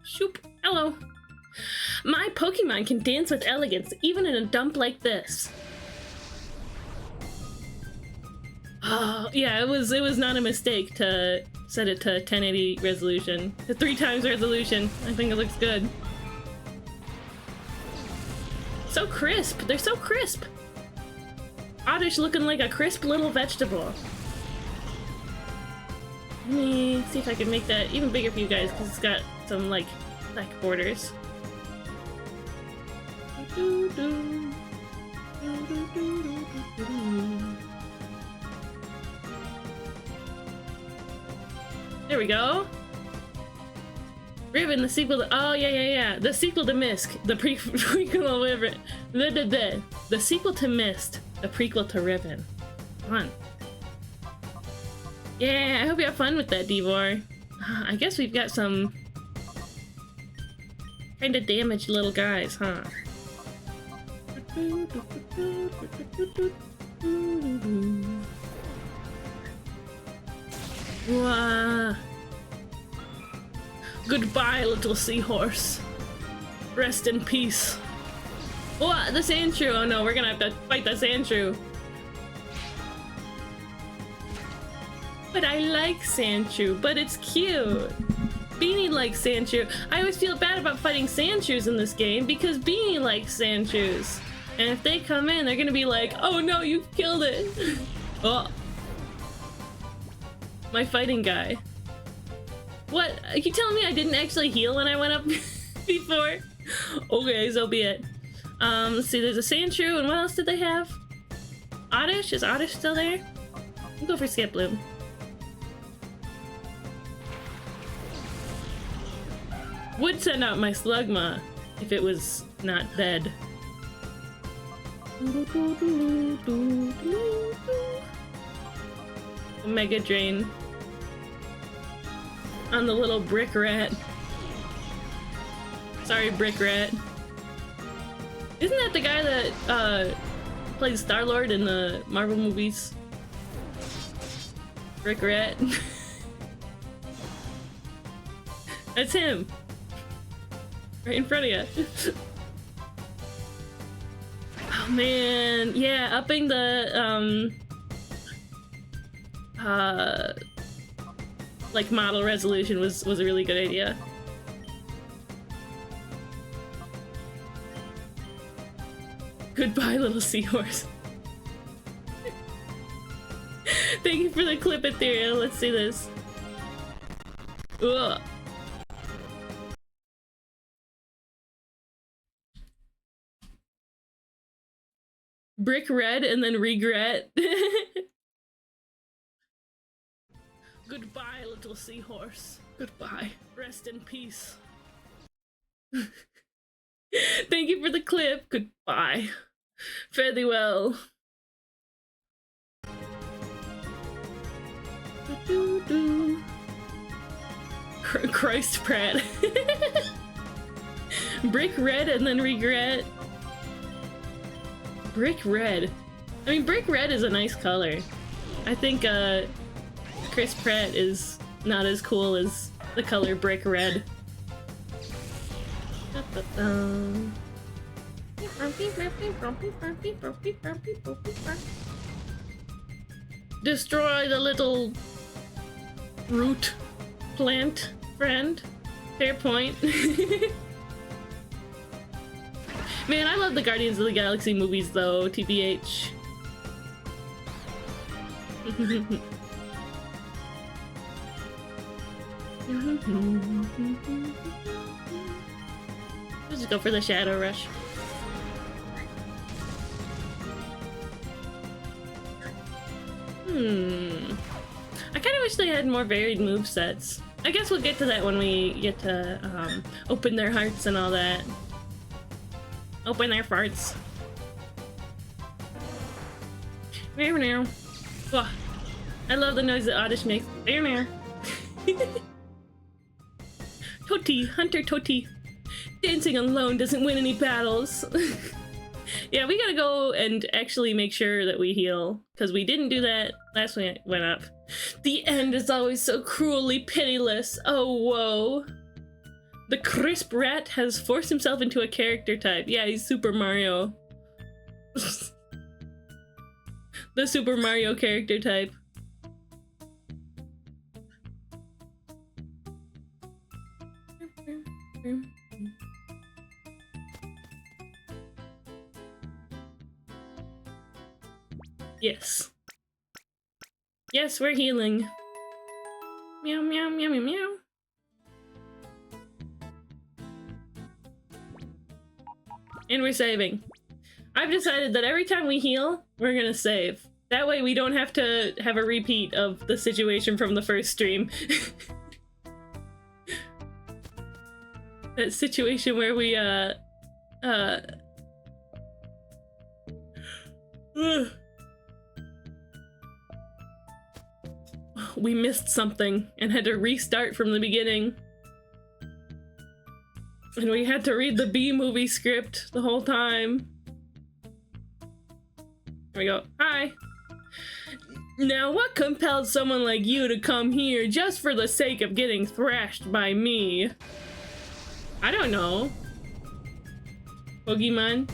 Shoop. Hello. My Pokemon can dance with elegance, even in a dump like this. Oh, yeah, it was not a mistake to set it to 1080 resolution. To 3 times resolution. I think it looks good. So crisp. They're so crisp. Oddish looking like a crisp little vegetable. Let me see if I can make that even bigger for you guys, because it's got some, like, black borders. There we go. Riven, the sequel to— oh, yeah. The sequel to Mist. The prequel to Riven. The sequel to Mist. The prequel to Riven. Fun. Yeah, I hope you have fun with that, Devor. I guess we've got some kind of damaged little guys, huh? Wah. Goodbye, little seahorse. Rest in peace. What? The Sandshrew! Oh no, we're gonna have to fight the Sandshrew. But I like Sandshrew, but it's cute. Beanie likes Sandshrew. I always feel bad about fighting Sandshrews in this game because Beanie likes Sandshrews. And if they come in, they're gonna be like, oh no, you killed it. Oh. My fighting guy. What? You telling me I didn't actually heal when I went up before? Okay, so be it. Let's see, there's a Sandshrew, and what else did they have? Oddish? Is Oddish still there? I'll go for Skiploom. Would send out my Slugma if it was not dead. Mega Drain on the little Brick Rat. Sorry, Brick Rat. Isn't that the guy that played Star-Lord in the Marvel movies? Brick Rat. That's him. Right in front of you. Oh man, yeah, upping the like model resolution was a really good idea. Goodbye, little seahorse. Thank you for the clip, Ethereal. Let's see this. Ugh. Brick Red and then regret. Goodbye, little seahorse. Goodbye. Rest in peace. Thank you for the clip. Goodbye. Fare thee well. Christ Pratt. Brick Red and then regret. Brick Red. I mean, Brick Red is a nice color. I think Chris Pratt is not as cool as the color Brick Red. Destroy the little root plant friend. Fair point. Man, I love the Guardians of the Galaxy movies though, TBH. Let's just go for the Shadow Rush. I kind of wish they had more varied movesets. I guess we'll get to that when we get to open their hearts and all that. Open their farts. Meow meow. Oh, I love the noise that Oddish makes. Meow meow. Toti, Hunter Toti. Dancing alone doesn't win any battles. Yeah, we gotta go and actually make sure that we heal, because we didn't do that last when it went up. The end is always so cruelly pitiless. Oh, whoa. The crisp rat has forced himself into a character type. Yeah, he's Super Mario. The Super Mario character type. Yes. Yes, we're healing. Meow, meow, meow, meow, meow. And we're saving. I've decided that every time we heal, we're gonna save. That way we don't have to have a repeat of the situation from the first stream. That situation where we, we missed something and had to restart from the beginning. And we had to read the B-movie script the whole time. There we go. Hi. Now, what compelled someone like you to come here just for the sake of getting thrashed by me? I don't know. Pokemon?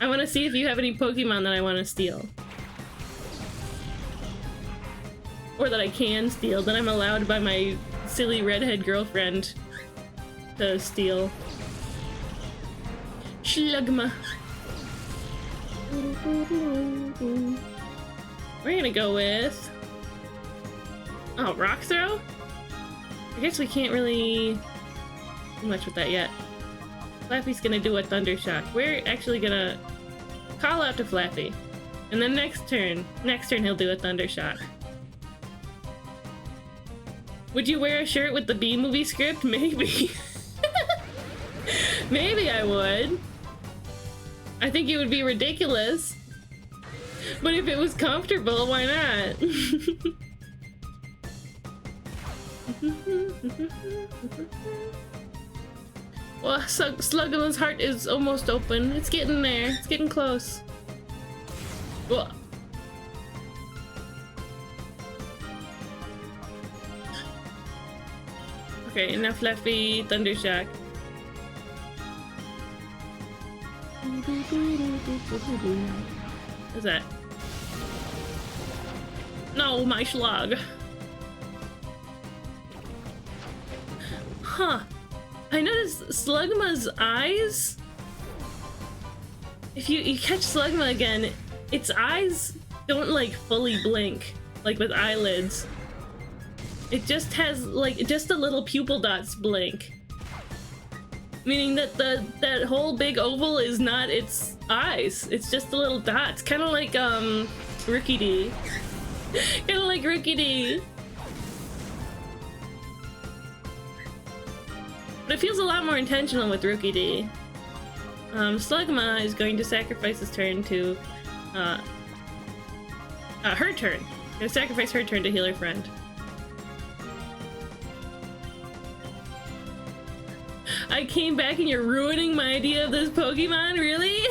I want to see if you have any Pokemon that I want to steal. Or that I can steal, that I'm allowed by my silly redhead girlfriend to steal. Slugma. We're gonna go with... oh, Rock Throw? I guess we can't really do much with that yet. Flappy's gonna do a Thunder Shock. We're actually gonna call out to Flappy. And then next turn he'll do a Thunder Shock. Would you wear a shirt with the B-movie script? Maybe. Maybe I would. I think it would be ridiculous. But if it was comfortable, why not? Well, Slugma's heart is almost open. It's getting there. It's getting close. Well, okay, now Fluffy Thundershock. What's that? No, my slug. Huh. I noticed Slugma's eyes. If you catch Slugma again, its eyes don't like fully blink, like with eyelids. It just has like just the little pupil dots blink. Meaning that that whole big oval is not its eyes. It's just the little dots. Kinda like Rookie D. Kinda like Rookie D. But it feels a lot more intentional with Rookie D. Slugma is going to sacrifice his turn to her turn. Gonna sacrifice her turn to heal her friend. I came back and you're ruining my idea of this Pokemon, really?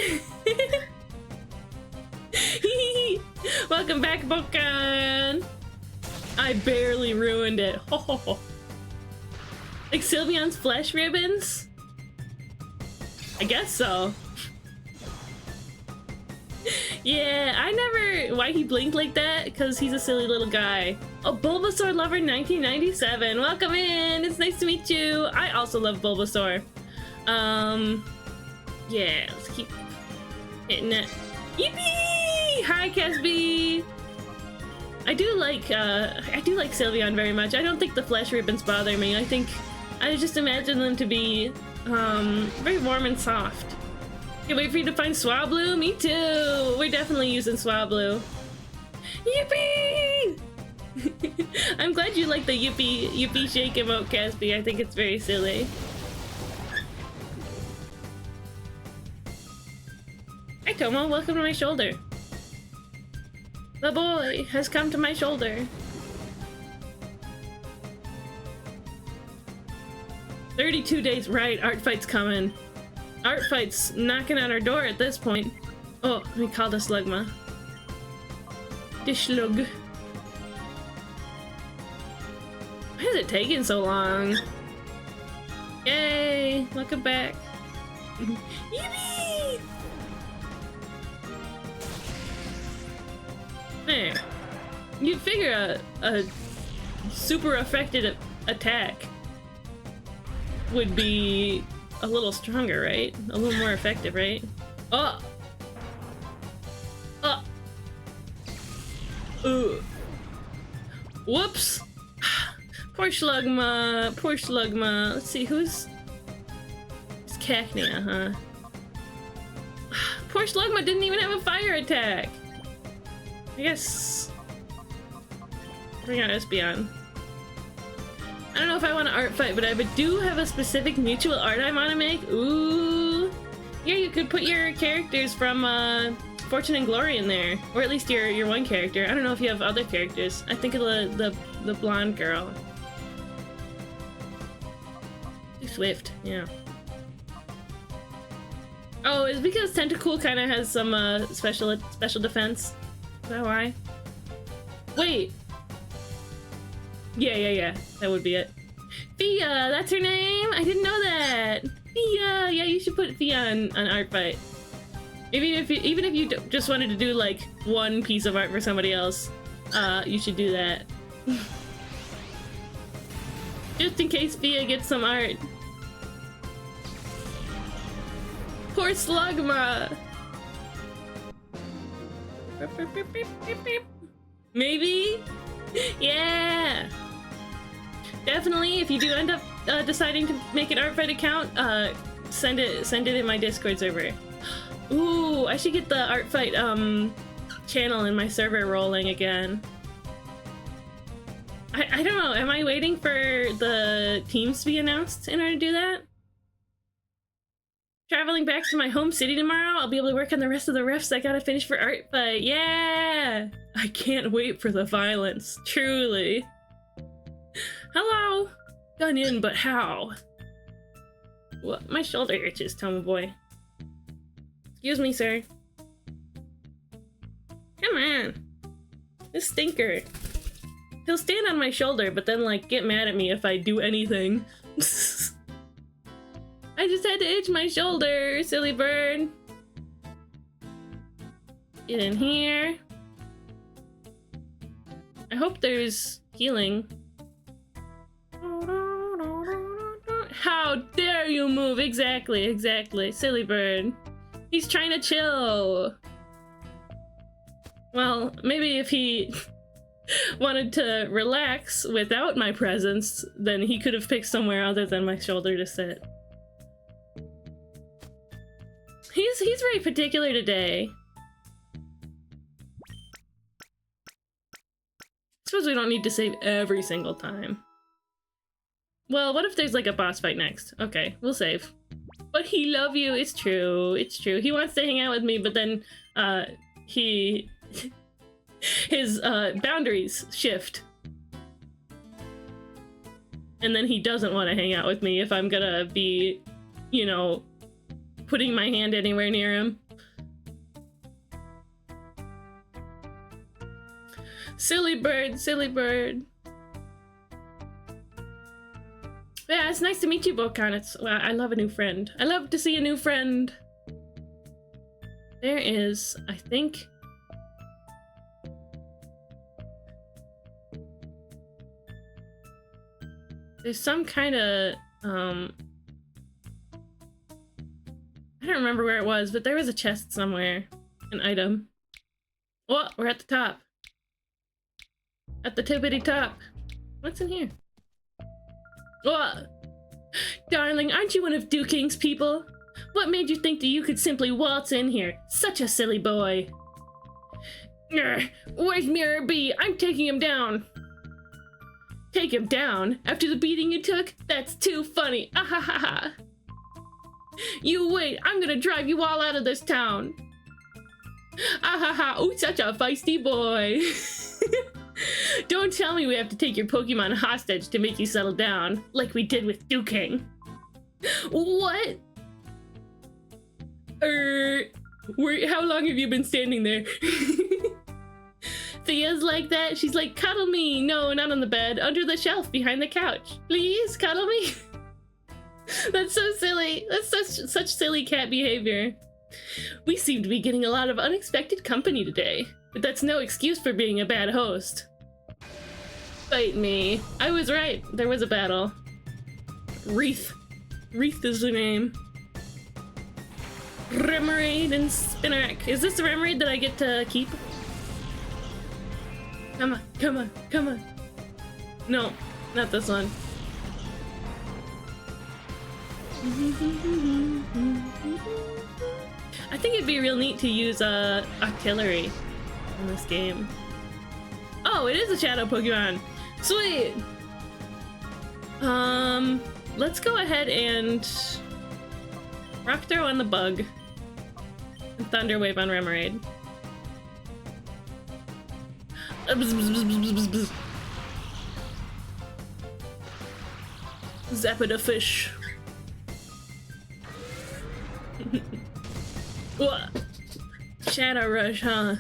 Welcome back, Pokemon! I barely ruined it. Like Sylveon's flesh ribbons? I guess so. Yeah, I never... why he blinked like that? Because he's a silly little guy. Oh, Bulbasaur Lover 1997. Welcome in! It's nice to meet you. I also love Bulbasaur. Yeah, let's keep hitting it. Yippee! Hi, Casby! I do like Sylveon very much. I don't think the flesh ribbons bother me. I just imagine them to be, very warm and soft. Can't wait for you to find Swablu. Me too. We're definitely using Swablu. Yippee! I'm glad you like the yippee shake emote, Casby. I think it's very silly. Hi, Tomo. Welcome to my shoulder. The boy has come to my shoulder. 32 days, right, art fight's coming. Art fight's knocking on our door at this point. Oh, let me call this Slugma. Dishlug. Why is it taking so long? Yay! Welcome back. Yippee! There. You'd figure a super effective attack would be a little stronger, right? A little more effective, right? Oh! Oh! Ugh. Whoops! Poor Slugma, poor Slugma. Let's see, who's... It's Cacnea, huh? Poor Slugma didn't even have a fire attack! I guess... Bring out Espeon. I don't know if I want to art fight, but I do have a specific mutual art I want to make. Ooh! Yeah, you could put your characters from, Fortune and Glory in there. Or at least your one character. I don't know if you have other characters. I think of the blonde girl. Swift, yeah. Oh, it's because Tentacool kind of has some special defense. Is that why? Wait. Yeah. That would be it. Fia, that's her name. I didn't know that. Fia, yeah, you should put Fia on art fight. Even if you just wanted to do like one piece of art for somebody else, you should do that. Just in case Fia gets some art. Poor Slugma! Maybe? Yeah! Definitely, if you do end up deciding to make an art fight account, send it in my Discord server. Ooh, I should get the art fight channel in my server rolling again. I don't know, am I waiting for the teams to be announced in order to do that? Traveling back to my home city tomorrow, I'll be able to work on the rest of the refs I gotta finish for art fight. Yeah! I can't wait for the violence, truly. Hello! Gun in, but how? What? My shoulder itches, Tomo boy. Excuse me, sir. Come on. This stinker. He'll stand on my shoulder, but then, like, get mad at me if I do anything. I just had to itch my shoulder, silly bird. Get in here. I hope there's healing. How dare you move? Exactly. Silly bird. He's trying to chill. Well, maybe if he wanted to relax without my presence, then he could have picked somewhere other than my shoulder to sit. He's very particular today. Suppose we don't need to save every single time. Well, what if there's like a boss fight next? Okay, we'll save. But he love you, it's true, it's true. He wants to hang out with me, but then his boundaries shift. And then he doesn't want to hang out with me if I'm gonna be, you know, putting my hand anywhere near him. Silly bird, silly bird. Yeah, it's nice to meet you, Bokan. Well, I love a new friend. I love to see a new friend. There is, I think... There's some kind of, I don't remember where it was, but there was a chest somewhere. An item. Oh, we're at the top. At the tippity top. What's in here? Oh! Darling, aren't you one of Duking's people? What made you think that you could simply waltz in here? Such a silly boy. Where's Mirror B? I'm taking him down. Take him down? After the beating you took? That's too funny. Ahahaha. You wait, I'm gonna drive you all out of this town. Ahaha, ooh, such a feisty boy. Don't tell me we have to take your Pokemon hostage to make you settle down, like we did with Duking. What? How long have you been standing there? Thea's like that. She's like, cuddle me. No, not on the bed. Under the shelf, behind the couch. Please, cuddle me. That's so silly. That's such silly cat behavior. We seem to be getting a lot of unexpected company today, but that's no excuse for being a bad host. Fight me. I was right. There was a battle. Wreath. Wreath is the name. Remoraid and Spinarak. Is this the Remoraid that I get to keep? Come on, come on, come on. No, not this one. I think it'd be real neat to use Octillery in this game. Oh, it is a shadow Pokemon. Sweet. Let's go ahead and Rock Throw on the bug and Thunder Wave on Remoraid. Zapida fish. Shadow Rush, huh?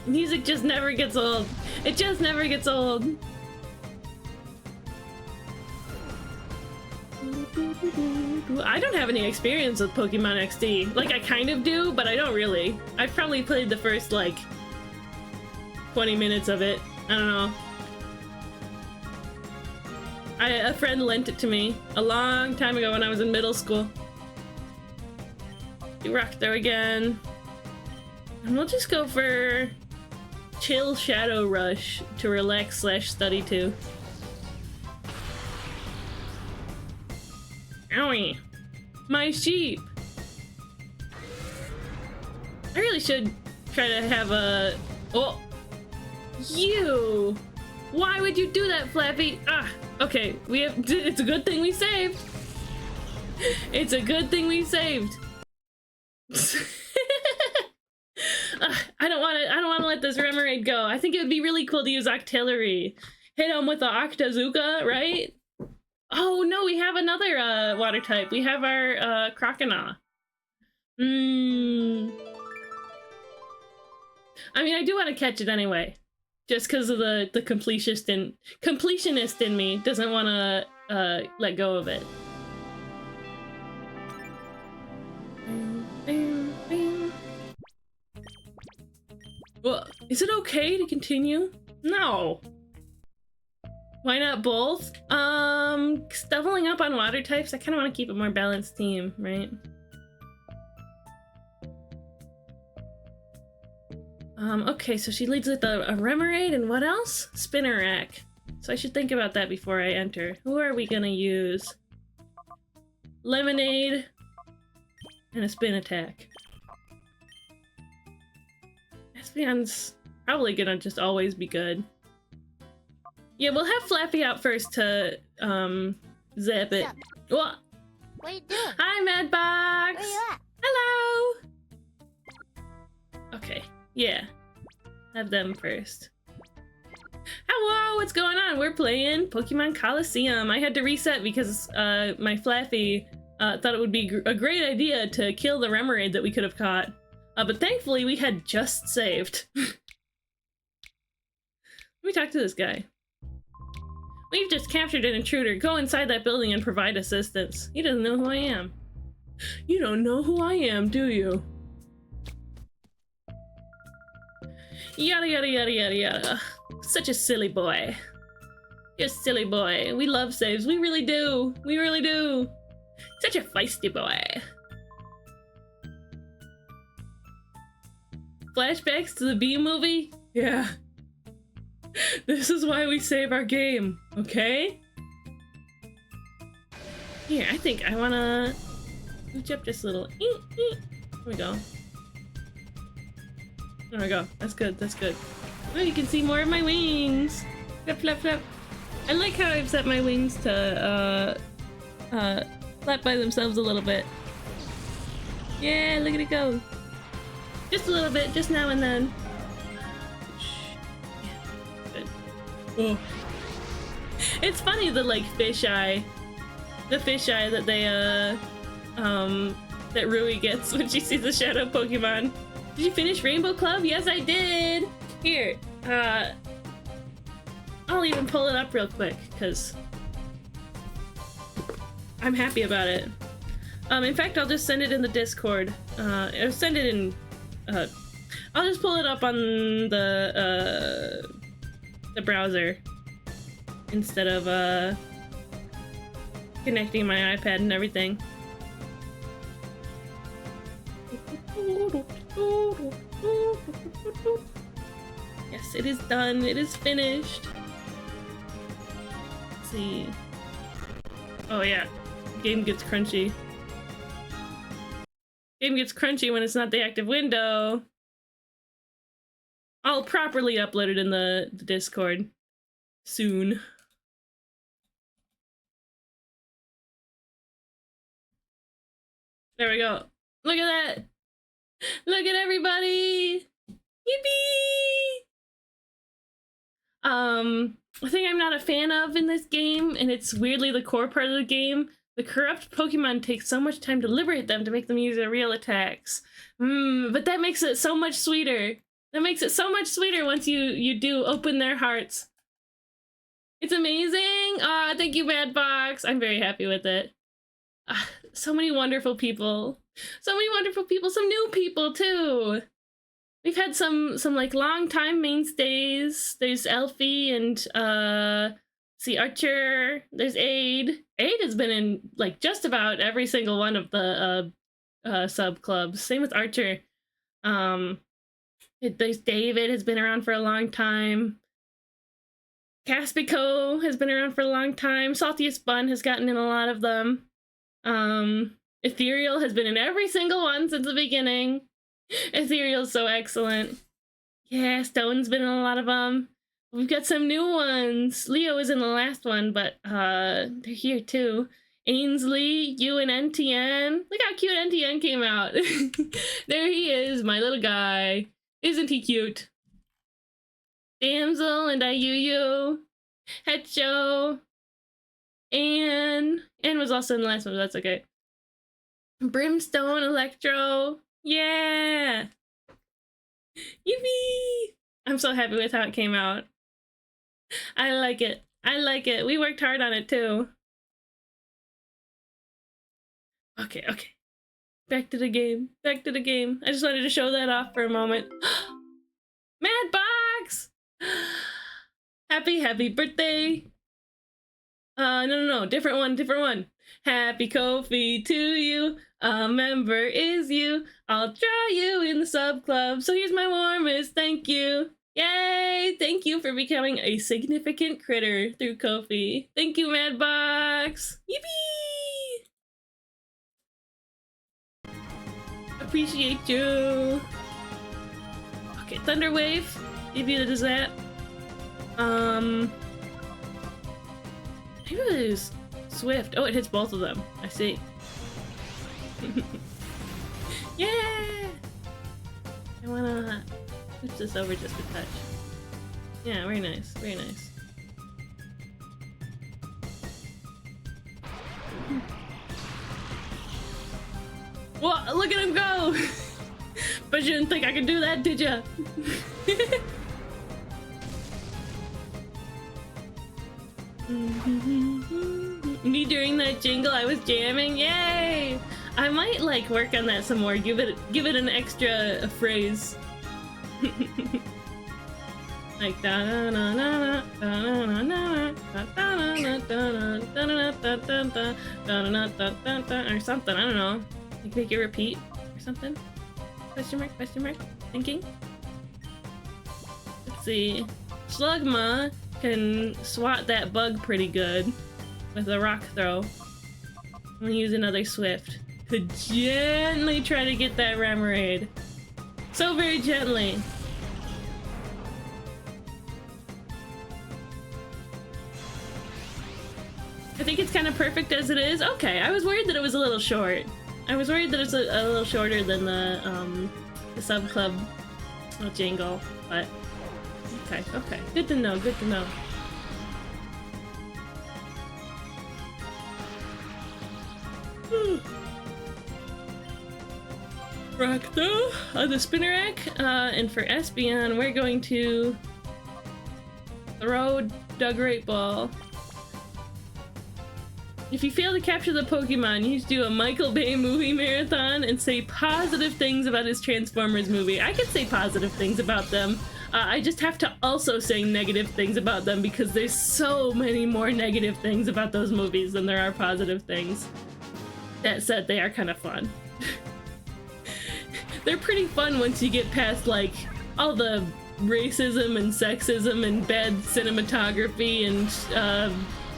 Music just never gets old. It just never gets old. I don't have any experience with Pokemon XD. Like, I kind of do, but I don't really. I've probably played the first, like, 20 minutes of it. I don't know. A friend lent it to me a long time ago when I was in middle school. Do Rock Throw again. And we'll just go for Chill Shadow Rush to relax / study too. Owie. My sheep. I really should try to have a... Oh! You! Why would you do that, Flappy? Ah! Okay, we have... It's a good thing we saved! It's a good thing we saved! I don't want to let this Remoraid go. I think it would be really cool to use Octillery. Hit him with the Octazooka, right? Oh no, we have another water type. We have our Croconaw. I mean, I do want to catch it anyway. Just because of the completionist in me doesn't want to let go of it. Well, is it okay to continue? No. Why not both? Doubling up on water types, I kind of want to keep a more balanced team, right? Okay, so she leads with a Remoraid and what else? Spinarak. So I should think about that before I enter. Who are we gonna use? Lemonade and a Spin Attack. Espeon's probably gonna just always be good. Yeah, we'll have Flappy out first to zap it. What? What are you doing? Hi, Madbox! Where you at? Hello! Okay, yeah. Have them first. Hello, what's going on? We're playing Pokemon Coliseum. I had to reset because my Flappy thought it would be a great idea to kill the Remoraid that we could have caught. But thankfully, we had just saved. Let me talk to this guy. We've just captured an intruder. Go inside that building and provide assistance. He doesn't know who I am. You don't know who I am, do you? Yada yada yada yada yada. Such a silly boy. You're a silly boy. We love saves. We really do. We really do. Such a feisty boy. Flashbacks to the Bee movie? Yeah. This is why we save our game, okay? Here, I think I wanna reach up just a little. There we go. There we go. That's good, that's good. Oh, you can see more of my wings. Flap, flap, flap. I like how I've set my wings to, flap by themselves a little bit. Yeah, look at it go. Just a little bit, just now and then. Yeah, good. Oh. It's funny the like fisheye. The fisheye that they that Rui gets when she sees the shadow Pokemon. Did you finish Rainbow Club? Yes, I did! Here, I'll even pull it up real quick, because I'm happy about it. In fact, I'll just send it in the Discord. I'll send it in, I'll just pull it up on the browser instead of, connecting my iPad and everything. Yes, it is done. It is finished. Let's see. Oh yeah, game gets crunchy. Game gets crunchy when it's not the active window. I'll properly upload it in the Discord soon. There we go. Look at that. Look at everybody. Yippee! A thing I'm not a fan of in this game, and it's weirdly the core part of the game, the corrupt Pokemon take so much time to liberate them to make them use their real attacks. But that makes it so much sweeter. That makes it so much sweeter once you do open their hearts. It's amazing! Aw, thank you, Madbox! I'm very happy with it. So many wonderful people. So many wonderful people, some new people too! We've had some like long time mainstays. There's Elfie and see Archer. There's Aid. Aid has been in like just about every single one of the sub clubs. Same with Archer. There's David, has been around for a long time. Caspico has been around for a long time. Saltiest Bun has gotten in a lot of them. Ethereal has been in every single one since the beginning. Ethereal's so excellent. Yeah, Stone's been in a lot of them. We've got some new ones. Leo was in the last one, but they're here too. Ainsley, you and NTN. Look how cute NTN came out. There he is, my little guy. Isn't he cute? Damsel and Ayuyu. Hecho. Anne was also in the last one, but that's okay. Brimstone, Electro. Yeah! Yippee! I'm so happy with how it came out. I like it. I like it. We worked hard on it too. Okay, okay. Back to the game. Back to the game. I just wanted to show that off for a moment. Madbox! Happy birthday! No. Different one. Happy Kofi to you. A member is you. I'll draw you in the sub club. So here's my warmest thank you. Yay! Thank you for becoming a significant critter through Kofi. Thank you, Madbox. Yippee! Appreciate you. Okay, Thunderwave. Give you the zap. Maybe it is Swift. Oh, it hits both of them. I see. Yeah! I wanna switch this over just a touch. Yeah, very nice. Very nice. Whoa, look at him go! But you didn't think I could do that, did ya? Me during that jingle, I was jamming. Yay! I might like work on that some more. Give it an extra phrase. Like da na na na na na na na or something. I don't know. Like make it repeat or something. Question mark? Question mark? Thinking. Let's see. Slugma can swat that bug pretty good with a rock throw. I'm gonna use another Swift to gently try to get that Remoraid. So very gently. think it's kind of perfect as it is. Okay, I was worried that it was a little short. I was worried that it's a little shorter than the sub club jingle, but okay, okay. Good to know, good to know. Rakdo on the spinner rack, and for Espeon, we're going to throw Doug Great Ball. If you fail to capture the Pokemon, you need to do a Michael Bay movie marathon and say positive things about his Transformers movie. I could say positive things about them. I just have to also say negative things about them because there's so many more negative things about those movies than there are positive things. That said, they are kind of fun. They're pretty fun once you get past, like, all the racism and sexism and bad cinematography and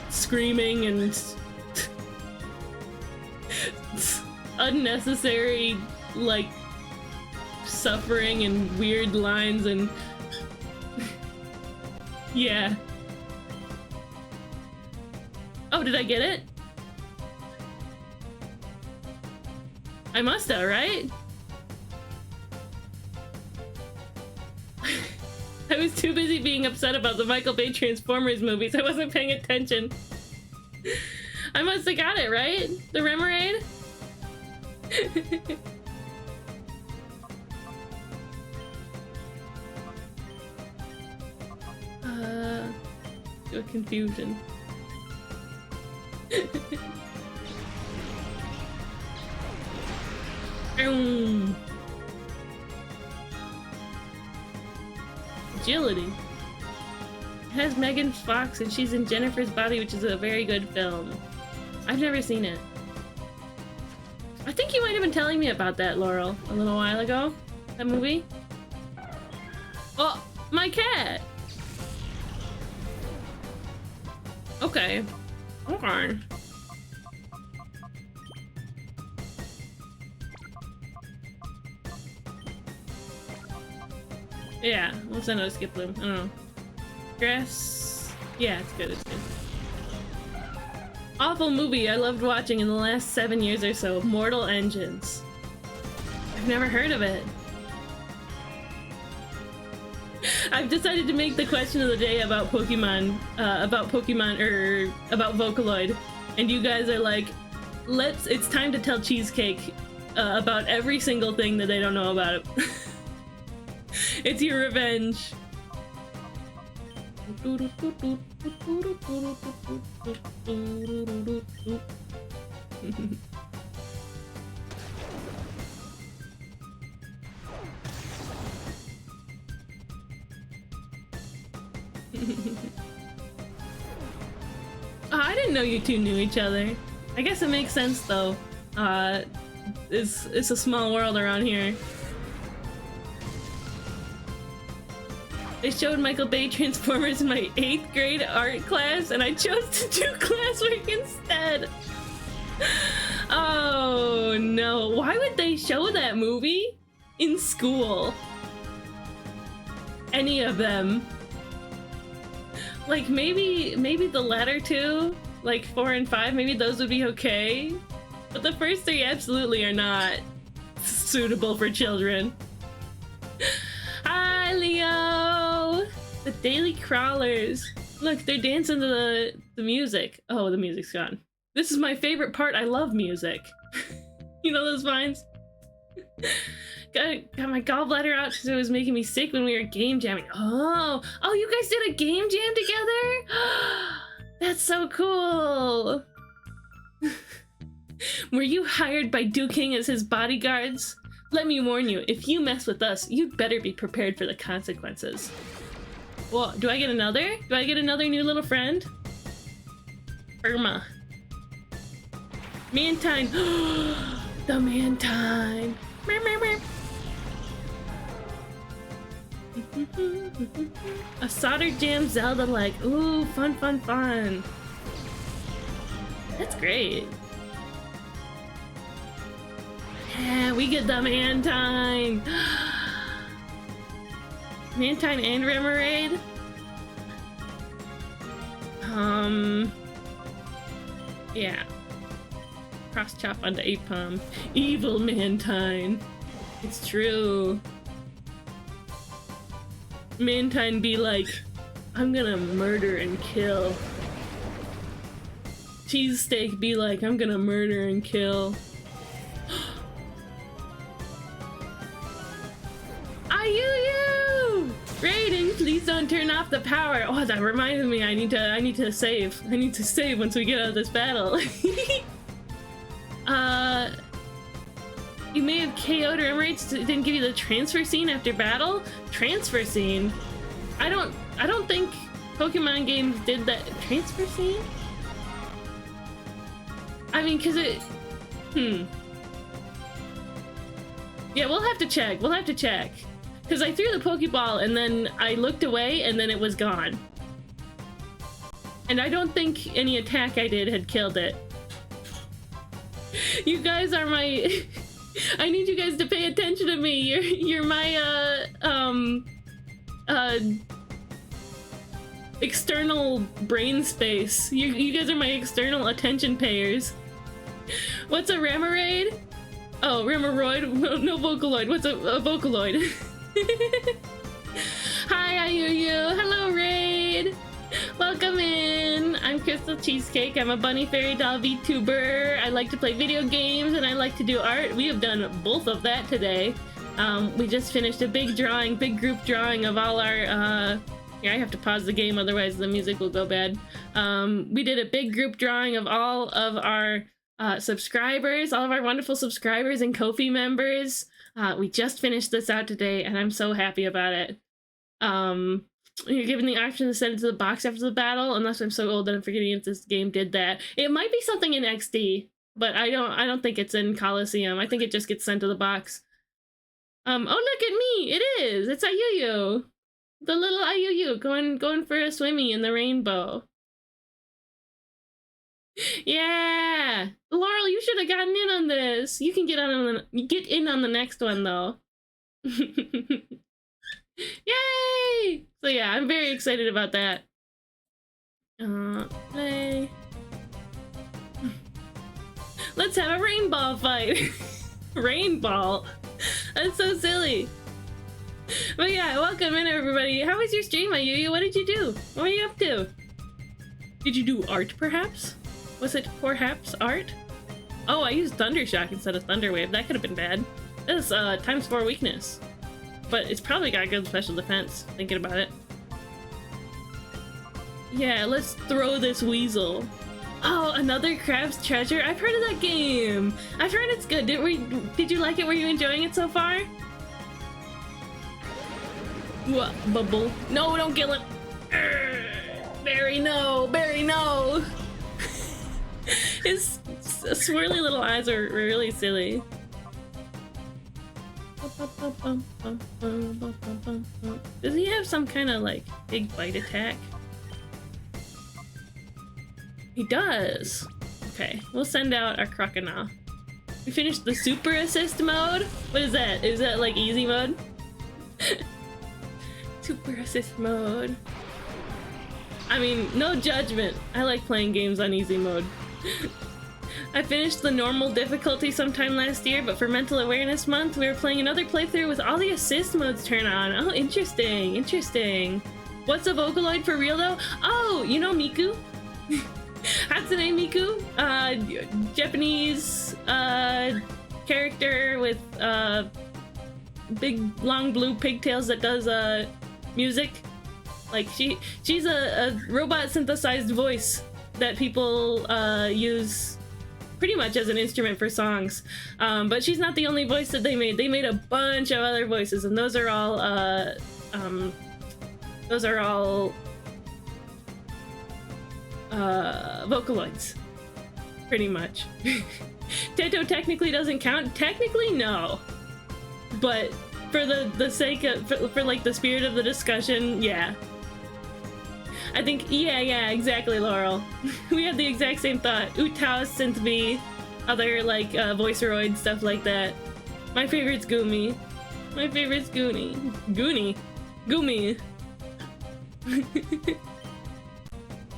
screaming and unnecessary, like, suffering and weird lines and yeah. Oh, did I get it? I must have, right? I was too busy being upset about the Michael Bay Transformers movies. I wasn't paying attention. I must have got it, right? The Remoraid? Confusion. Agility. It has Megan Fox and she's in Jennifer's Body, which is a very good film. I've never seen it. I think you might have been telling me about that, Laurel, a little while ago. That movie. Oh, my cat! Okay. Okay. Yeah, let's send out a skip bloom. I don't know. Grass. Yeah, it's good, it's good. Awful movie I loved watching in the last 7 years or so. Mortal Engines. I've never heard of it. I've decided to make the question of the day about Pokemon, or about Vocaloid. And you guys are like, it's time to tell Cheesecake about every single thing that they don't know about it. It's your revenge. Oh, I didn't know you two knew each other. I guess it makes sense though. It's a small world around here. They showed Michael Bay Transformers in my 8th grade art class, and I chose to do classwork instead. Oh no, why would they show that movie in school? Any of them. Like maybe the latter two, like 4 and 5, maybe those would be okay. But the first 3 absolutely are not suitable for children. Hi, Leo! The Daily Crawlers. Look, they're dancing to the music. Oh, the music's gone. This is my favorite part. I love music. You know those vines? Got my gallbladder out because it was making me sick when we were game jamming. Oh, you guys did a game jam together? That's so cool. Were you hired by Duke King as his bodyguards? Let me warn you, if you mess with us, you'd better be prepared for the consequences. Well, do I get another? Do I get another new little friend? Irma. Mantine. The Mantine. A solder jam Zelda like. Ooh, fun, fun, fun. That's great. Yeah, we get the Mantine. Mantine and Remoraid. Yeah. Cross chop onto Apom. Evil Mantine. It's true. Mantine be like, I'm gonna murder and kill. Cheesesteak be like, I'm gonna murder and kill. Ayuyu! Raiden, please don't turn off the power. Oh, that reminded me. I need to save. I need to save once we get out of this battle. You may have KO'd or Emirates didn't give you the transfer scene after battle? Transfer scene? I don't think Pokemon games did that transfer scene? I mean, cause it... Yeah, we'll have to check. We'll have to check. Cause I threw the Pokeball and then I looked away and then it was gone. And I don't think any attack I did had killed it. You guys are my... I need you guys to pay attention to me. You're my external brain space. You guys are my external attention payers. What's a Remoraid? Oh, Remoraid? No Vocaloid. What's a Vocaloid? Hi, Ayuyu. Hello, Raid. Welcome in. I'm Crystal Cheesecake. I'm a bunny fairy doll VTuber. I like to play video games and I like to do art. We have done both of that today. We just finished a big group drawing of all our yeah, I have to pause the game, otherwise the music will go bad. We did a big group drawing of all of our subscribers, all of our wonderful subscribers and Ko-fi members. We just finished this out today and I'm so happy about it. You're given the option to send it to the box after the battle, unless I'm so old that I'm forgetting if this game did that. It might be something in XD, but I don't think it's in Coliseum. I think it just gets sent to the box. Oh, look at me! It is! It's Ayuyu! The little Ayuyu going for a swimmy in the rainbow. Yeah! Laurel, you should have gotten in on this! You can get in on the next one, though. Yay! So yeah, I'm very excited about that. Play. Let's have a rainball fight! Rainball? That's so silly. But yeah, welcome in everybody. How was your stream, Ayuyu? What did you do? What were you up to? Did you do art, perhaps? Was it perhaps art? Oh, I used Thundershock instead of Thunderwave. That could have been bad. This is ×4 weakness. But it's probably got good special defense, thinking about it. Yeah, let's throw this weasel. Oh, another Crab's Treasure? I've heard of that game! I've heard it's good. Did you like it? Were you enjoying it so far? What? Bubble. No, don't kill him! Barry, no! Barry, no! His swirly little eyes are really silly. Does he have some kind of like big bite attack? He does. Okay, we'll send out our Crocodile. We finished the super assist mode. What is that? Is that like easy mode? Super assist mode. I mean, no judgment. I like playing games on easy mode. I finished the normal difficulty sometime last year, but for Mental Awareness Month, we were playing another playthrough with all the assist modes turned on. Oh, interesting, interesting. What's a Vocaloid for real, though? Oh, you know Miku? Hatsune Miku? Japanese character with big, long blue pigtails that does music. Like, she's a robot-synthesized voice that people use pretty much as an instrument for songs, but she's not the only voice that they made. They made a bunch of other voices, and those are all Vocaloids, pretty much. Teto technically doesn't count. Technically, no, but for the sake of for like the spirit of the discussion, yeah. I think, yeah, exactly, Laurel. We had the exact same thought. Utao, Synthv, other, like, Voiceroid, stuff like that. My favorite's Goomy. My favorite's Goonie. Goonie? Goomy.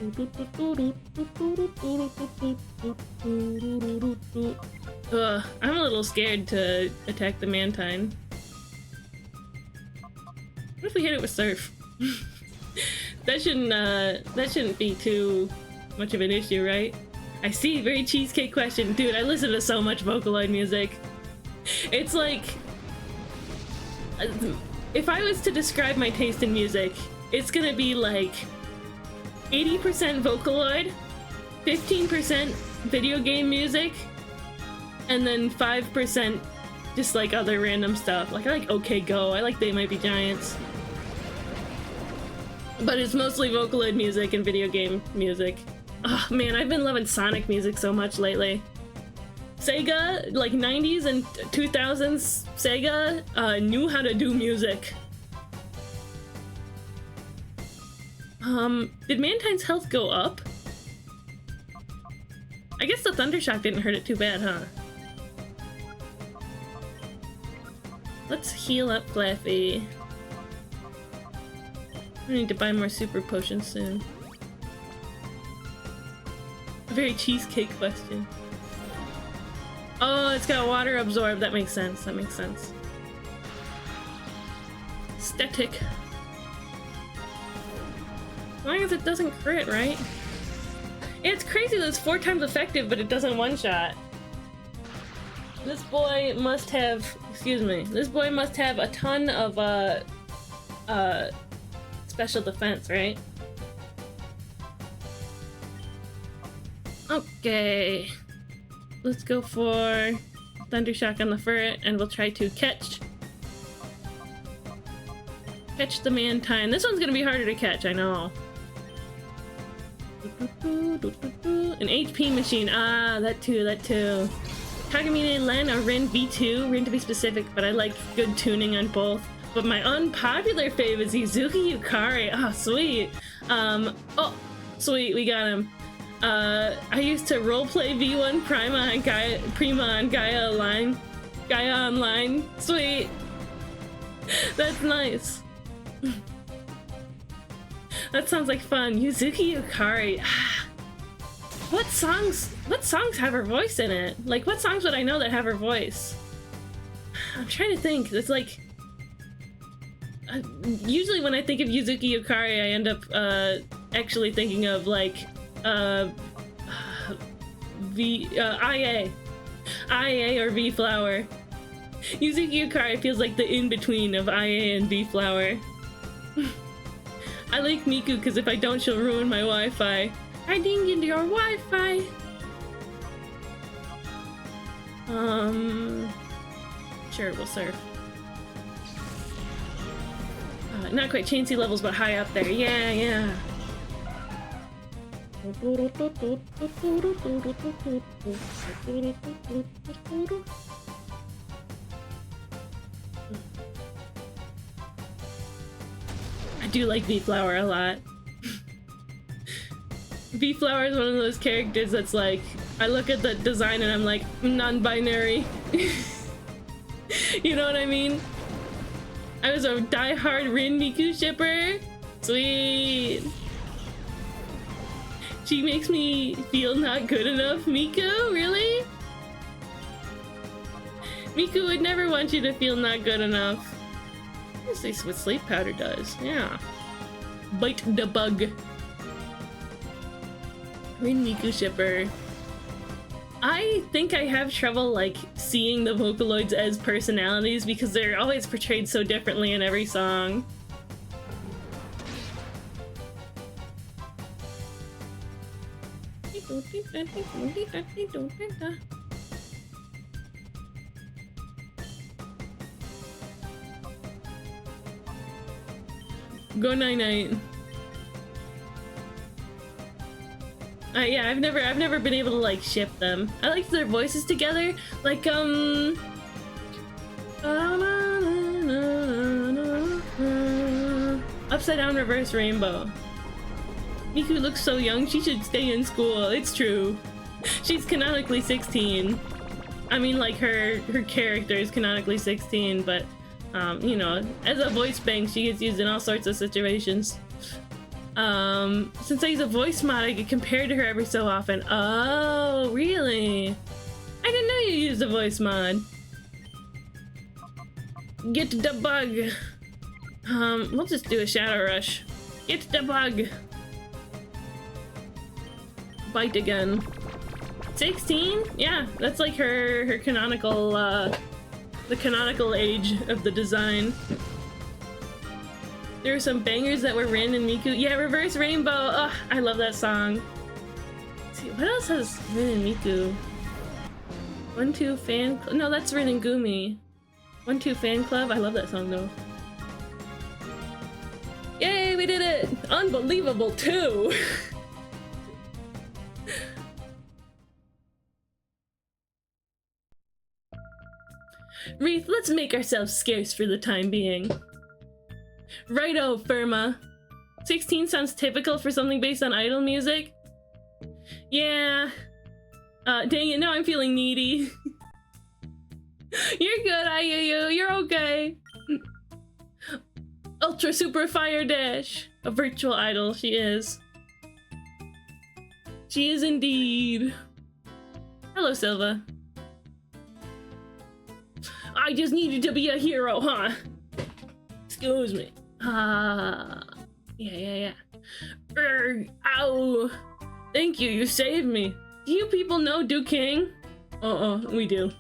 I'm a little scared to attack the Mantine. What if we hit it with Surf? That shouldn't be too much of an issue, right? I see, very cheesecake question. Dude, I listen to so much Vocaloid music. It's like... if I was to describe my taste in music, it's gonna be like 80% Vocaloid, 15% video game music, and then 5% just like other random stuff. Like I like OK Go, I like They Might Be Giants. But it's mostly Vocaloid music and video game music. Oh man, I've been loving Sonic music so much lately. Sega, like 90s and 2000s Sega, knew how to do music. Did Mantine's health go up? I guess the Thundershock didn't hurt it too bad, huh? Let's heal up Flaffy. I need to buy more super potions soon. A very cheesecake question. Oh, it's got water absorb. That makes sense. That makes sense. Static. As long as it doesn't crit, right? Yeah, it's crazy that it's 4 times effective, but it doesn't one-shot. This boy must have... Excuse me. This boy must have a ton of, special defense, right? Okay. Let's go for Thundershock on the Ferret, and we'll try to catch the Mantine. This one's gonna be harder to catch, I know. An HP machine. Ah, that too. Takamine, Len, or Rin V2. Rin to be specific, but I like good tuning on both. But my unpopular fave is Yuzuki Yukari. Oh, sweet. Oh, sweet, we got him. I used to roleplay V1 Prima on Gaia Online. Sweet. That's nice. That sounds like fun. Yuzuki Yukari. What songs have her voice in it? Like, what songs would I know that have her voice? I'm trying to think. It's like... usually when I think of Yuzuki Yukari, I end up actually thinking of like IA or V Flower. Yuzuki Yukari feels like the in-between of IA and V Flower. I like Miku because if I don't, she'll ruin my Wi-Fi. I dinged into your Wi-Fi. Sure, we'll surf. Not quite Chansey levels, but high up there. Yeah. I do like V-Flower a lot. V-Flower is one of those characters that's like, I look at the design and I'm like, non-binary. You know what I mean? I was a die-hard Rin Miku shipper. Sweet. She makes me feel not good enough. Miku? Really? Miku would never want you to feel not good enough. Let's see what sleep powder does. Yeah. Bite the bug. Rin Miku shipper. I think I have trouble like seeing the Vocaloids as personalities because they're always portrayed so differently in every song. Go night-night. Yeah, I've never been able to like ship them. I like their voices together. Like Upside Down Reverse Rainbow. Miku looks so young, she should stay in school. It's true. She's canonically 16. I mean, like her character is canonically 16, but you know, as a voice bank, she gets used in all sorts of situations. Since I use a voice mod, I get compared to her every so often. Oh, really? I didn't know you used a voice mod. Get the bug. We'll just do a shadow rush. Get the bug. Bite again. 16? Yeah, that's like her canonical, the canonical age of the design. There were some bangers that were Rin and Miku. Yeah, Reverse Rainbow. Ugh, I love that song. Let's see, what else has Rin and Miku? 1-2 Fan Club. No, that's Rin and Gumi. 1-2 Fan Club. I love that song though. Yay, we did it! Unbelievable too! Wreath, let's make ourselves scarce for the time being. Righto, Firma. 16 sounds typical for something based on idol music. Yeah. Dang it, now I'm feeling needy. You're good, Ayuyu. You're okay. Ultra Super Fire Dash. A virtual idol, she is. She is indeed. Hello, Silva. I just needed to be a hero, huh? Excuse me. Yeah. Ow. Thank you, you saved me. Do you people know Duke King? We do.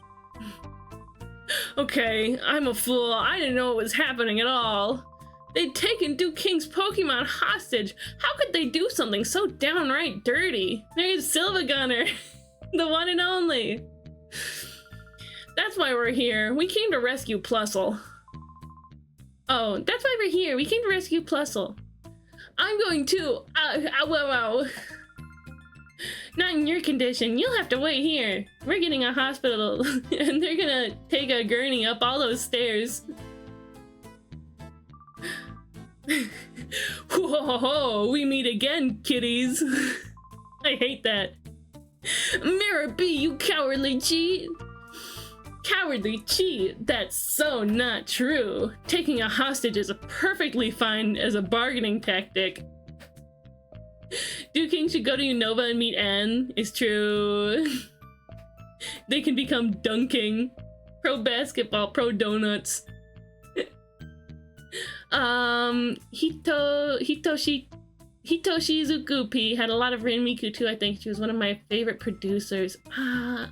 Okay, I'm a fool. I didn't know what was happening at all. They'd taken Duke King's Pokemon hostage. How could they do something so downright dirty? There's Silva Gunner, the one and only. That's why we're here. We came to rescue Plusle. Oh, that's why we're here. We came to rescue Plusle. I'm going to. Wow. Not in your condition. You'll have to wait here. We're getting a hospital, and they're gonna take a gurney up all those stairs. Whoa, we meet again, kitties. I hate that. Mirror B, you cowardly cheat. Cowardly cheat? That's so not true. Taking a hostage is perfectly fine as a bargaining tactic. Duke King should go to Unova and meet Anne. It's true. They can become dunking. Pro basketball, pro donuts. Hitoshi Izukupi had a lot of Rin Miku too, I think. She was one of my favorite producers.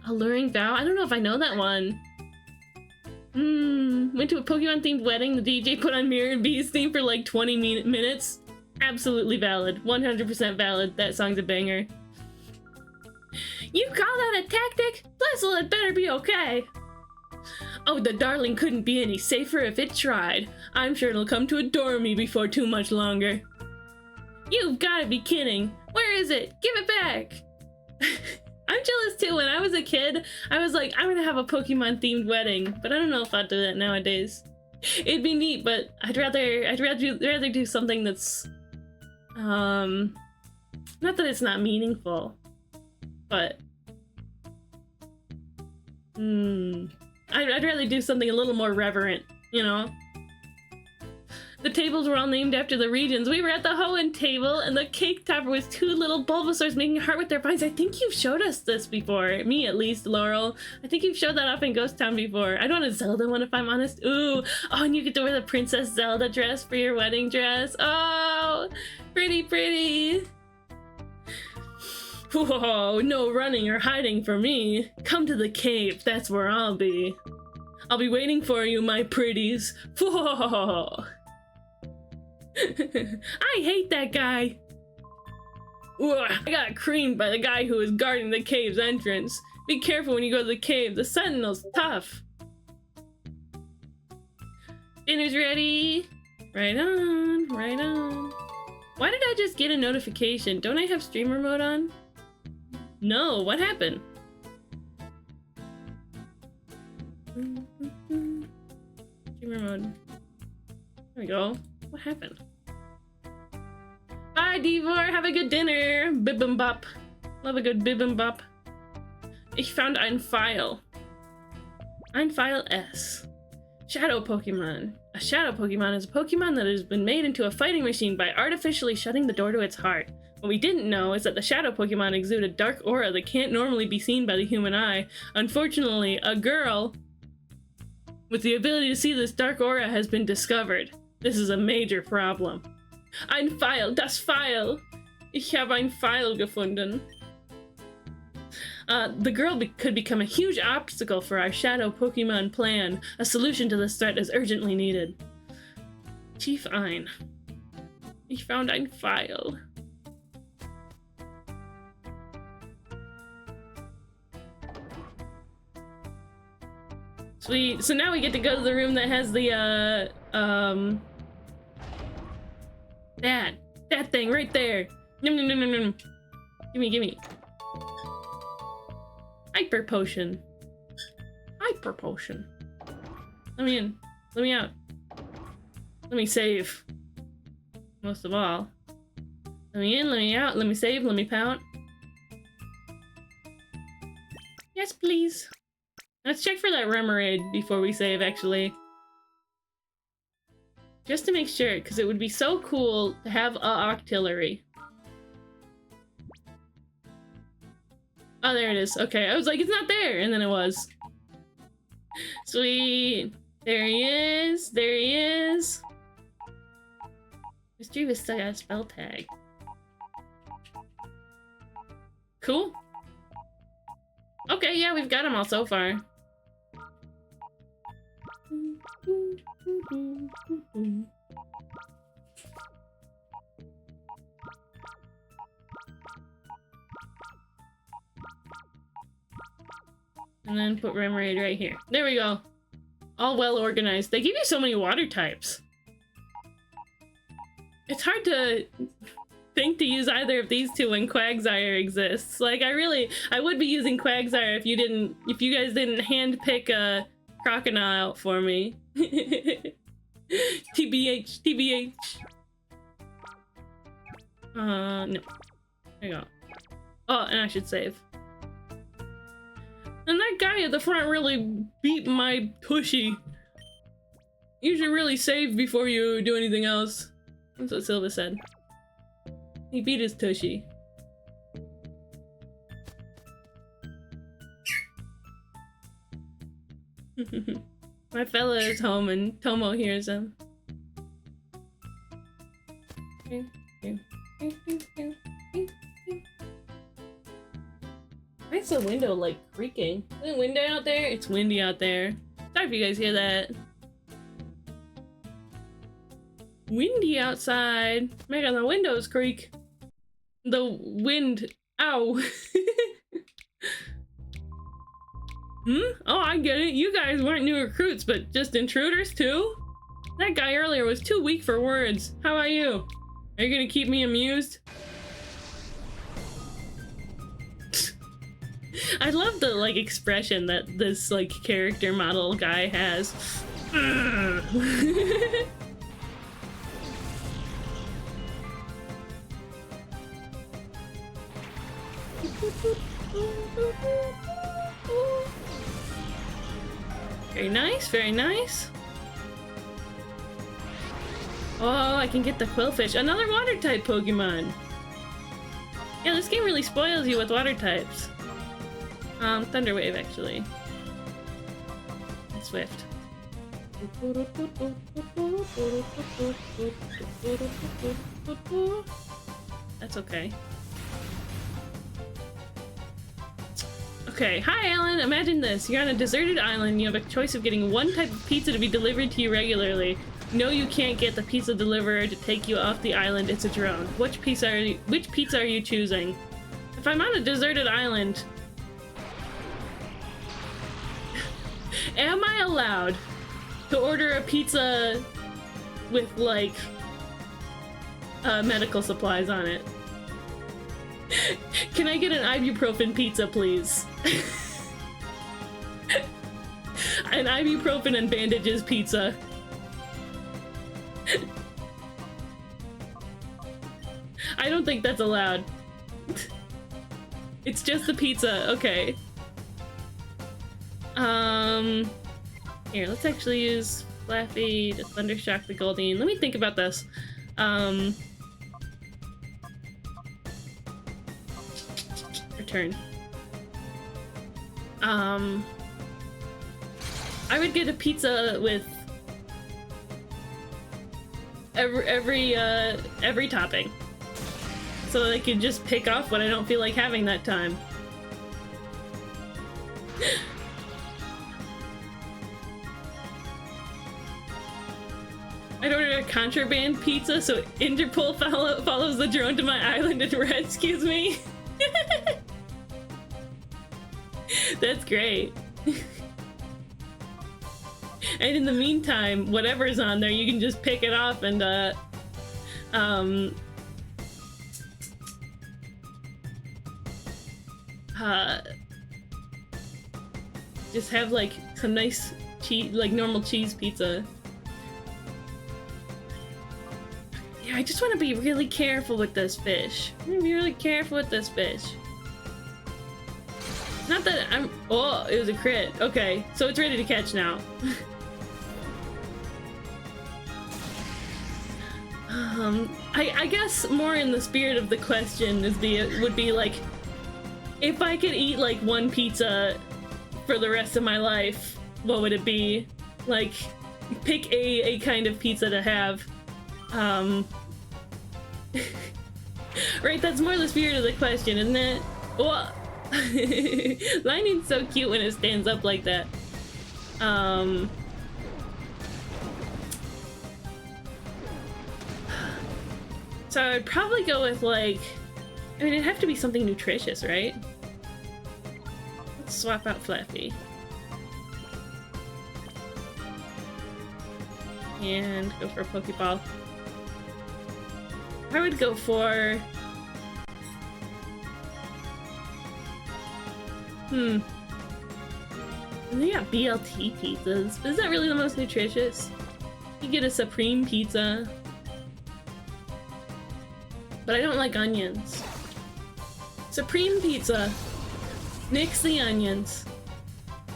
Alluring Vow? I don't know if I know that one. Went to a Pokemon themed wedding. The DJ put on Mirror B's theme for like 20 minutes. Absolutely valid. 100% valid. That song's a banger. You call that a tactic? Plusle had better be okay. Oh, the darling couldn't be any safer if it tried. I'm sure it'll come to adore me before too much longer. You've gotta be kidding. Where is it? Give it back. I'm jealous too. When I was a kid, I was like, I'm gonna have a Pokemon themed wedding, but I don't know if I'd do that nowadays. It'd be neat, but I'd rather do something that's not that it's not meaningful, but I'd rather do something a little more reverent, you know? The tables were all named after the regions. We were at the Hoenn table, and the cake topper was two little Bulbasaurs making a heart with their vines. I think you've showed us this before. Me, at least, Laurel. I think you've showed that off in Ghost Town before. I don't want a Zelda one, if I'm honest. Ooh. Oh, and you get to wear the Princess Zelda dress for your wedding dress. Oh, pretty, pretty. Whoa, no running or hiding for me. Come to the cave. That's where I'll be. I'll be waiting for you, my pretties. Whoa. I hate that guy. Ugh, I got creamed by the guy who was guarding the cave's entrance. Be careful when you go to the cave. The sentinel's tough. Dinner's ready. Right on, right on. Why did I just get a notification? Don't I have streamer mode on? No, what happened? Streamer mode. There we go. What happened? Bye, Divor. Have a good dinner. Bibimbap. Love a good bibimbap. Ich found ein File. Ein File S. Shadow Pokemon. A Shadow Pokemon is a Pokemon that has been made into a fighting machine by artificially shutting the door to its heart. What we didn't know is that the Shadow Pokemon exude a dark aura that can't normally be seen by the human eye. Unfortunately, a girl with the ability to see this dark aura has been discovered. This is a major problem. Ein Pfeil, das Pfeil! Ich habe ein Pfeil gefunden. The girl could become a huge obstacle for our Shadow Pokemon plan. A solution to this threat is urgently needed. Chief Ein. Ich found ein Pfeil. Sweet. So now we get to go to the room that has the, that thing right there. Nom nom nom nom nom. Gimme, gimme. Hyper Potion. Hyper Potion. Let me in. Let me out. Let me save. Most of all. Let me in, let me out, let me save, let me pout. Yes, please. Let's check for that Remoraid before we save, actually. Just to make sure, because it would be so cool to have a Octillery. Oh, there it is. Okay, I was like, it's not there, and then it was. Sweet. There he is. There he is. Mischievous still got a spell tag. Cool. Okay, yeah, we've got them all so far. And then put Remoraid right here. There we go. All well organized. They give you so many water types. It's hard to think to use either of these two when Quagsire exists. Like, I would be using Quagsire if you guys didn't handpick a Crocodile for me. TBH, TBH. No. There you go. Oh, and I should save. And that guy at the front really beat my tushy. You should really save before you do anything else. That's what Silva said. He beat his tushy. My fella is home and Tomo hears him. Why is the window like creaking? Is it windy out there? It's windy out there. Sorry if you guys hear that. Windy outside. My god, the windows creak. The wind. Ow. Oh, I get it. You guys weren't new recruits, but just intruders too? That guy earlier was too weak for words. How about you? Are you gonna keep me amused? I love the, like, expression that this, like, character model guy has. Very nice, very nice. Oh, I can get the Quillfish. Another water-type Pokemon. Yeah, this game really spoils you with water types. Thunder Wave, actually. And Swift. That's okay. Okay, hi Alan, imagine this. You're on a deserted island, you have a choice of getting one type of pizza to be delivered to you regularly. No, you can't get the pizza deliverer to take you off the island, it's a drone. Which pizza are you choosing? If I'm on a deserted island, am I allowed to order a pizza with, like, medical supplies on it? Can I get an ibuprofen pizza, please? An ibuprofen and bandages pizza. I don't think that's allowed. It's just the pizza, okay. Here, let's actually use Flaffy to Thundershock the Goldeen. Let me think about this. Return. I would get a pizza with every topping, so that I can just pick off what I don't feel like having that time. I'd order a contraband pizza so Interpol follows the drone to my island and rescues me. That's great. And in the meantime, whatever's on there, you can just pick it off and just have like some nice cheese, like normal cheese pizza. Yeah, I just want to be really careful with this fish. I'm gonna be really careful with this fish. Not that I'm... Oh, it was a crit. Okay, so it's ready to catch now. I guess more in the spirit of the question would be like, if I could eat like one pizza for the rest of my life, what would it be? Like, pick a kind of pizza to have. Right, that's more the spirit of the question, isn't it? Well, Lightning's so cute when it stands up like that. So I'd probably go with like, I mean, it'd have to be something nutritious, right? Let's swap out Flaffy. And go for a Pokeball. I would go for... And they got BLT pizzas. Is that really the most nutritious? You get a Supreme pizza. But I don't like onions. Supreme pizza. Nix the onions.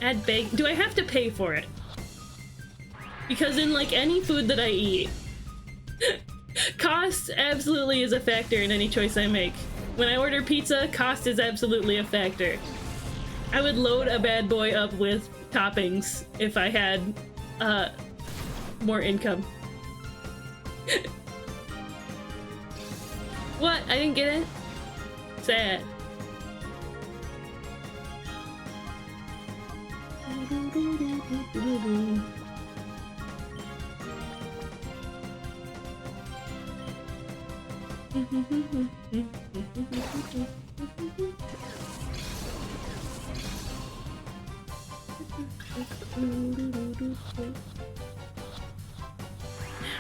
Add bacon. Do I have to pay for it? Because in like any food that I eat, cost absolutely is a factor in any choice I make. When I order pizza, cost is absolutely a factor. I would load a bad boy up with toppings if I had more income. What? I didn't get it? Sad.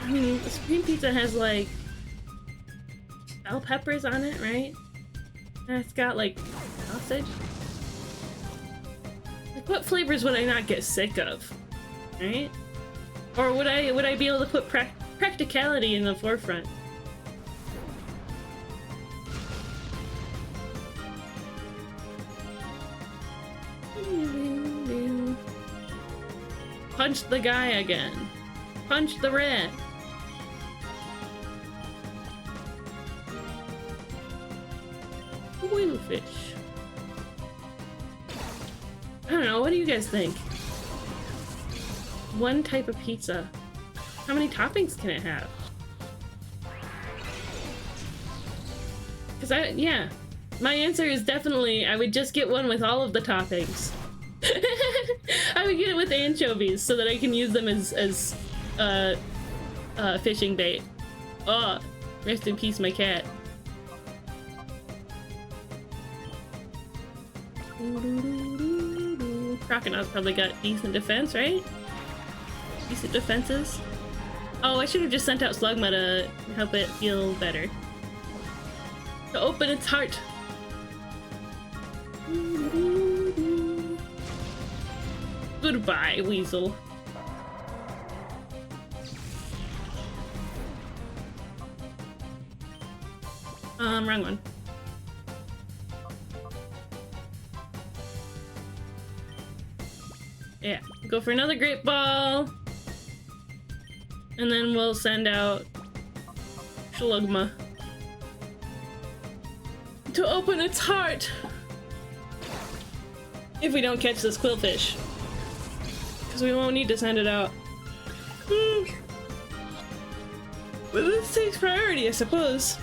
I mean, Supreme Pizza has like bell peppers on it, right? And it's got like sausage. Like, what flavors would I not get sick of, right? Or would I be able to put practicality in the forefront? Punch the guy again. Punch the rat. Whalefish. I don't know, what do you guys think? One type of pizza. How many toppings can it have? Because yeah. My answer is definitely I would just get one with all of the toppings. I would get it with anchovies so that I can use them as fishing bait. Oh, rest in peace, my cat. Crocodile's probably got decent defense, right? Decent defenses. Oh, I should have just sent out Slugma to help it feel better. To open its heart. Goodbye, Weasel. Wrong one. Yeah, go for another great ball. And then we'll send out Shlugma to open its heart. If we don't catch this quillfish. Because we won't need to send it out. But this takes priority, I suppose.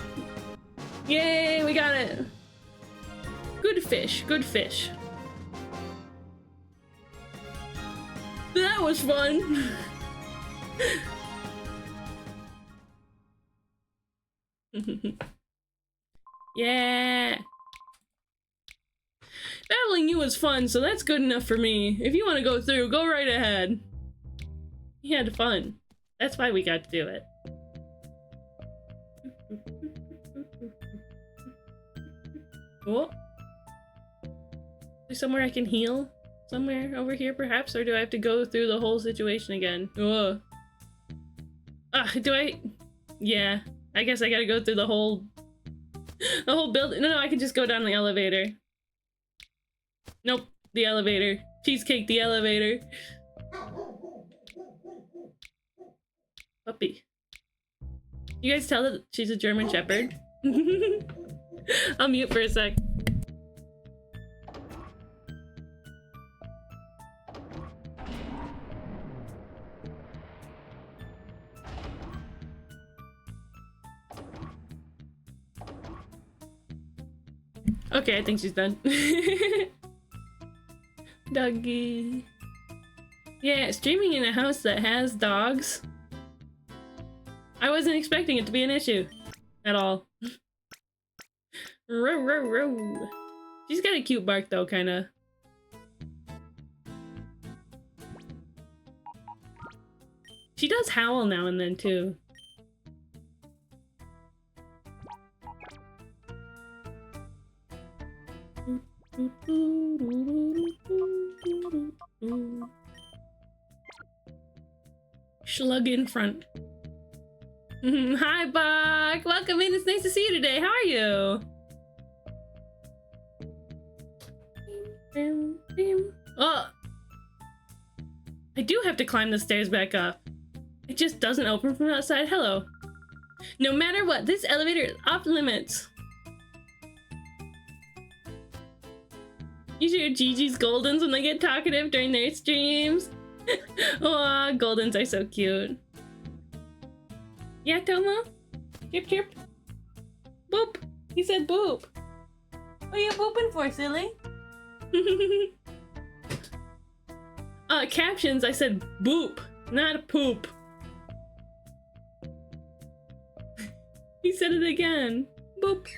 Yay, we got it. Good fish, good fish. That was fun. Yeah. Battling you was fun, so that's good enough for me. If you want to go through, go right ahead. We had fun. That's why we got to do it. Oh. There's somewhere I can heal? Somewhere over here, perhaps? Or do I have to go through the whole situation again? Oh. Do I? Yeah. I guess I gotta go through the whole building. No, I can just go down the elevator. Nope, the elevator. Cheesecake, the elevator. Puppy. You guys tell that she's a German Shepherd? I'll mute for a sec. Okay, I think she's done. Doggy. Yeah, streaming in a house that has dogs. I wasn't expecting it to be an issue. At all. Row, row, row. She's got a cute bark though, kinda. She does howl now and then too. Slug in front. Hi, Buck! Welcome in, it's nice to see you today. How are you? Oh! I do have to climb the stairs back up. It just doesn't open from outside. Hello. No matter what, this elevator is off limits. You should hear Gigi's Goldens when they get talkative during their streams. Aw, Goldens are so cute. Yeah, Tomo? Chirp chirp. Boop. He said boop. What are you booping for, silly? Captions, I said boop, not poop. He said it again. Boop.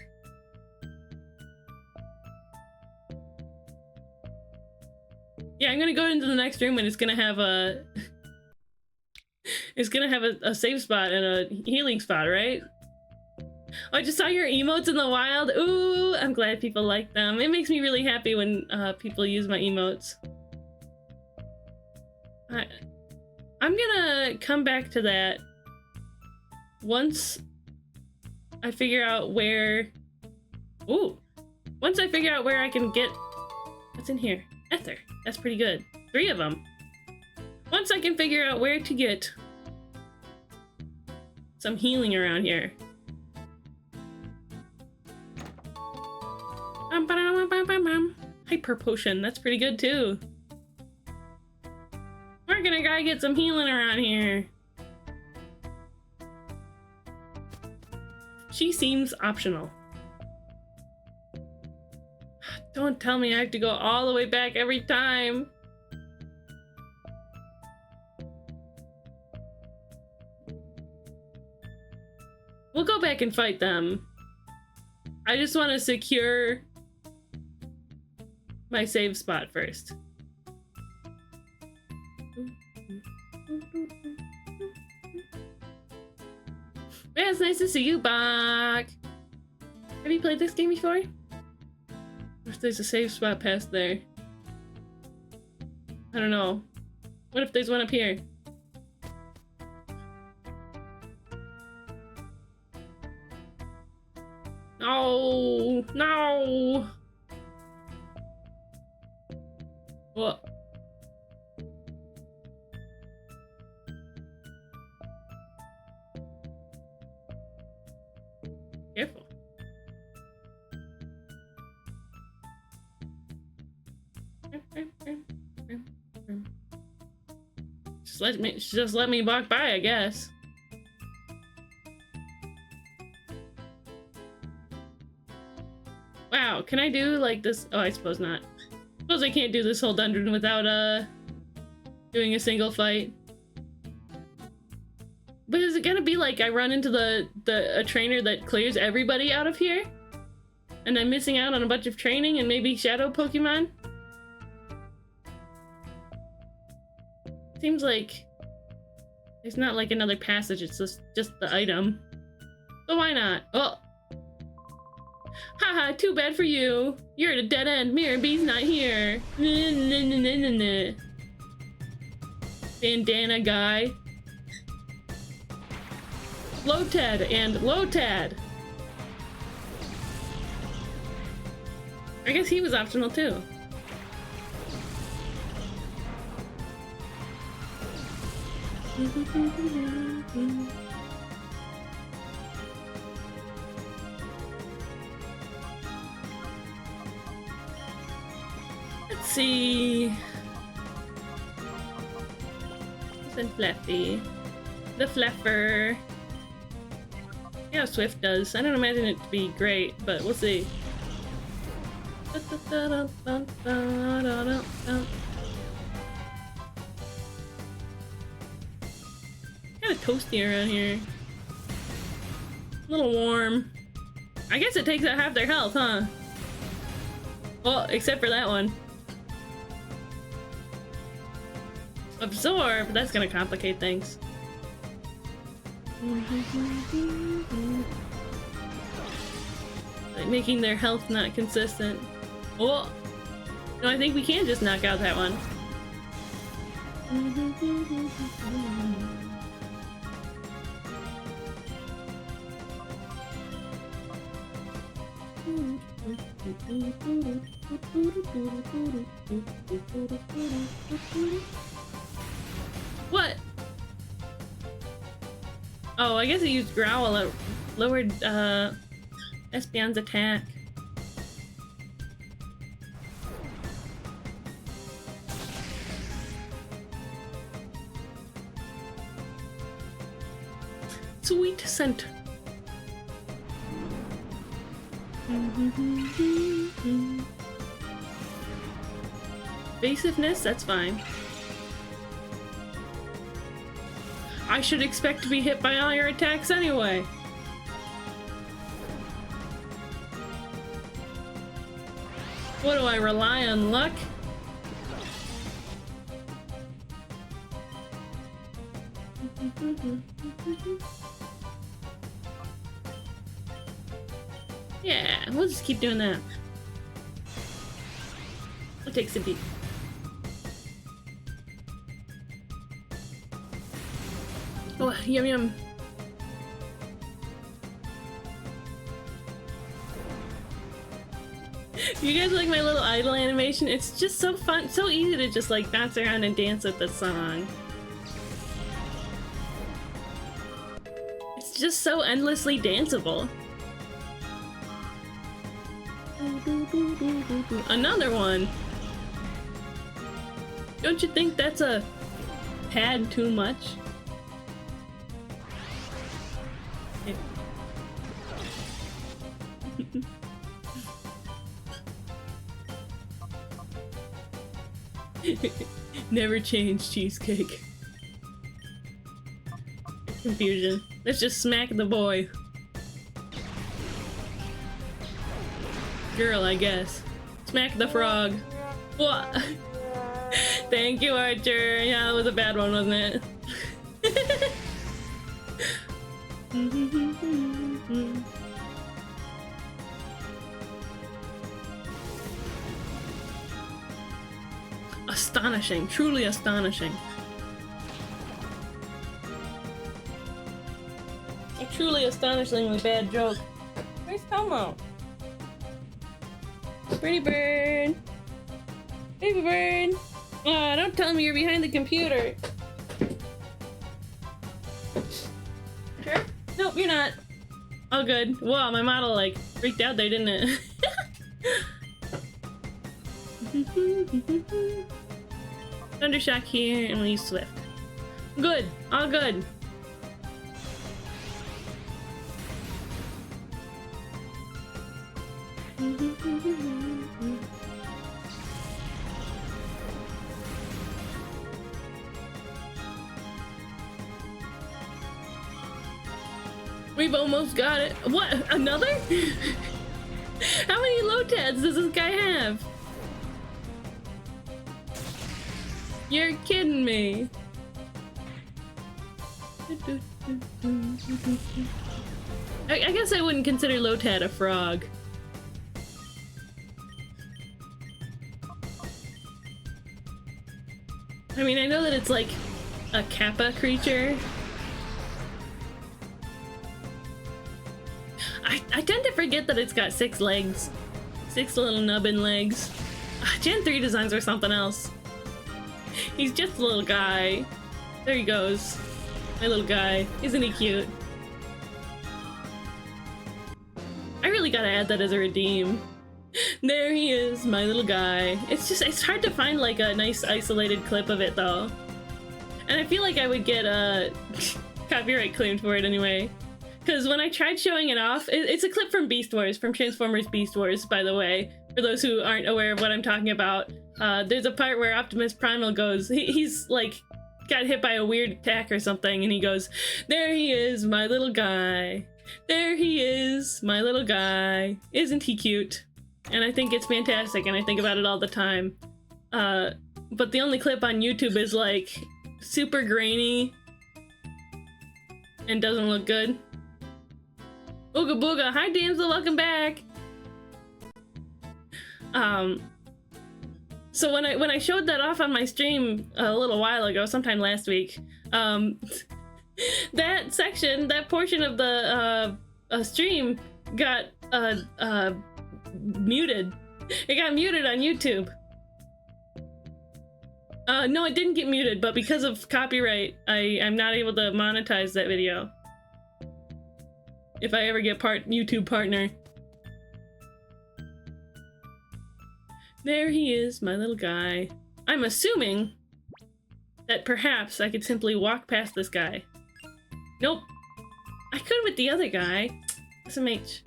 Yeah, I'm gonna go into the next room and it's gonna have a... It's gonna have a save spot and a healing spot, right? Oh, I just saw your emotes in the wild. Ooh, I'm glad people like them. It makes me really happy when people use my emotes. I'm gonna come back to that once I figure out where... Ooh! Once I figure out where I can get... What's in here? Ether. That's pretty good. 3 of them. Once I can figure out where to get some healing around here. Hyper potion. That's pretty good too. We're gonna gotta get some healing around here. She seems optional. Don't tell me I have to go all the way back every time. We'll go back and fight them. I just want to secure my save spot first. Yeah, it's nice to see you back. Have you played this game before? What if there's a save spot past there? I don't know. What if there's one up here? No! No! What? just let me walk by, I guess. Wow, can I do like this? Oh, I suppose not. Suppose I can't do this whole dungeon without doing a single fight. But is it gonna be like I run into a trainer that clears everybody out of here? And I'm missing out on a bunch of training and maybe shadow Pokemon? Seems like there's not like another passage, it's just the item. So why not? Oh! Haha, too bad for you! You're at a dead end, Mirror B's not here! Bandana guy. Lotad and Lotad! I guess he was optional too. Let's see. And Fluffy. The Fluffer. See how Swift does. I don't imagine it to be great, but we'll see. Kind of toasty around here. A little warm. I guess it takes out half their health, huh? Well, except for that one. Absorb, that's gonna complicate things. Like making their health not consistent. Oh! No, I think we can just knock out that one. What? Oh, I guess it used Growl. It lowered Espeon's attack. Sweet scent. Evasiveness, that's fine. I should expect to be hit by all your attacks anyway. What do I rely on? Luck? Yeah, we'll just keep doing that. We'll take some deep. Oh, yum yum. You guys like my little idle animation? It's just so fun, so easy to just like bounce around and dance with the song. It's just so endlessly danceable. Another one! Don't you think that's a pad too much? Never change, cheesecake. Confusion. Let's just smack the boy. Girl, I guess. Smack the frog. What? Thank you, Archer. Yeah, that was a bad one, wasn't it? Astonishing. Truly astonishing. A truly astonishingly bad joke. Where's Tomo? Pretty bird. Baby bird. Aw, don't tell me you're behind the computer. Sure? Nope, you're not. Oh, good. Wow, my model, like, freaked out there, didn't it? Thundershock here, and we'll use Swift. Good. All good. We've almost got it. What? Another? How many Lotads does this guy have? You're kidding me. I guess I wouldn't consider Lotad a frog. I mean, I know that it's like a Kappa creature. I tend to forget that it's got 6 legs. 6 little nubbin legs. Gen 3 designs are something else. He's just a little guy. There he goes. My little guy. Isn't he cute? I really gotta add that as a redeem. There he is, my little guy. It's hard to find like a nice isolated clip of it though. And I feel like I would get copyright claimed for it anyway. Because when I tried showing it off, it's a clip from Beast Wars, from Transformers Beast Wars, by the way, for those who aren't aware of what I'm talking about. There's a part where Optimus Primal goes, he's like, got hit by a weird attack or something, and he goes, there he is, my little guy. There he is, my little guy. Isn't he cute? And I think it's fantastic, and I think about it all the time. But the only clip on YouTube is like, super grainy, and doesn't look good. Ooga booga! Hi Damsel, welcome back! So when I showed that off on my stream a little while ago, sometime last week, that section, that portion of the stream got muted. It got muted on YouTube. No, it didn't get muted, but because of copyright, I'm not able to monetize that video. If I ever get YouTube partner. There he is, my little guy. I'm assuming that perhaps I could simply walk past this guy. Nope. I could with the other guy. SMH.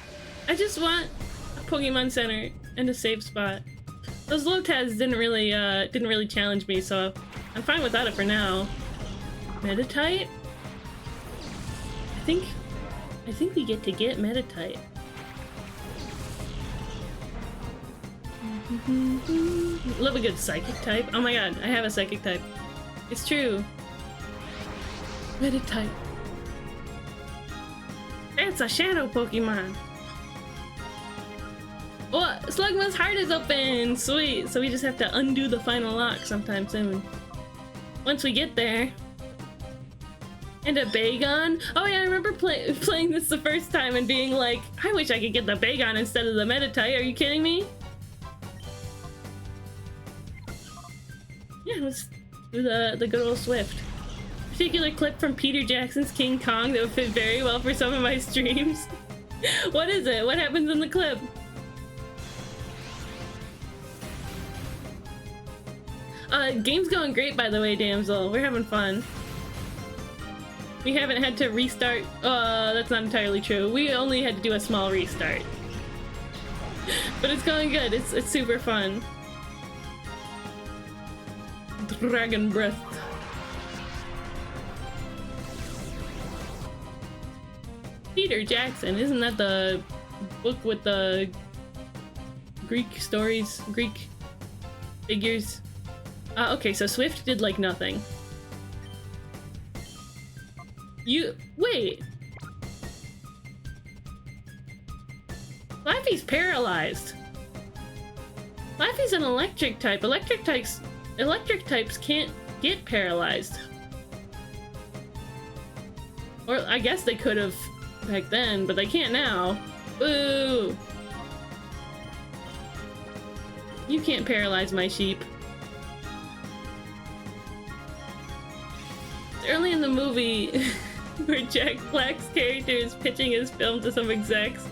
I just want a Pokemon Center and a safe spot. Those Lotads didn't really challenge me, so I'm fine without it for now. Meditite? I think we get to get Meditite. Love a good Psychic type. Oh my god, I have a Psychic type. It's true. Meditite. It's a Shadow Pokemon. Oh, Slugma's heart is open! Sweet! So we just have to undo the final lock sometime soon. Once we get there. And a Bagon? Oh yeah, I remember playing this the first time and being like, I wish I could get the Bagon instead of the Meditite. Are you kidding me? Yeah, let's do the good old Swift. Particular clip from Peter Jackson's King Kong that would fit very well for some of my streams. What is it? What happens in the clip? Game's going great, by the way, Damsel. We're having fun. We haven't had to restart. That's not entirely true. We only had to do a small restart. But it's going good. It's super fun. Dragon Breath. Peter Jackson, isn't that the book with the Greek stories, Greek figures? Okay, so Swift did like nothing. Wait. Laffy's paralyzed. Laffy's an electric type. Electric types can't get paralyzed. Or I guess they could have back then, but they can't now. Boo! You can't paralyze my sheep. It's early in the movie where Jack Black's character is pitching his film to some execs.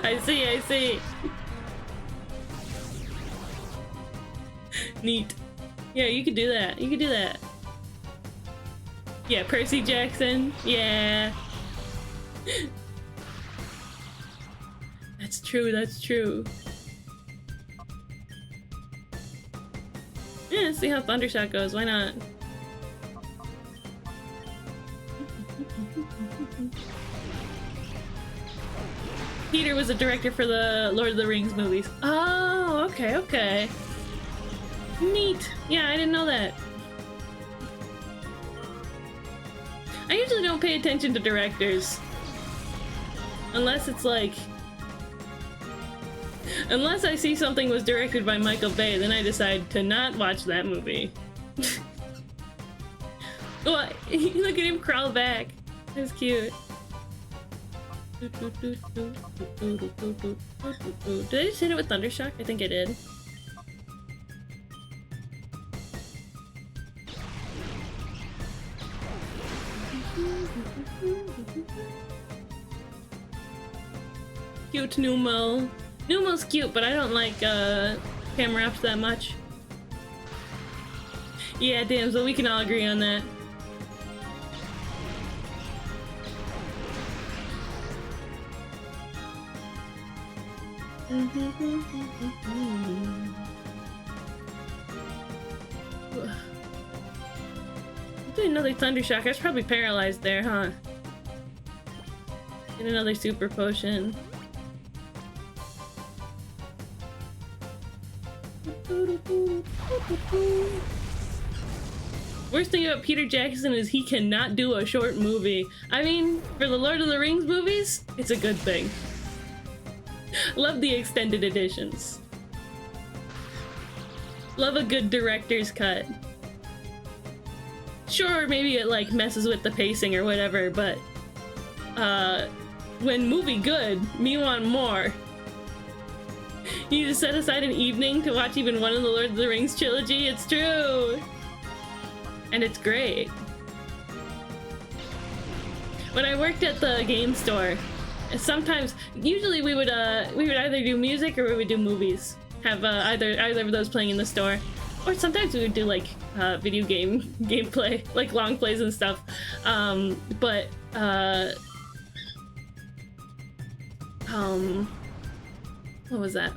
I see. Neat. Yeah, you could do that. Yeah, Percy Jackson. Yeah. That's true, that's true. Yeah, let's see how Thundershock goes, why not? Peter was a director for the Lord of the Rings movies. Oh, okay, okay. Neat. Yeah, I didn't know that. I usually don't pay attention to directors. Unless it's like... Unless I see something was directed by Michael Bay, then I decide to not watch that movie. Oh, look at him crawl back. That's cute. Did I just hit it with Thundershock? I think I did. Cute Numo. Numo's cute, but I don't like camera ups that much. Yeah, Damsel, we can all agree on that. Do another Thundershock. I was probably paralyzed there, huh? Get another super potion. Worst thing about Peter Jackson is he cannot do a short movie. I mean, for the Lord of the Rings movies, it's a good thing. Love the extended editions. Love a good director's cut. Sure, maybe it like messes with the pacing or whatever, but when movie good, me want more. You need to set aside an evening to watch even one of the Lord of the Rings trilogy. It's true! And it's great. When I worked at the game store, sometimes, usually we would either do music or we would do movies. Have either of those playing in the store. Or sometimes we would do like video game gameplay, like long plays and stuff. What was that?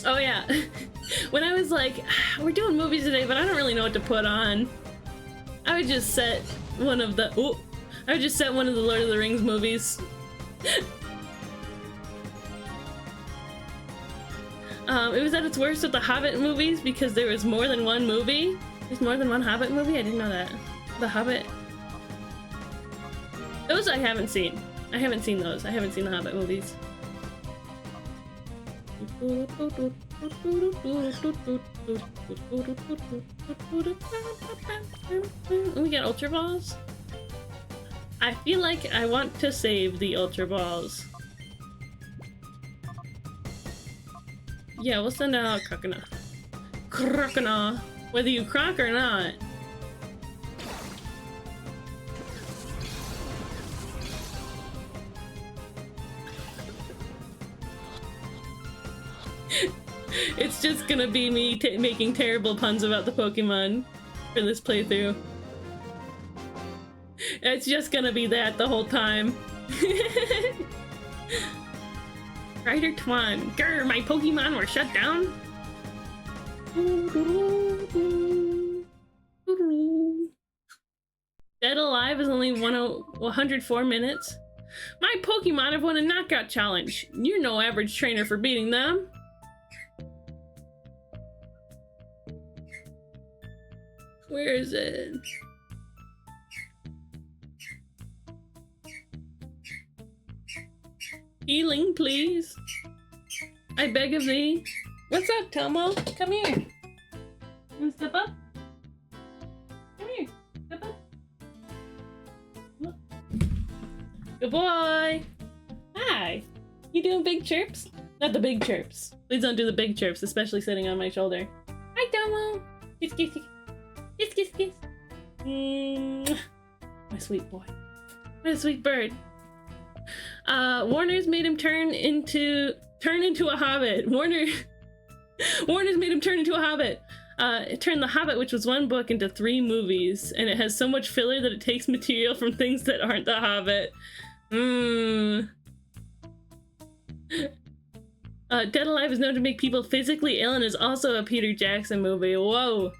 Oh yeah, when I was like, we're doing movies today, but I don't really know what to put on. I would just set one of the Lord of the Rings movies. It was at its worst with the Hobbit movies because there was more than one movie. There's more than one Hobbit movie? I didn't know that. The Hobbit. Those I haven't seen. I haven't seen those. I haven't seen the Hobbit movies. We got Ultra Balls? I feel like I want to save the Ultra Balls. Yeah, we'll send out Crocona. Crocona! Whether you croc or not. It's just gonna be me making terrible puns about the Pokemon for this playthrough. It's just gonna be that the whole time. Ryder Twan. Grr, my Pokemon were shut down? Dead Alive is only 104 minutes. My Pokemon have won a knockout challenge. You're no average trainer for beating them. Where is it? Healing, please. I beg of thee. What's up, Tomo? Come here. You wanna step up? Come here. Step up. Look. Good boy. Hi. You doing big chirps? Not the big chirps. Please don't do the big chirps, especially sitting on my shoulder. Hi, Tomo. Kiss, kiss, kiss. Kiss, kiss, kiss. My sweet boy. What a sweet bird. Warner's made him turn into a hobbit. Warner's made him turn into a hobbit. it turned The Hobbit, which was one book, into 3 movies, and it has so much filler that it takes material from things that aren't The Hobbit. Dead Alive is known to make people physically ill and is also a Peter Jackson movie. Whoa.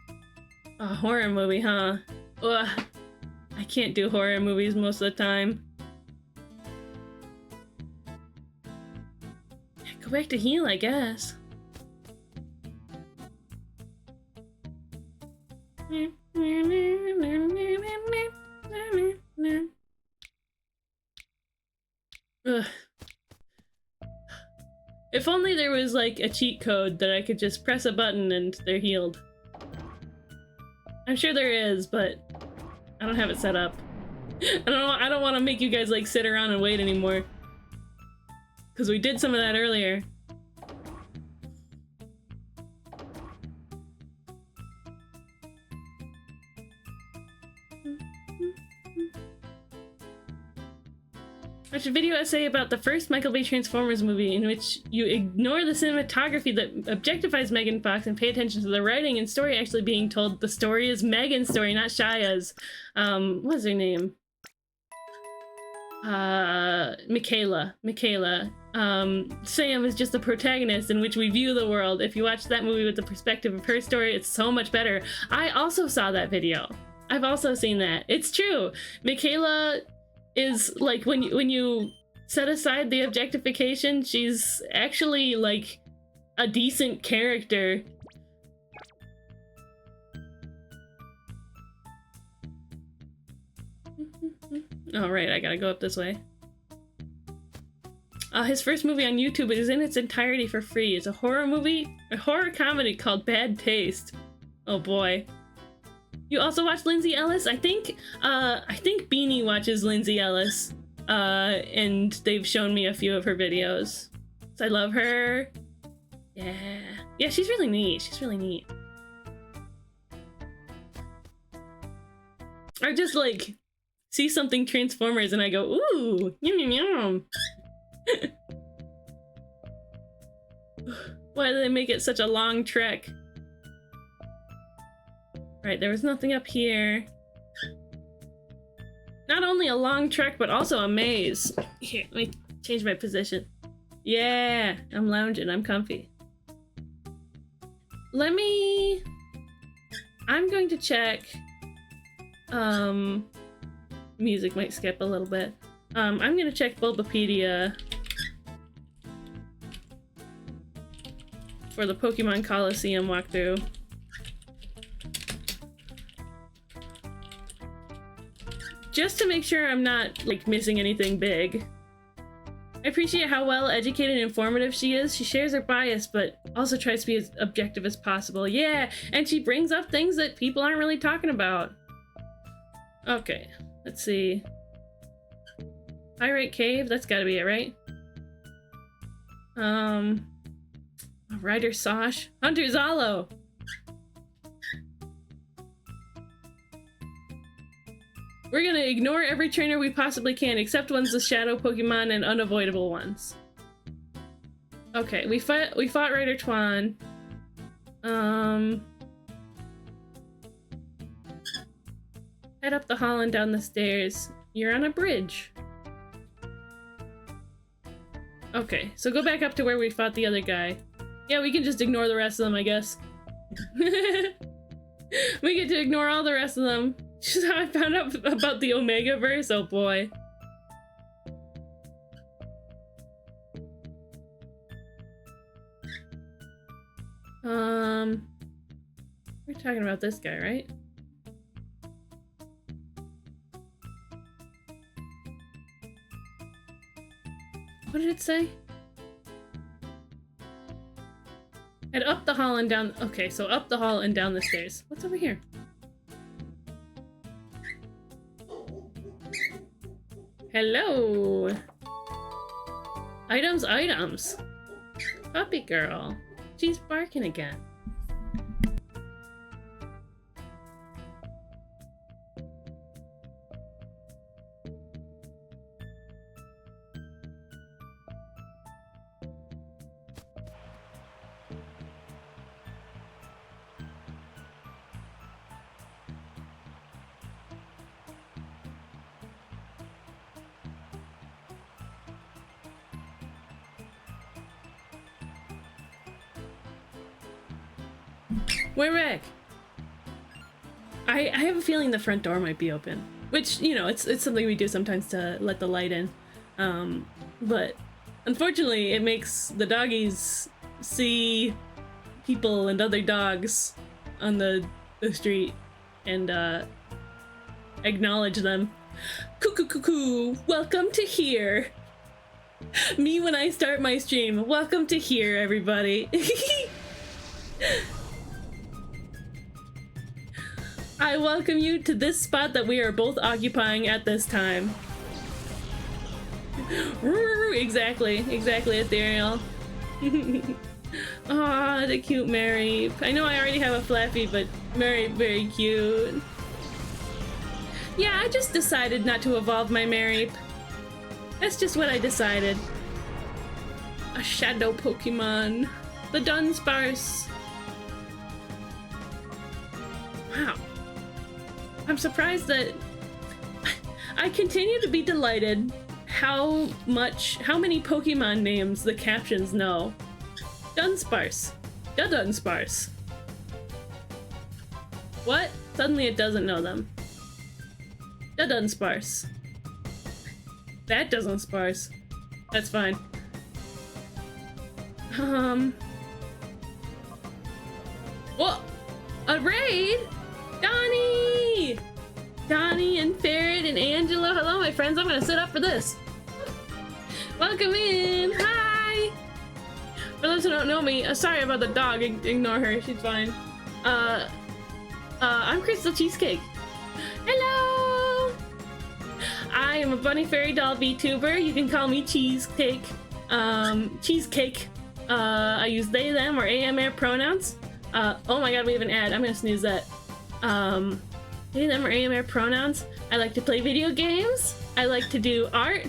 A horror movie, huh? Ugh. I can't do horror movies most of the time. Go back to heal, I guess. Ugh. If only there was like a cheat code that I could just press a button and they're healed. I'm sure there is, but I don't have it set up. I don't want to make you guys like sit around and wait anymore. Because we did some of that earlier. Watch a video essay about the first Michael Bay Transformers movie in which you ignore the cinematography that objectifies Megan Fox and pay attention to the writing and story actually being told. The story is Megan's story, not Shia's. What's her name? Michaela. Sam is just the protagonist in which we view the world. If you watch that movie with the perspective of her story, it's so much better. I also saw that video. I've also seen that. It's true. Michaela is like, when you set aside the objectification, she's actually like a decent character. All right, I gotta go up this way. His first movie on YouTube is in its entirety for free. It's a horror comedy called Bad Taste. Oh boy. You also watch Lindsay Ellis? I think Beanie watches Lindsay Ellis, and they've shown me a few of her videos. So I love her. Yeah, she's really neat. She's really neat. I just like see something Transformers and I go, ooh, yum yum yum. Why do they make it such a long trek? Right, there was nothing up here. Not only a long trek, but also a maze. Here, let me change my position. Yeah, I'm lounging, I'm comfy. I'm going to check. Music might skip a little bit. I'm gonna check Bulbapedia for the Pokemon Coliseum walkthrough. Just to make sure I'm not, like, missing anything big. I appreciate how well educated and informative she is. She shares her bias, but also tries to be as objective as possible. Yeah, and she brings up things that people aren't really talking about. Okay, let's see. Pyrite Cave, that's gotta be it, right? Ryder Sosh. Hunter's Hollow! We're gonna ignore every trainer we possibly can, except ones with shadow Pokemon and unavoidable ones. Okay, we fought Ryder Twan. Head up the hall and down the stairs. You're on a bridge. Okay, so go back up to where we fought the other guy. Yeah, we can just ignore the rest of them, I guess. We get to ignore all the rest of them. Just how I found out about the Omegaverse, oh boy. We're talking about this guy, right? What did it say? Head up the hall and down. Okay, so up the hall and down the stairs. What's over here? Hello. Items. Puppy girl. She's barking again. We're back. I have a feeling the front door might be open, which, you know, it's something we do sometimes to let the light in. But unfortunately, it makes the doggies see people and other dogs on the street and acknowledge them. Cuckoo, welcome to here. Me when I start my stream. Welcome to here, everybody. I welcome you to this spot that we are both occupying at this time. Exactly, Ethereal. Aw, the cute Mary. I know I already have a Flaffy, but Mary, very cute. Yeah, I just decided not to evolve my Mary. That's just what I decided. A shadow Pokemon. The Dunsparce. Wow. I'm surprised that I continue to be delighted how many Pokemon names the captions know. Dunsparce. The Dunsparce. What? Suddenly it doesn't know them. The Dunsparce. That doesn't sparse. That's fine. Whoa! A raid? Donnie! Donnie and Ferret and Angelo. Hello, my friends. I'm gonna sit up for this. Welcome in. Hi! For those who don't know me, sorry about the dog. Ignore her. She's fine. I'm Crystal Cheesecake. Hello! I am a bunny fairy doll VTuber. You can call me Cheesecake. Cheesecake. I use they, them, or AMR pronouns. Oh my god, we have an ad. I'm gonna snooze that. They, them, or AMR pronouns. I like to play video games. I like to do art.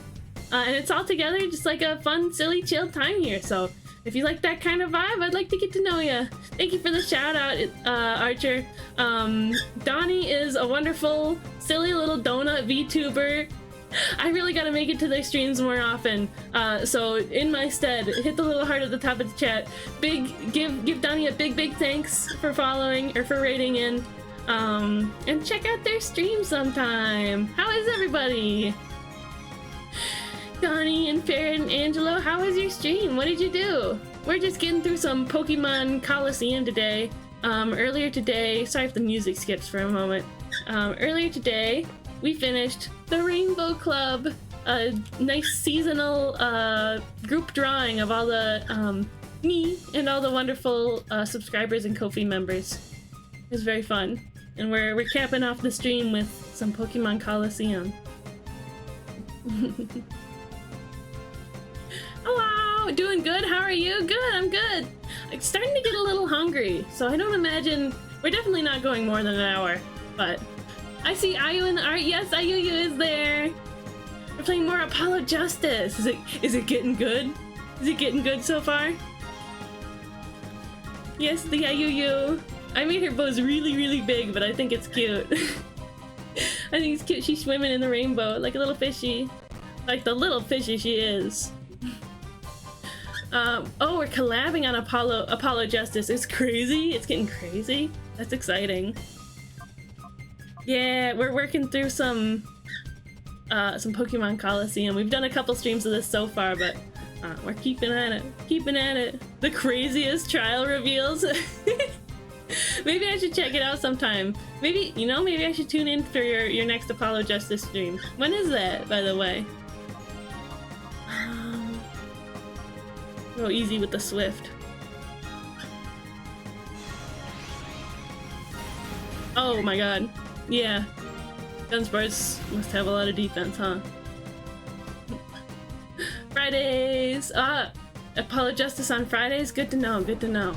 And it's all together just like a fun, silly, chill time here. So if you like that kind of vibe, I'd like to get to know you. Thank you for the shout out, Archer. Donnie is a wonderful, silly little donut VTuber. I really gotta make it to their streams more often. So in my stead, hit the little heart at the top of the chat. Give Donnie a big thanks for following or for rating in. And check out their stream sometime. How is everybody? Donnie and Ferret and Angelo, how was your stream? What did you do? We're just getting through some Pokemon Coliseum today. Earlier today, sorry if the music skips for a moment. Earlier today, we finished the Rainbow Club, a nice seasonal group drawing of all the me and all the wonderful subscribers and Ko-fi members. It was very fun, and we're capping off the stream with some Pokemon Coliseum. Hello, doing good. How are you? Good, I'm good. I'm starting to get a little hungry, so I don't imagine we're definitely not going more than an hour, but. I see Ayu in the art. Yes, Ayuyu is there. We're playing more Apollo Justice. Is it getting good? Is it getting good so far? Yes, the Ayuyu. I made her bows really big, but I think it's cute. I think it's cute. She's swimming in the rainbow like a little fishy. Like the little fishy she is. Oh, we're collabing on Apollo Justice. It's crazy. It's getting crazy. That's exciting. Yeah, we're working through some Pokemon Coliseum. We've done a couple streams of this so far, but we're keeping at it. The craziest trial reveals. Maybe I should check it out sometime. Maybe I should tune in for your next Apollo Justice stream. When is that, by the way? Go easy with the Swift. Oh my god. Yeah. Dunsparce must have a lot of defense, huh? Fridays! Apollo Justice on Fridays? Good to know, good to know.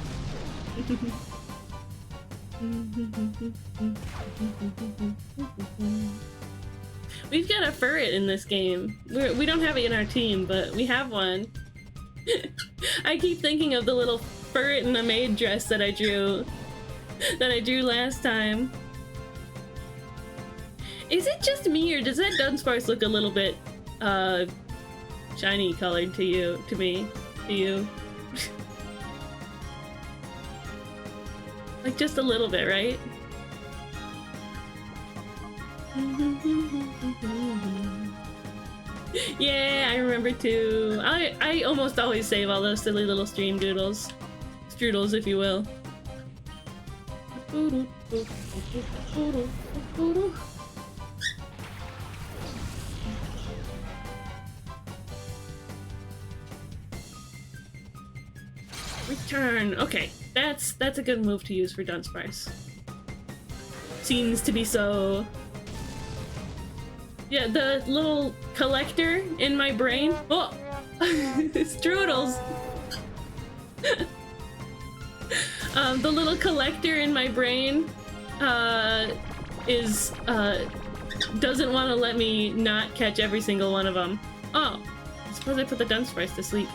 We've got a Furret in this game. We don't have it in our team, but we have one. I keep thinking of the little Furret in a maid dress that I drew last time. Is it just me, or does that Dunsparce look a little bit shiny colored to you? To me? To you? Like just a little bit, right? Yeah, I remember too. I almost always save all those silly little stream doodles. Strudels, if you will. Return. Okay, that's a good move to use for Dunsparce. Seems to be so. Yeah, the little collector in my brain. Oh, Strudels. The little collector in my brain doesn't want to let me not catch every single one of them. Oh, I suppose I put the Dunsparce to sleep.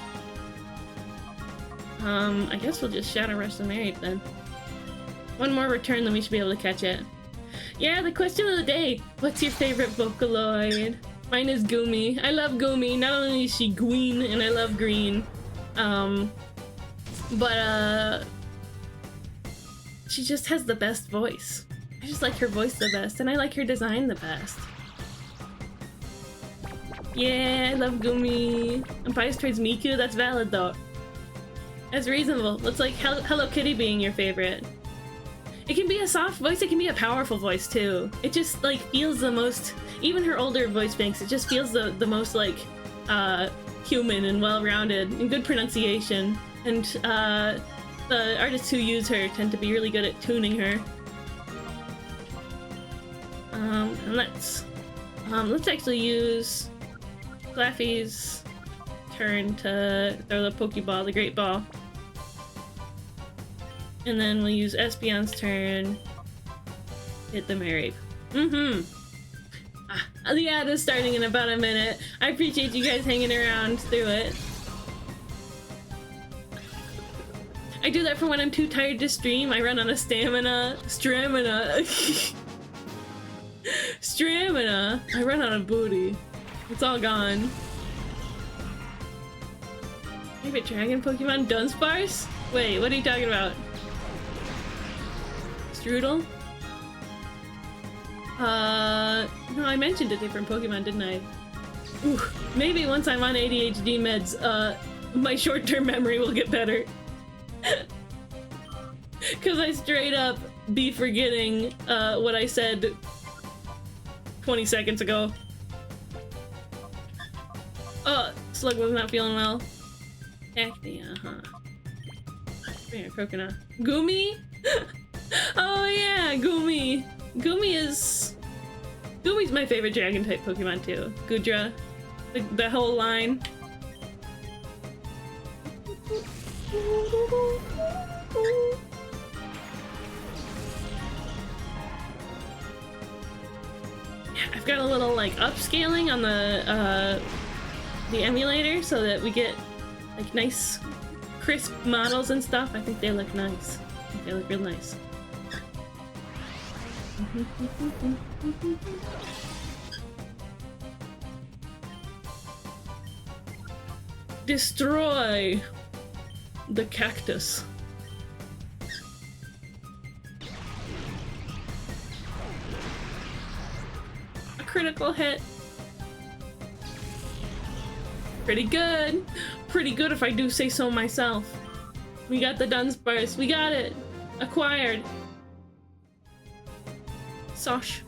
I guess we'll just Shadow Rush the Married then. One more return, then we should be able to catch it. Yeah, the question of the day. What's your favorite Vocaloid? Mine is Goomy. I love Goomy. Not only is she green, and I love green, but she just has the best voice. I just like her voice the best, and I like her design the best. Yeah, I love Goomy. I'm biased towards Miku. That's valid though. That's reasonable. That's like Hello Kitty being your favorite. It can be a soft voice, it can be a powerful voice too. It just like feels the most, even her older voice banks, it just feels the most like human and well-rounded and good pronunciation. And the artists who use her tend to be really good at tuning her. And let's actually use Claffy's turn to throw the Pokeball, the Great Ball. And then we'll use Espeon's turn. Hit the Mareep. The ad is starting in about a minute. I appreciate you guys hanging around through it. I do that for when I'm too tired to stream. I run on a stamina. Stamina. I run on a booty. It's all gone. Favorite dragon Pokemon? Dunsparce? Wait, what are you talking about? Strudel? No, I mentioned a different Pokemon, didn't I? Ooh, maybe once I'm on ADHD meds, my short-term memory will get better. Cause I straight up be forgetting, what I said 20 seconds ago. Oh, Slug was not feeling well. Acne, Yeah, Coconut. Goomy? Oh yeah, Goomy. Goomy's my favorite dragon type Pokemon too. Goodra. The whole line. Yeah, I've got a little like upscaling on the emulator so that we get like nice crisp models and stuff. I think they look nice. I think they look real nice. Destroy the cactus. A critical hit. Pretty good. Pretty good if I do say so myself. We got the Dunsparce. We got it. Acquired. Sosh.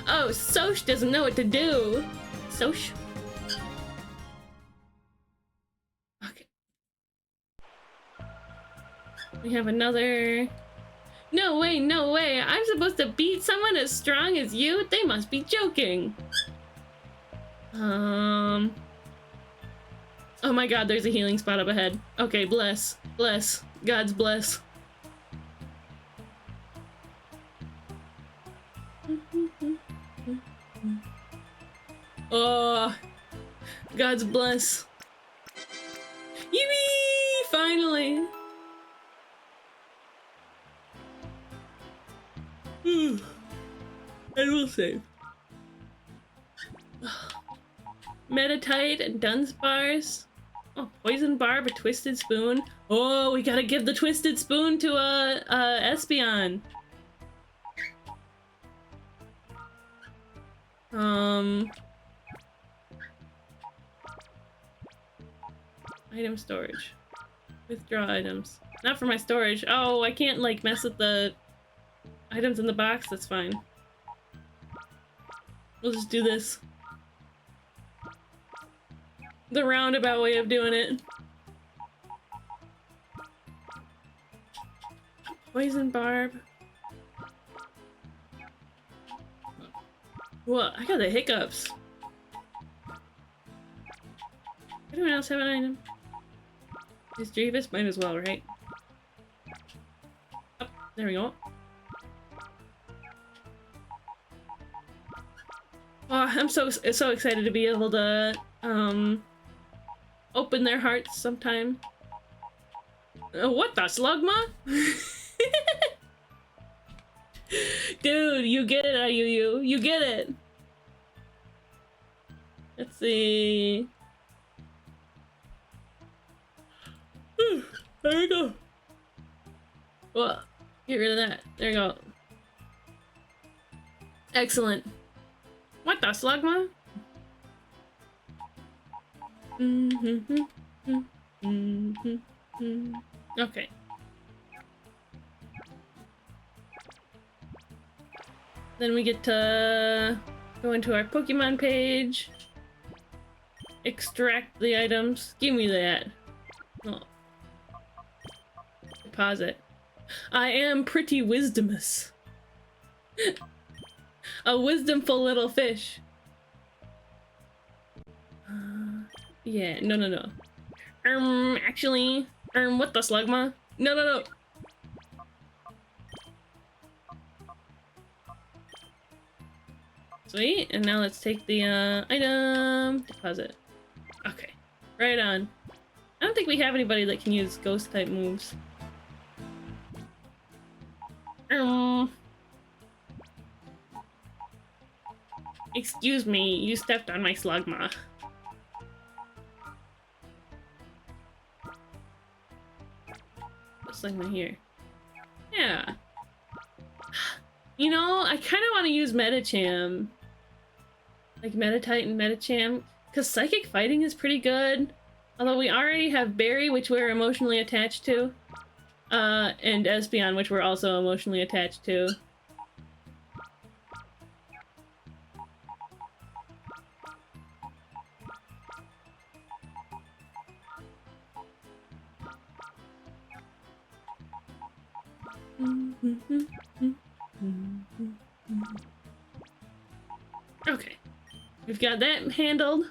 Oh, Sosh doesn't know what to do. Sosh. Okay. We have another... No way, no way. I'm supposed to beat someone as strong as you? They must be joking. Oh my god, there's a healing spot up ahead. Okay, bless. Bless. God's bless. Oh, God's bless. Yippee! Finally! And we'll save. Metatite and Dunsparce. Oh, poison barb, a twisted spoon. Oh, we gotta give the twisted spoon to Espeon. Item storage. Withdraw items. Not for my storage. Oh, I can't like mess with the items in the box. That's fine. We'll just do this. The roundabout way of doing it. Poison barb. What? I got the hiccups. Anyone else have an item? Is Javis? Might as well, right? Oh, there we go. Oh, I'm so excited to be able to open their hearts sometime. What the slugma? Dude, you get it, Ayuyu. You get it. Let's see. There we go. Well, get rid of that. There you go. Excellent. What the slugma? Okay. Then we get to go into our Pokemon page. Extract the items. Give me that. Oh. Deposit. I am pretty wisdomous. A wisdomful little fish. Yeah, no. Actually, what the slugma? No. Sweet, and now let's take the item deposit. Okay, right on. I don't think we have anybody that can use ghost type moves. Excuse me, you stepped on my slugma. What's slugma here? Yeah. You know, I kind of want to use Medicham. Like Meditite and Medicham. Because Psychic Fighting is pretty good. Although we already have Barry, which we're emotionally attached to. And Espeon, which we're also emotionally attached to. Okay. We've got that handled.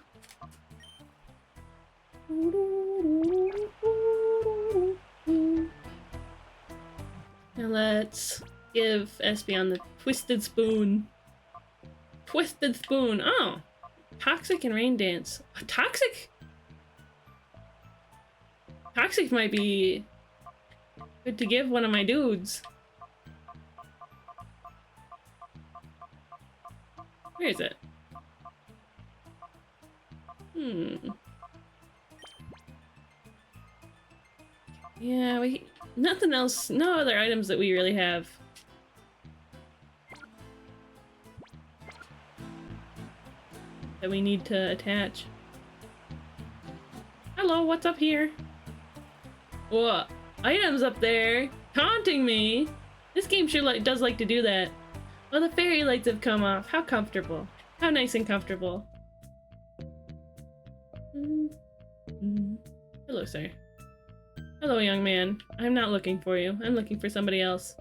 Now let's give Espeon the Twisted Spoon. Twisted Spoon. Oh. Toxic and Rain Dance. Toxic? Toxic might be good to give one of my dudes. Where is it? Yeah, nothing else, no other items that we really have. That we need to attach. Hello, what's up here? Whoa, items up there, taunting me. This game sure does like to do that. Well, the fairy lights have come off. How comfortable. How nice and comfortable. Hello, sir. Hello, young man. I'm not looking for you. I'm looking for somebody else.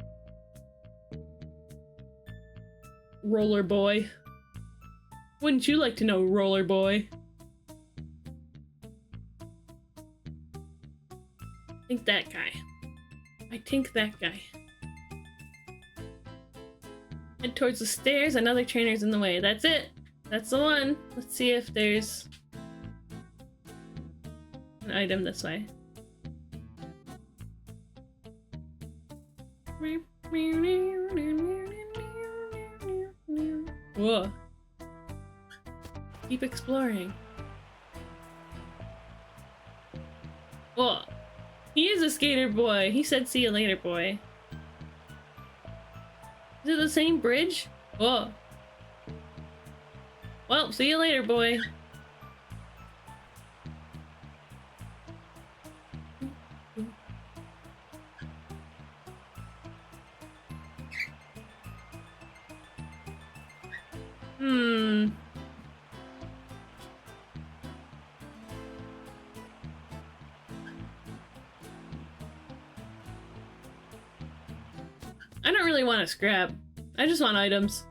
Roller boy. Wouldn't you like to know, roller boy? I think that guy. I think that guy. Head towards the stairs. Another trainer's in the way. That's it. That's the one. Let's see if there's an item this way. Whoa. Keep exploring. Oh, he is a skater boy. He said see you later, boy. Is it the same bridge? Oh. Well, see you later, boy. I don't really want to scrap. I just want items.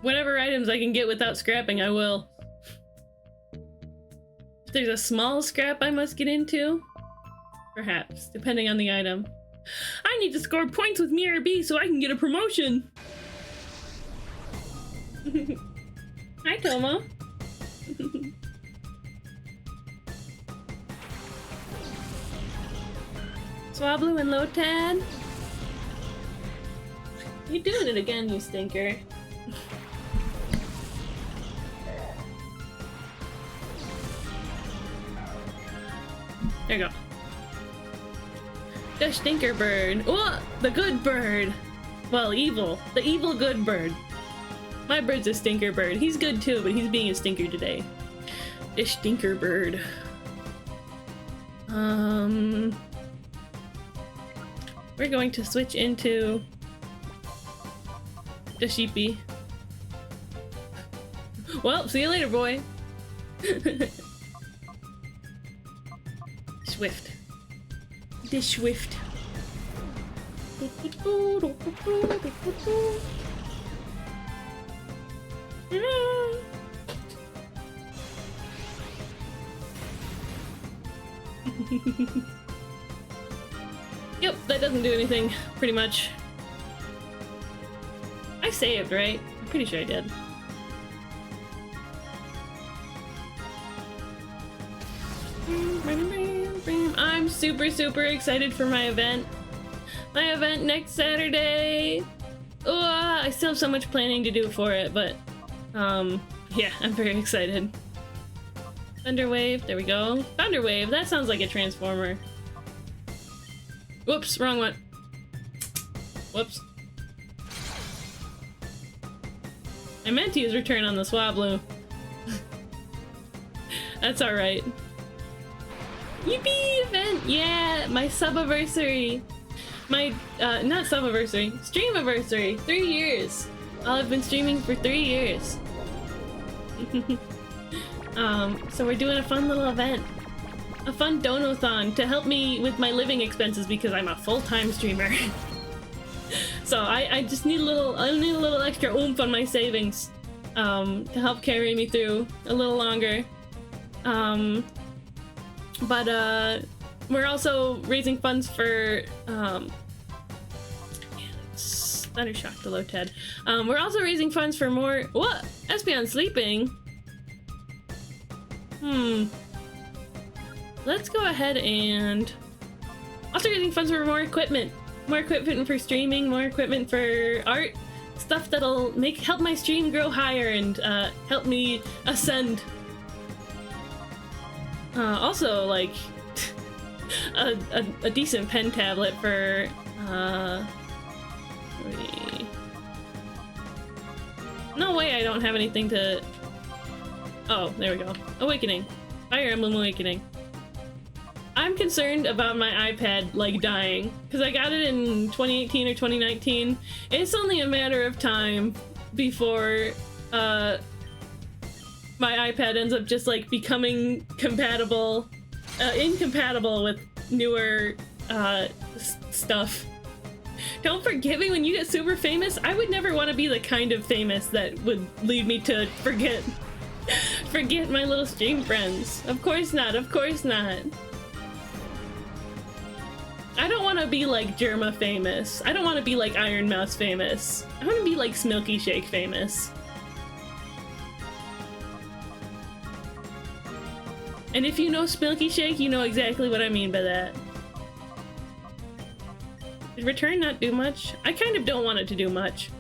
Whatever items I can get without scrapping, I will. If there's a small scrap I must get into, perhaps, depending on the item. I need to score points with Mirror B so I can get a promotion! Hi, Tomo. Swablu and Lotad. You doing it again, you stinker. There you go. The stinker bird. Oh, the good bird. Well, evil. The evil good bird. My bird's a stinker bird. He's good too, but he's being a stinker today. The stinker bird. We're going to switch into the sheepy. Well, see you later, boy. Swift. The Swift. Yep, that doesn't do anything, pretty much. I saved, right? I'm pretty sure I did. I'm super excited for my event. My event next Saturday. Oh, I still have so much planning to do for it, but yeah, I'm very excited. Thunderwave, there we go. Thunderwave, that sounds like a transformer. Whoops, wrong one. Whoops. I meant to use return on the Swablu. That's alright. Yippee! Event! Yeah! My sub-anniversary! My, not sub-anniversary, stream-anniversary! 3 years! I've been streaming for 3 years. So we're doing a fun little event. A fun donathon to help me with my living expenses because I'm a full-time streamer. So I just need a little extra oomph on my savings to help carry me through a little longer. But we're also raising funds for Thundershock to Lotad. We're also raising funds for more what? Espeon sleeping? Let's go ahead and also raising funds for more equipment. More equipment for streaming, more equipment for art. Stuff that'll help my stream grow higher and help me ascend. Also, like, a decent pen tablet for, no way I don't have anything to... Oh, there we go. Awakening. Fire Emblem Awakening. I'm concerned about my iPad, like, dying, because I got it in 2018 or 2019. It's only a matter of time before, my iPad ends up just, like, becoming incompatible with newer, stuff. Don't forget me when you get super famous. I would never want to be the kind of famous that would lead me to forget my little stream friends. Of course not, of course not. I don't want to be like Germa famous. I don't want to be like Iron Mouse famous. I want to be like Smilky Shake famous. And if you know Smilky Shake, you know exactly what I mean by that. Did return not do much? I kind of don't want it to do much.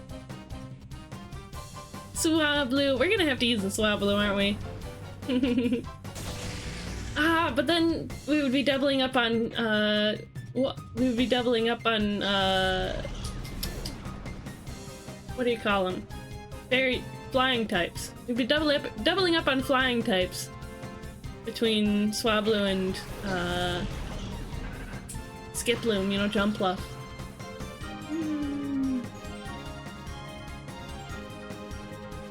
Swablu. We're gonna have to use the Swablu, aren't we? But then we would be doubling up on, what do you call them? Flying types. We'd be doubling up on flying types between Swablu and, Skiploom, you know, Jumpluff.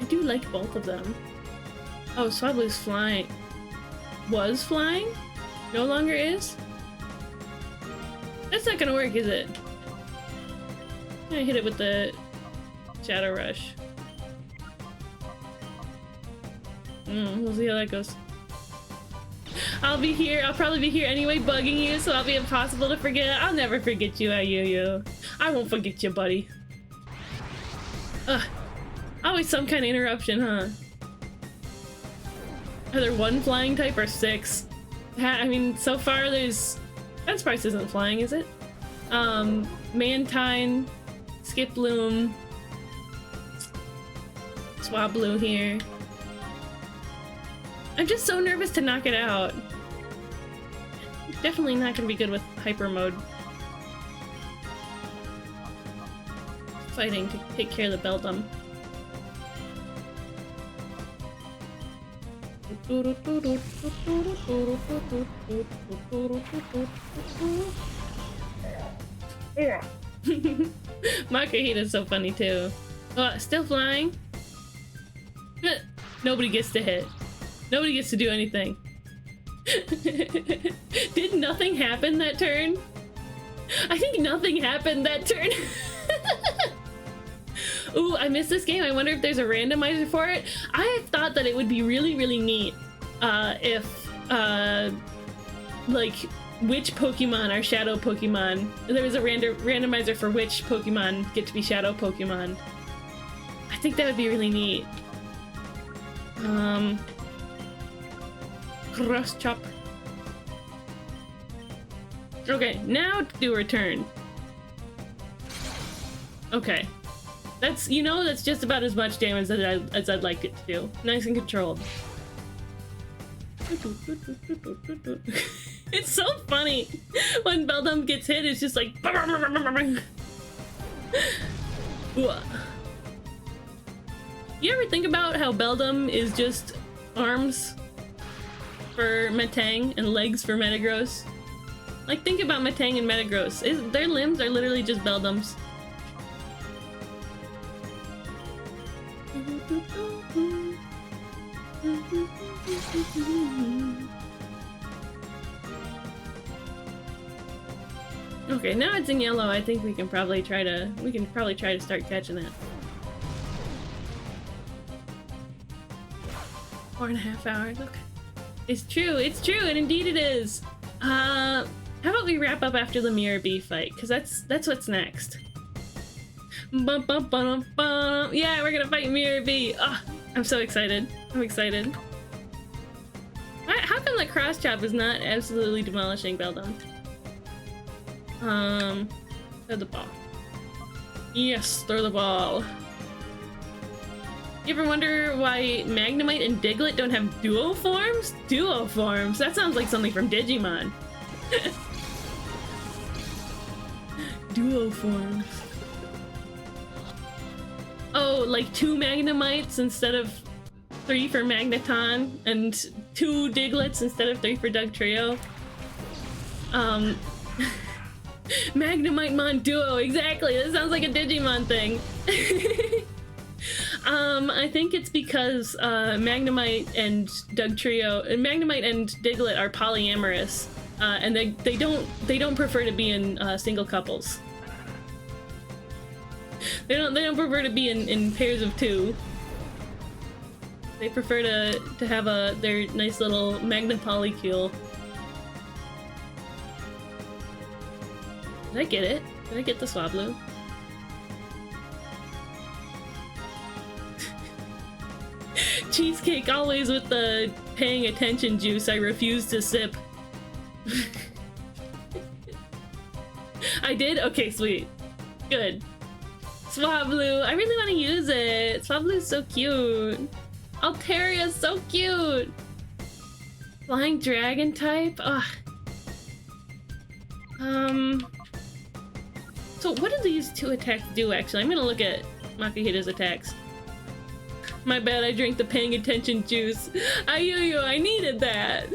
I do like both of them. Oh, Swablu's flying. Was flying? No longer is? That's not gonna work, is it? I'm gonna hit it with the Shadow Rush. We'll see how that goes. I'll be here. I'll probably be here anyway, bugging you, so I'll be impossible to forget. I'll never forget you, Ayuyu. I won't forget you, buddy. Ugh. Always some kind of interruption, huh? Either one flying type or 6. I mean, so far there's... Dunsparce isn't flying, is it? Mantine, Skiploom, Swablu here. I'm just so nervous to knock it out. Definitely not gonna be good with hyper mode. Fighting to take care of the Beldum. Makuhita's so funny too. Oh, still flying? Nobody gets to hit. Nobody gets to do anything. Did nothing happen that turn? I think nothing happened that turn. Ooh, I missed this game. I wonder if there's a randomizer for it. I thought that it would be really, really neat if, like, which Pokemon are Shadow Pokemon. There was a randomizer for which Pokemon get to be Shadow Pokemon. I think that would be really neat. Cross chop. Okay, now do a turn. Okay. That's, you know, that's just about as much damage as I'd like it to do. Nice and controlled. It's so funny when Beldum gets hit. It's just like. You ever think about how Beldum is just arms for Metang and legs for Metagross? Like, think about Metang and Metagross. Their limbs are literally just Beldums. Okay, now it's in yellow. I think we can probably try to start catching that. 4.5 hours. Okay, it's true, and indeed it is. How about we wrap up after the Mirror B fight? Because that's what's next. Bum, bum, bum, bum. Yeah, we're gonna fight Mirror B. Oh, I'm so excited. I'm excited. How come the cross chop is not absolutely demolishing Beldum? Throw the ball. Yes, throw the ball. You ever wonder why Magnemite and Diglett don't have duo forms? Duo forms? That sounds like something from Digimon. Duo forms. Oh, like 2 Magnemites instead of 3 for Magneton, and 2 Digletts instead of 3 for Dugtrio. Magnemite Mon Duo, exactly! That sounds like a Digimon thing. I think it's because Magnemite and Magnemite and Diglett are polyamorous, and they don't prefer to be in single couples. They don't prefer to be in pairs of 2. They prefer to have their nice little Magnepolycule. Did I get it? Did I get the Swablu? Cheesecake always with the paying attention juice I refuse to sip. I did? Okay, sweet. Good. Swablu. I really want to use it. Swablu's so cute. Altaria's so cute. Flying dragon type? Ugh. So what do these two attacks do actually? I'm gonna look at Makuhita's attacks. My bad, I drank the paying attention juice. Ayuyu, I needed that.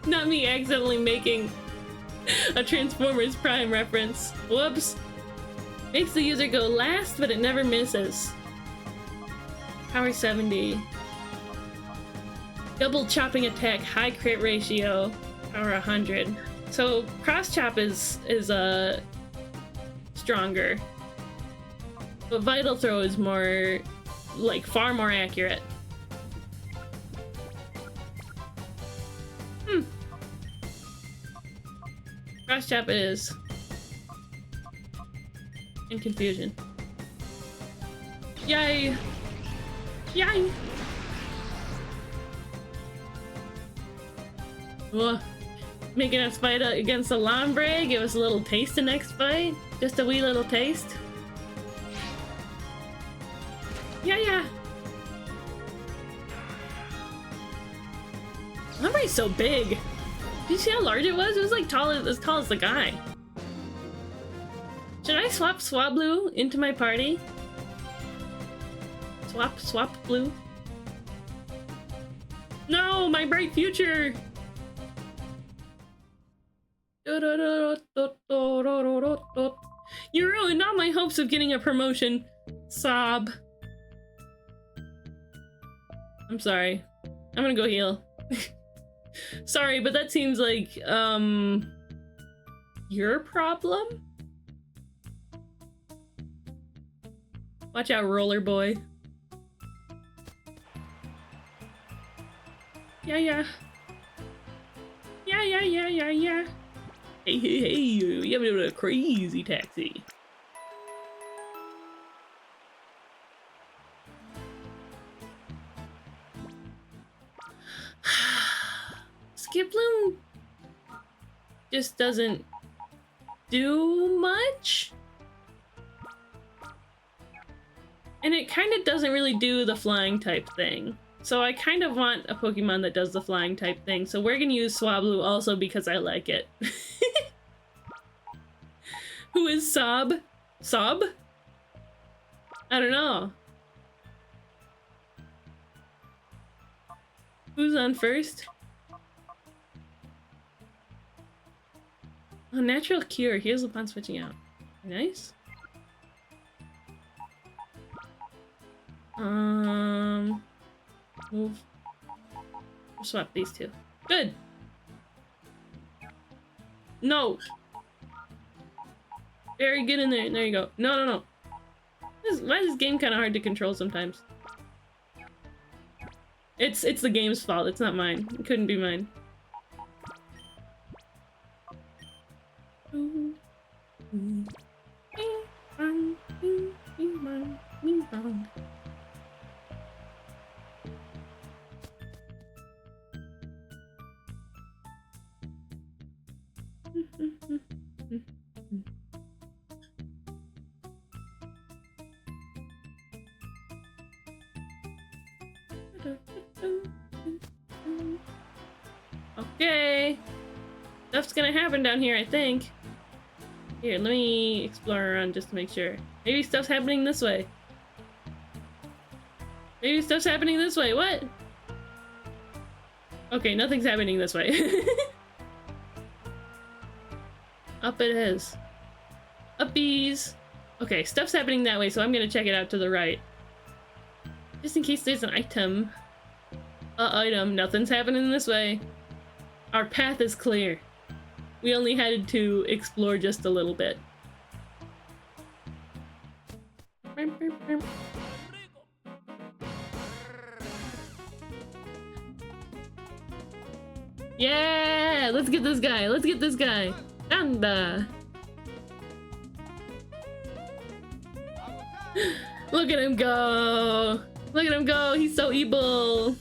Not me accidentally making a Transformers Prime reference. Whoops. Makes the user go last, but it never misses. Power 70. Double chopping attack, high crit ratio, power 100. So cross chop is stronger. But vital throw is more, like, far more accurate. Cross chop it is. In confusion. Yay! Yay! Ugh. Making us fight against the Lombre, give us a little taste the next fight. Just a wee little taste. Yeah. Lombre's so big. Did you see how large it was? It was like as tall as the guy. Should I swap Swablu into my party? Swap blue. No, my bright future. You ruined all my hopes of getting a promotion. Sob. I'm sorry. I'm gonna go heal. Sorry, but that seems like, your problem? Watch out, roller boy. Yeah. Hey, you have a crazy taxi. Skiploom just doesn't do much. And it kind of doesn't really do the flying type thing. So I kind of want a Pokemon that does the flying type thing. So we're gonna use Swablu also because I like it. Who is Sob? Sob? I don't know. Who's on first? Oh, natural cure. Heals upon switching out. Nice. Move. We'll swap these two. Good. No. Very good in there. There you go. No. Why is this game kind of hard to control sometimes? It's the game's fault. It's not mine. It couldn't be mine. Okay. Stuff's gonna happen down here, I think. Here, let me explore around just to make sure. Maybe stuff's happening this way. Maybe stuff's happening this way. What? Okay, nothing's happening this way. Up it is. Uppies. Okay, stuff's happening that way, so I'm gonna check it out to the right. Just in case there's an item. Item. Nothing's happening this way. Our path is clear. We only had to explore just a little bit. Yeah! Let's get this guy! Let's get this guy! Anda! Look at him go! Look at him go! He's so evil!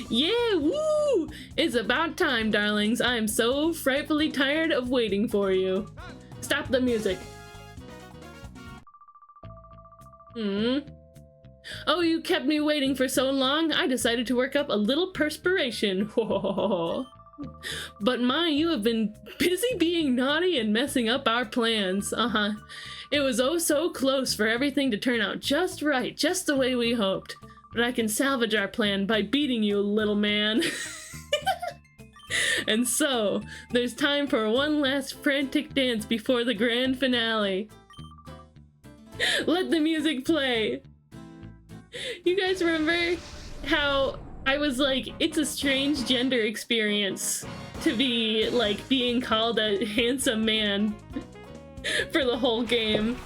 Yeah, woo! It's about time, darlings. I am so frightfully tired of waiting for you. stop the music. Oh, you kept me waiting for so long, I decided to work up a little perspiration. But my, you have been busy being naughty and messing up our plans. It was oh so close for everything to turn out just right, just the way we hoped. But I can salvage our plan by beating you, little man. And so, there's time for one last frantic dance before the grand finale. Let the music play. You guys remember how I was like, it's a strange gender experience to be like being called a handsome man for the whole game.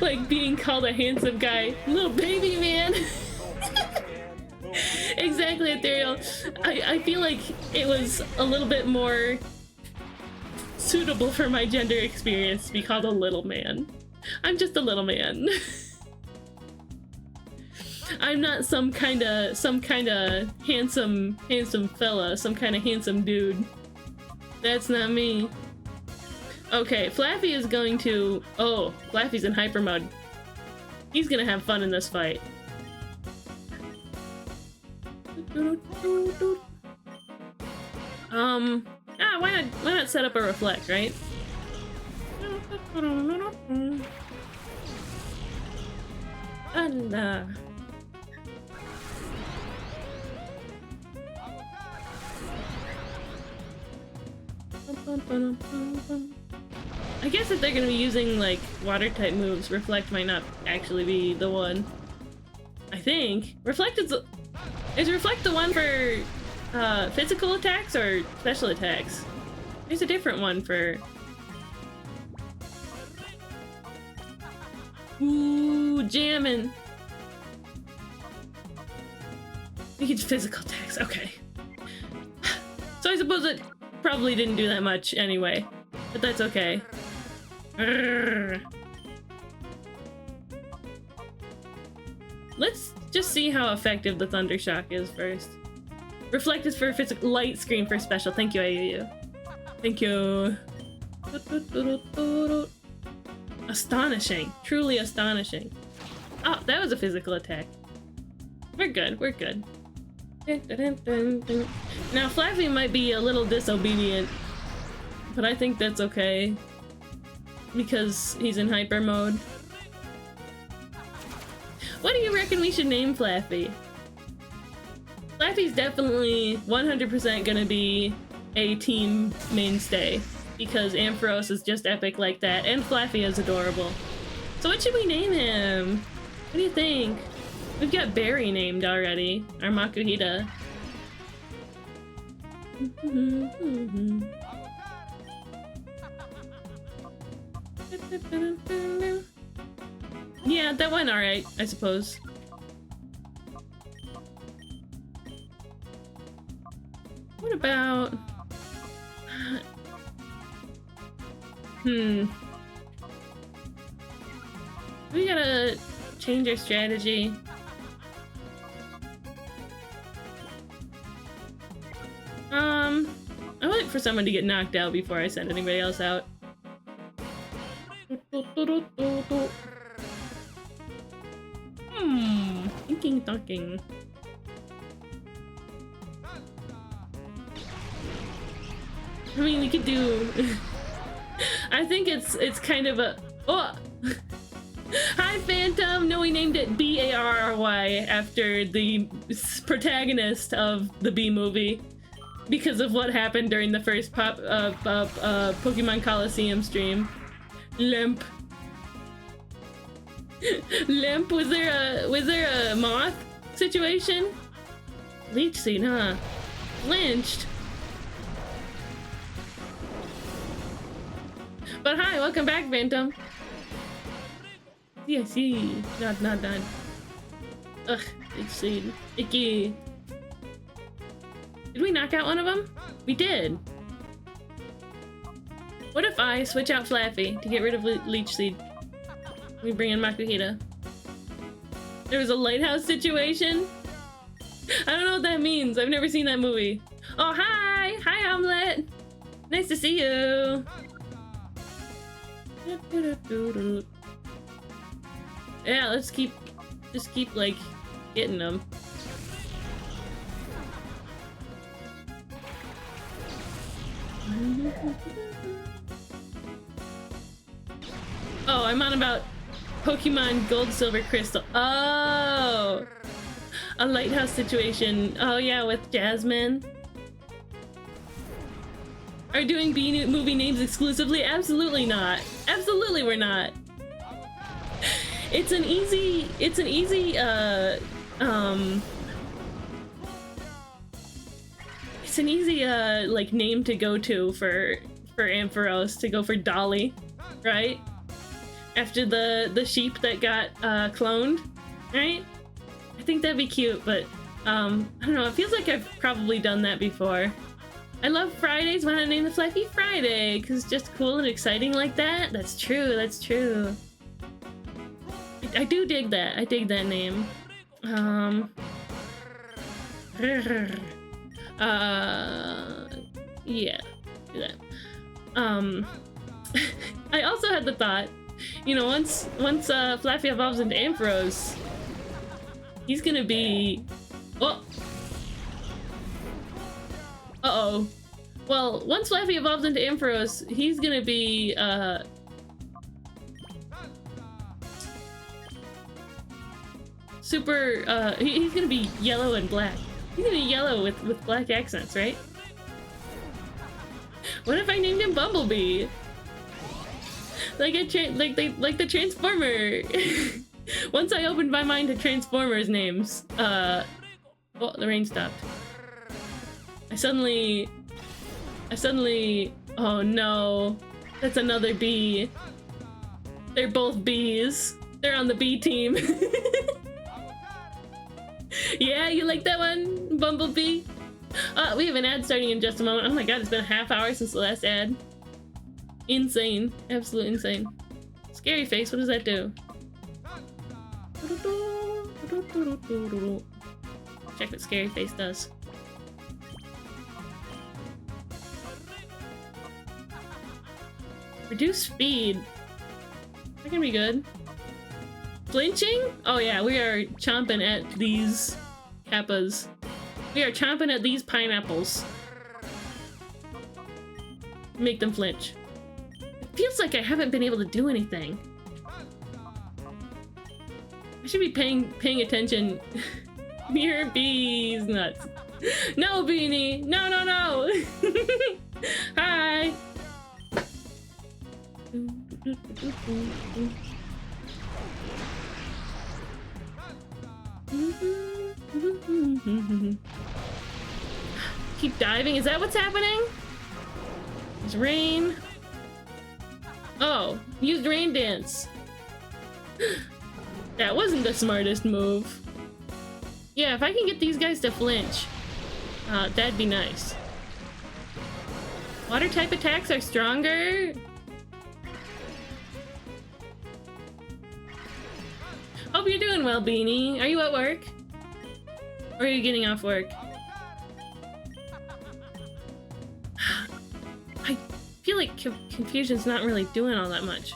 Like being called a handsome guy, little baby man. Exactly, Ethereal. I feel like it was a little bit more suitable for my gender experience to be called a little man. I'm just a little man. I'm not some kind of handsome fella, some kind of handsome dude. That's not me. Okay, Flaffy is going to... Oh, Flaffy's in hyper mode. He's gonna have fun in this fight. Why not set up a reflect, right? And I guess if they're gonna be using like water type moves, Reflect might not actually be the one. I think Reflect is Reflect the one for physical attacks or special attacks? There's a different one for. Ooh, jamming. I think it's physical attacks. Okay. So I suppose it probably didn't do that much anyway, but that's okay. Urgh. Let's just see how effective the Thunder Shock is first. Reflect is for physical, Light Screen for special. Thank you, AUU. Thank you. Astonishing. Truly astonishing. Oh, that was a physical attack. We're good, we're good. Now, Flaffy might be a little disobedient, but I think that's okay. Because he's in hyper mode. What do you reckon we should name Flaffy? Flaffy's definitely 100% gonna be a team mainstay. Because Ampharos is just epic like that, and Flaffy is adorable. So what should we name him? What do you think? We've got Barry named already, our Makuhita. Yeah, that went alright, I suppose. What about... We gotta change our strategy. I wait for someone to get knocked out before I send anybody else out. Thinking, talking. I mean, we could do... I think it's kind of a... Oh! Hi, Phantom! No, we named it B-A-R-R-Y after the protagonist of the B movie. Because of what happened during the first Pokemon Coliseum stream. Limp. Limp, was there a moth situation? Leech Seed, huh? Lynched. But hi, welcome back, Phantom. Yeah, see. Not done. Ugh, Leech Seed. Icky. Did we knock out one of them? We did. What if I switch out Flaffy to get rid of Leech Seed? We bring in Makuhita. There was a lighthouse situation? I don't know what that means. I've never seen that movie. Oh, hi! Hi, Omelette! Nice to see you! Yeah, let's just keep like getting them. Oh, I'm on about Pokemon Gold, Silver, Crystal. Oh! A lighthouse situation. Oh yeah, with Jasmine. Are we doing B movie names exclusively? Absolutely not. Absolutely we're not. It's an easy like name to go to for Ampharos, to go for Dolly, right? After the sheep that got cloned, right? I think that'd be cute, but I don't know, it feels like I've probably done that before. I love Fridays. Why not name the Fluffy Friday? Because it's just cool and exciting like that. That's true, that's true. I do dig that. I dig that name. Yeah, do that. I also had the thought, you know, once Fluffy evolves into Ampharos, he's gonna be... Oh! Uh-oh. Well, once Fluffy evolves into Ampharos, he's gonna be, super, he's gonna be yellow and black. He's gonna be yellow with black accents, right? What if I named him Bumblebee? Like the Transformer! Once I opened my mind to Transformers names, oh, the rain stopped. I suddenly, oh no, that's another bee. They're both bees. They're on the bee team. Yeah, you like that one, Bumblebee? We have an ad starting in just a moment. Oh my god, it's been a half hour since the last ad. Insane. Absolute insane. Scary face, what does that do? Check what Scary Face does. Reduce speed. That can be good. Flinching? Oh yeah, we are chomping at these kappas. We are chomping at these pineapples. Make them flinch. It feels like I haven't been able to do anything. I should be paying attention. Mirror bees nuts. No, Beanie! No, no, no! Hi! Keep diving? Is that what's happening? There's rain. Oh, used rain dance. That wasn't the smartest move. Yeah, if I can get these guys to flinch, that'd be nice. Water type attacks are stronger. Hope you're doing well, Beanie. Are you at work? Or are you getting off work? I feel like Confusion's not really doing all that much.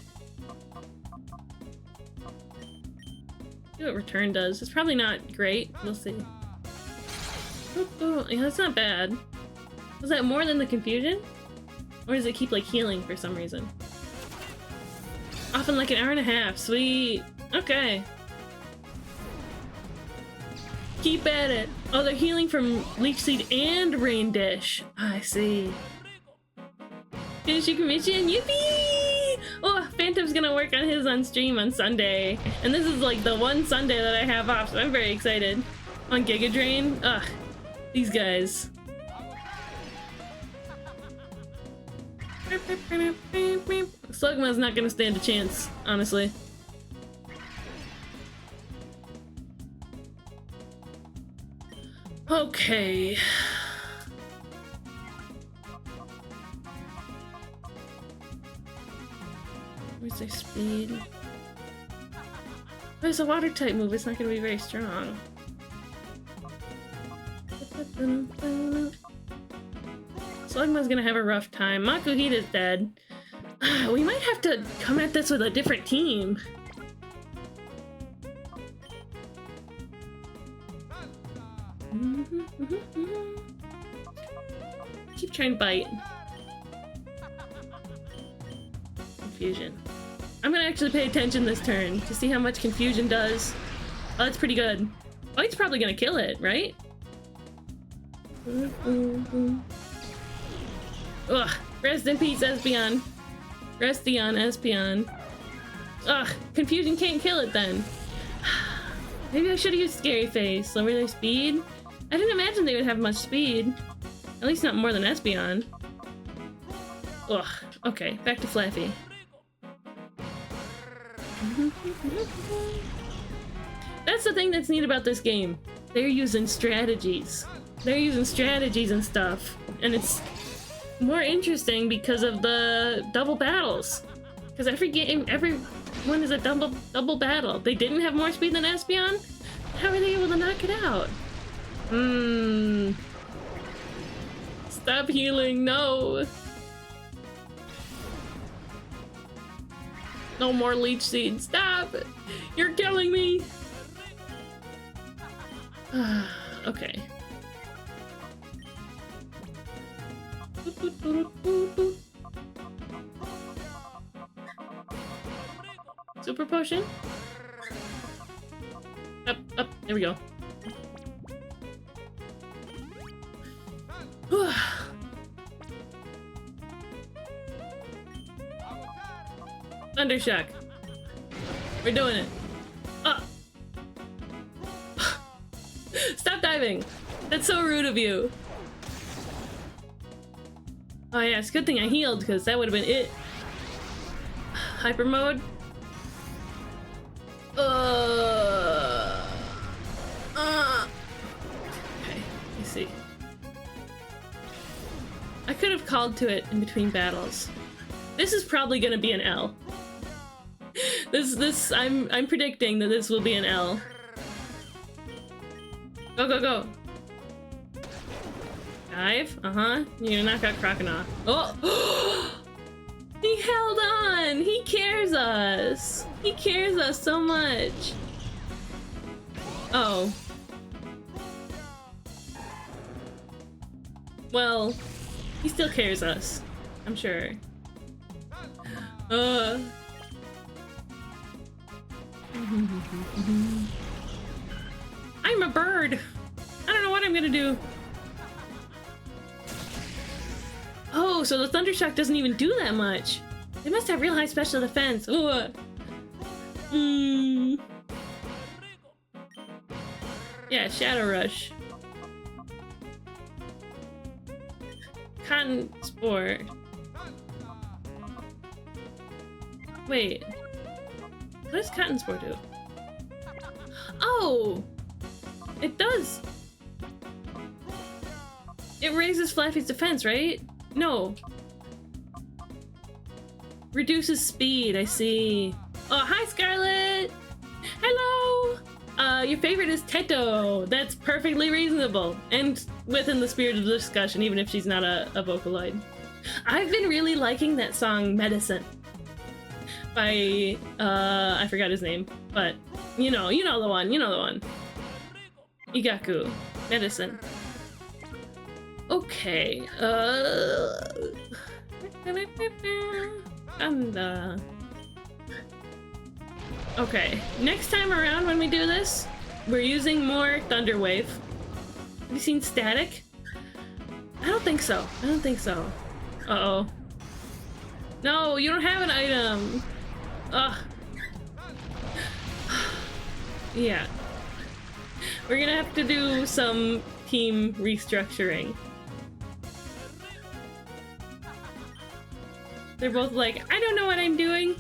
See what Return does. It's probably not great. We'll see. Yeah, that's not bad. Was that more than the Confusion? Or does it keep like healing for some reason? Often like an hour and a half. Sweet. Okay. Keep at it. Oh, they're healing from Leech Seed and Rain Dish. I see. Finish your commission. Yippee! Oh, Phantom's gonna work on his on stream on Sunday. And this is like the one Sunday that I have off, so I'm very excited. On Giga Drain. Ugh. These guys. Slugma's not gonna stand a chance, honestly. Okay. Where's their speed? There's a water type move, it's not gonna be very strong. Slugma's gonna have a rough time. Makuhita's dead. We might have to come at this with a different team. Keep trying to bite. Confusion. I'm gonna actually pay attention this turn to see how much confusion does. Oh, that's pretty good. Oh, he's probably gonna kill it, right? Ugh. Rest in peace, Espeon. Restion, Espeon. Ugh. Confusion can't kill it then. Maybe I should have used Scary Face. Lower their speed? I didn't imagine they would have much speed. At least not more than Espeon. Ugh. Okay, back to Flaffy. That's the thing that's neat about this game. They're using strategies. They're using strategies and stuff. And it's more interesting because of the double battles. Because every game, every one is a double battle. They didn't have more speed than Espeon? How are they able to knock it out? Stop healing, no! No more leech seeds, stop! You're killing me! Okay. Super potion? Up, there we go. Thundershock. We're doing it. Stop diving. That's so rude of you. Oh yeah, it's a good thing I healed because that would have been it. Hyper mode. Okay, let's see. I could have called to it in between battles. This is probably gonna be an L. I'm predicting that this will be an L. Go, go, go. Dive? Uh-huh. You're gonna knock out Croconaw. Oh! He held on! He cares us! He cares us so much! Oh. Well, he still cares us. I'm sure. I'm a bird! I don't know what I'm gonna do. Oh, so the Thundershock doesn't even do that much. They must have real high special defense. Ooh. Yeah, Shadow Rush. Cotton Spore. Wait. What does Cotton Spore do? Oh! It does! It raises Flaffy's defense, right? No. Reduces speed, I see. Oh, hi Scarlet! Hello! Your favorite is Teto. That's perfectly reasonable. And within the spirit of the discussion, even if she's not a Vocaloid. I've been really liking that song, Medicine. By, I forgot his name. But, you know the one, Igaku. Medicine. Okay, and okay, next time around when we do this, we're using more Thunder Wave. Have you seen Static? I don't think so. Uh-oh. No, you don't have an item! Ugh. Yeah. We're gonna have to do some team restructuring. They're both like, I don't know what I'm doing.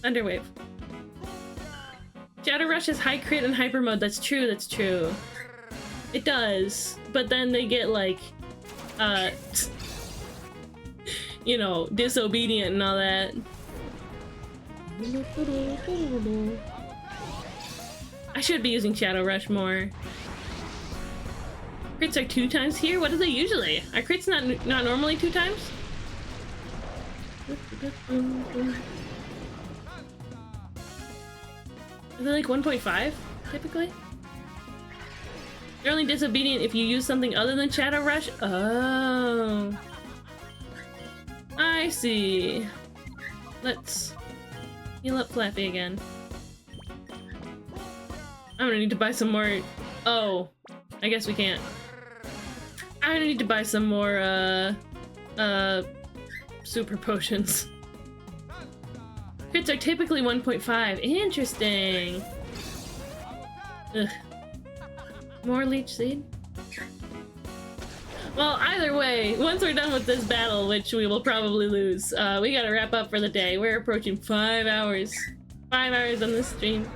Underwave. Shadow Rush has high crit and hyper mode. That's true, that's true. It does. But then they get like, you know, disobedient and all that. I should be using Shadow Rush more. Crits are 2 times here? What are they usually? Are crits not normally 2 times? Are they like 1.5 typically? You're only disobedient if you use something other than Shadow Rush? Oh. I see. Let's heal up Flappy again. I'm gonna need to buy some more. Oh, I guess we can't. I'm gonna need to buy some more, super potions. Crits are typically 1.5. Interesting. Ugh. More Leech Seed? Well, either way, once we're done with this battle, which we will probably lose, we gotta wrap up for the day. We're approaching 5 hours. 5 hours on this stream.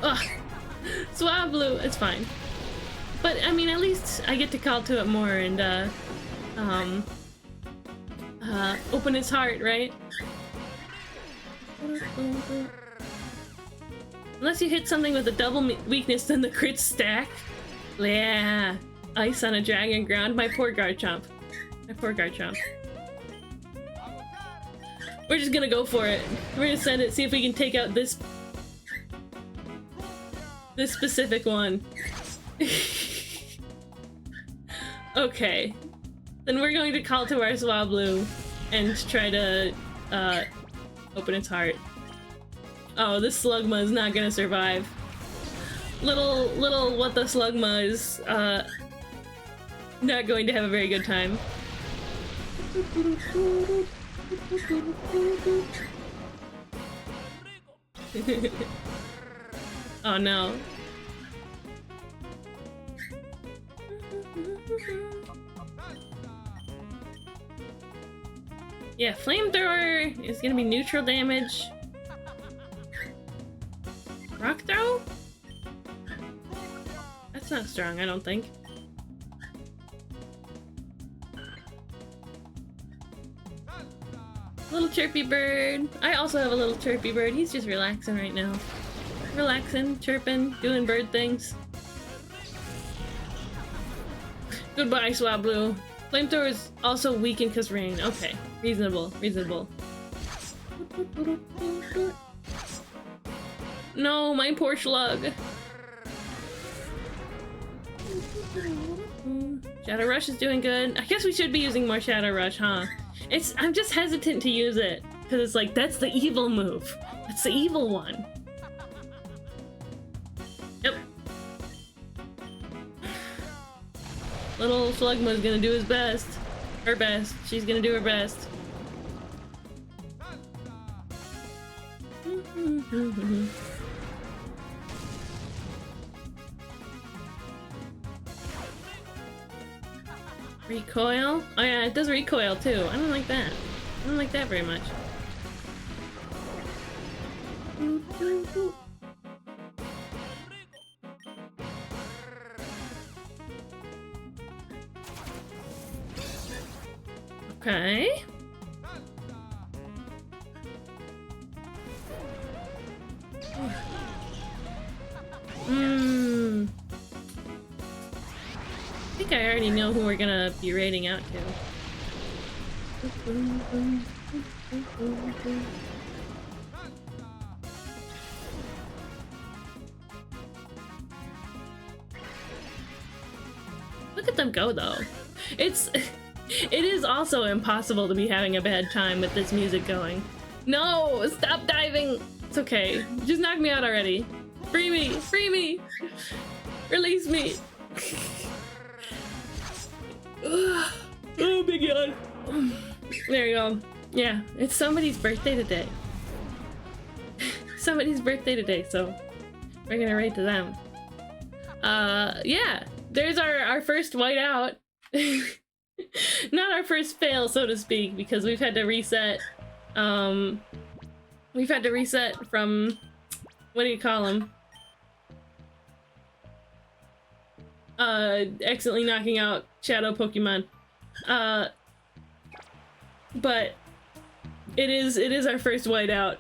Ugh. Swablu, it's fine. But, I mean, at least I get to call to it more and, open its heart, right? Unless you hit something with a double weakness, then the crits stack. Yeah. Ice on a dragon ground. My poor Garchomp. My poor Garchomp. We're just gonna go for it. We're gonna send it, see if we can take out this specific one. Okay. Then we're going to call to our Swablu and try to open its heart. Oh, this Slugma is not gonna survive. Little what the Slugma is not going to have a very good time. Oh no. Yeah, Flamethrower is gonna be neutral damage. Rock Throw? That's not strong, I don't think. Little chirpy bird. I also have a little chirpy bird. He's just relaxing right now. Relaxing, chirping, doing bird things. Goodbye, Swablu. Flamethrower is also weakened because rain. Okay, reasonable, reasonable. No, my poor Slug. Shadow Rush is doing good. I guess we should be using more Shadow Rush, huh? I'm just hesitant to use it because it's like, that's the evil move. That's the evil one. Yep. Little Slugma's gonna do his best. Her best. She's gonna do her best. Recoil? Oh yeah, it does recoil too. I don't like that. I don't like that very much. Okay. I think I already know who we're gonna be raiding out to. Look at them go though. It is also impossible to be having a bad time with this music going. No, stop diving. It's okay. Just knock me out already. Free me, free me. Release me. Oh, big yawn. There you go. Yeah, it's somebody's birthday today. Somebody's birthday today, so we're gonna raid to them. Yeah, there's our first whiteout. Not our first fail, so to speak, because we've had to reset. We've had to reset from, what do you call them? Accidentally knocking out shadow Pokemon. But It is our first whiteout.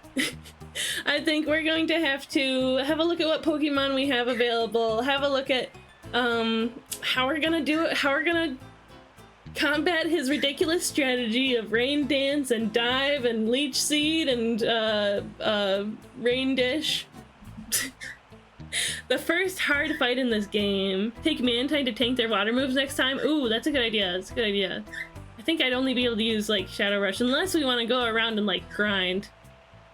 I think we're going to have a look at what Pokemon we have available, have a look at how we're gonna do it, how we're gonna combat his ridiculous strategy of Rain Dance and Dive and Leech Seed and Rain Dish. The first hard fight in this game. Take Mantine to tank their water moves next time. Ooh, that's a good idea. That's a good idea. I think I'd only be able to use like Shadow Rush unless we want to go around and like grind.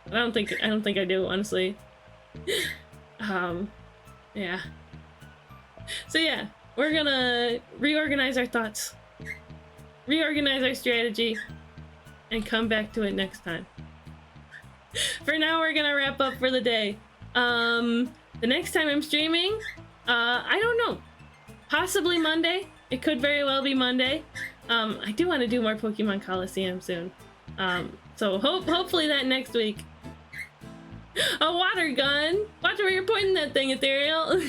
I don't think I do, honestly. Yeah. So yeah, we're gonna reorganize our thoughts, reorganize our strategy, and come back to it next time. For now, we're gonna wrap up for the day. The next time I'm streaming, I don't know. Possibly Monday. It could very well be Monday. I do want to do more Pokemon Coliseum soon. So hopefully that next week. A water gun! Watch where you're pointing that thing, Ethereal!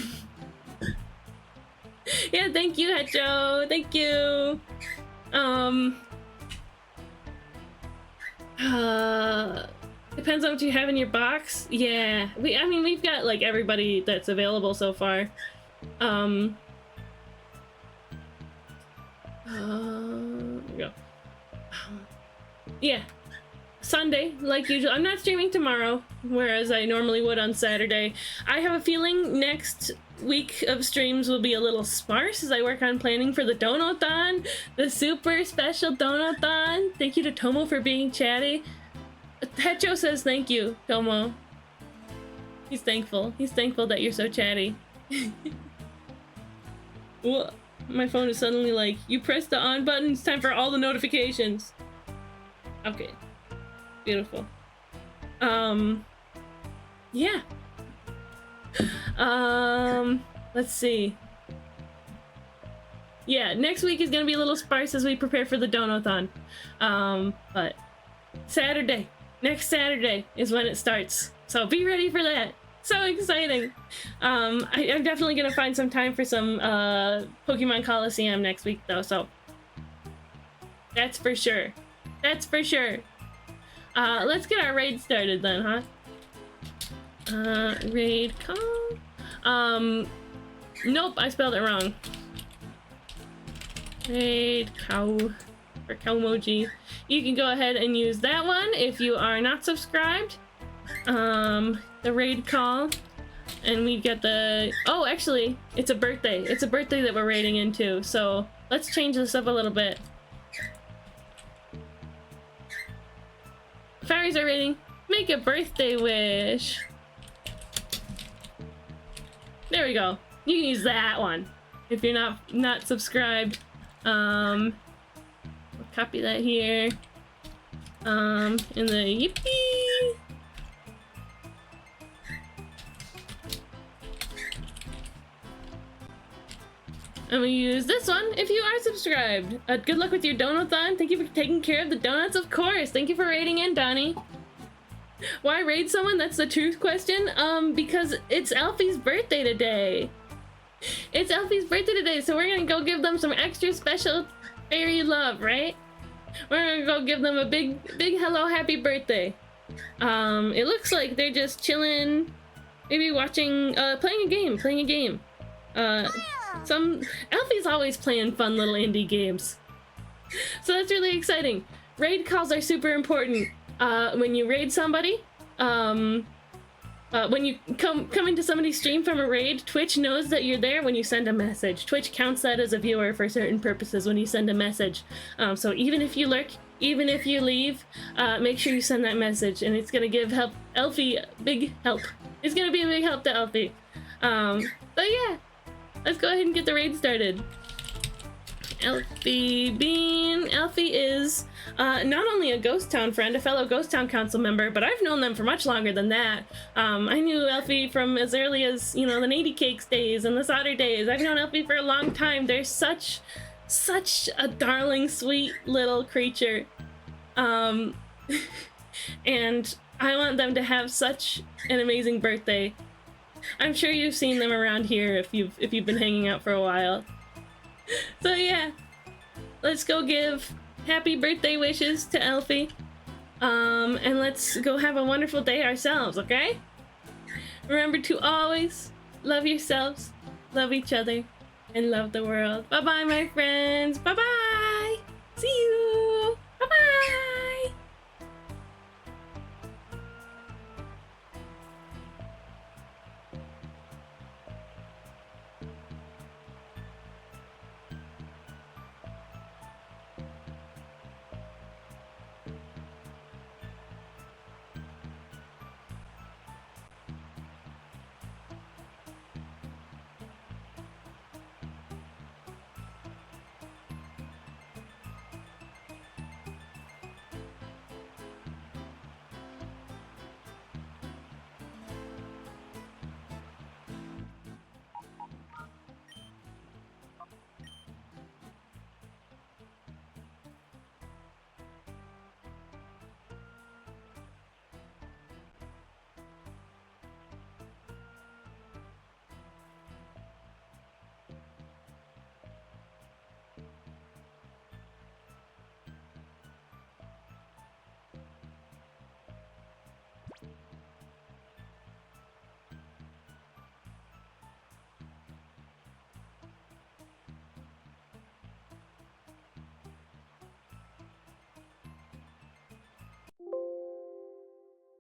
Yeah, thank you, Hecho! Thank you! Depends on what you have in your box. Yeah, I mean, we've got, like, everybody that's available so far. There we go. Yeah. Sunday, like usual. I'm not streaming tomorrow, whereas I normally would on Saturday. I have a feeling next week of streams will be a little sparse as I work on planning for the Donathon, the super special Donathon. Thank you to Tomo for being chatty. Hecho says thank you, Tomo. He's thankful. He's thankful that you're so chatty. Well, my phone is suddenly like, you press the on button, it's time for all the notifications. Okay. Beautiful. Yeah. Let's see. Yeah, next week is gonna be a little sparse as we prepare for the Donathon. But Saturday, next Saturday is when it starts. So be ready for that. So exciting. I'm definitely gonna find some time for some Pokemon Coliseum next week though, so that's for sure. That's for sure. Let's get our raid started then, huh? Raid call? Nope, I spelled it wrong. Raid cow, or Cowmoji. You can go ahead and use that one if you are not subscribed. The raid call. And we get the, oh, actually, it's a birthday. It's a birthday that we're raiding into, so let's change this up a little bit. Fairies are rating. Make a birthday wish. There we go. You can use that one if you're not subscribed. We'll copy that here. In the yippee. And we use this one if you are subscribed. Good luck with your Donathon. Thank you for taking care of the donuts, of course. Thank you for raiding in, Donnie. Why raid someone? That's the truth question. Because it's Alfie's birthday today. It's Alfie's birthday today, so we're gonna go give them some extra special fairy love, right? We're gonna go give them a big hello, happy birthday. It looks like they're just chilling, maybe watching, playing a game. Alfie's always playing fun little indie games. So that's really exciting. Raid calls are super important. When you raid somebody, when you come into somebody's stream from a raid, Twitch knows that you're there when you send a message. Twitch counts that as a viewer for certain purposes when you send a message. So even if you lurk, even if you leave, make sure you send that message, and it's gonna give Elfie big help. It's gonna be a big help to Elfie. But yeah. Let's go ahead and get the raid started. Elfie Bean. Elfie is not only a Ghost Town friend, a fellow Ghost Town council member, but I've known them for much longer than that. I knew Elfie from as early as, you know, the Nady Cakes days and the Solder days. I've known Elfie for a long time. They're such a darling, sweet little creature. And I want them to have such an amazing birthday. I'm sure you've seen them around here if you've been hanging out for a while. So yeah, let's go give happy birthday wishes to Elfie. And let's go have a wonderful day ourselves, okay? Remember to always love yourselves, love each other, and love the world. Bye-bye, my friends. Bye-bye. See you.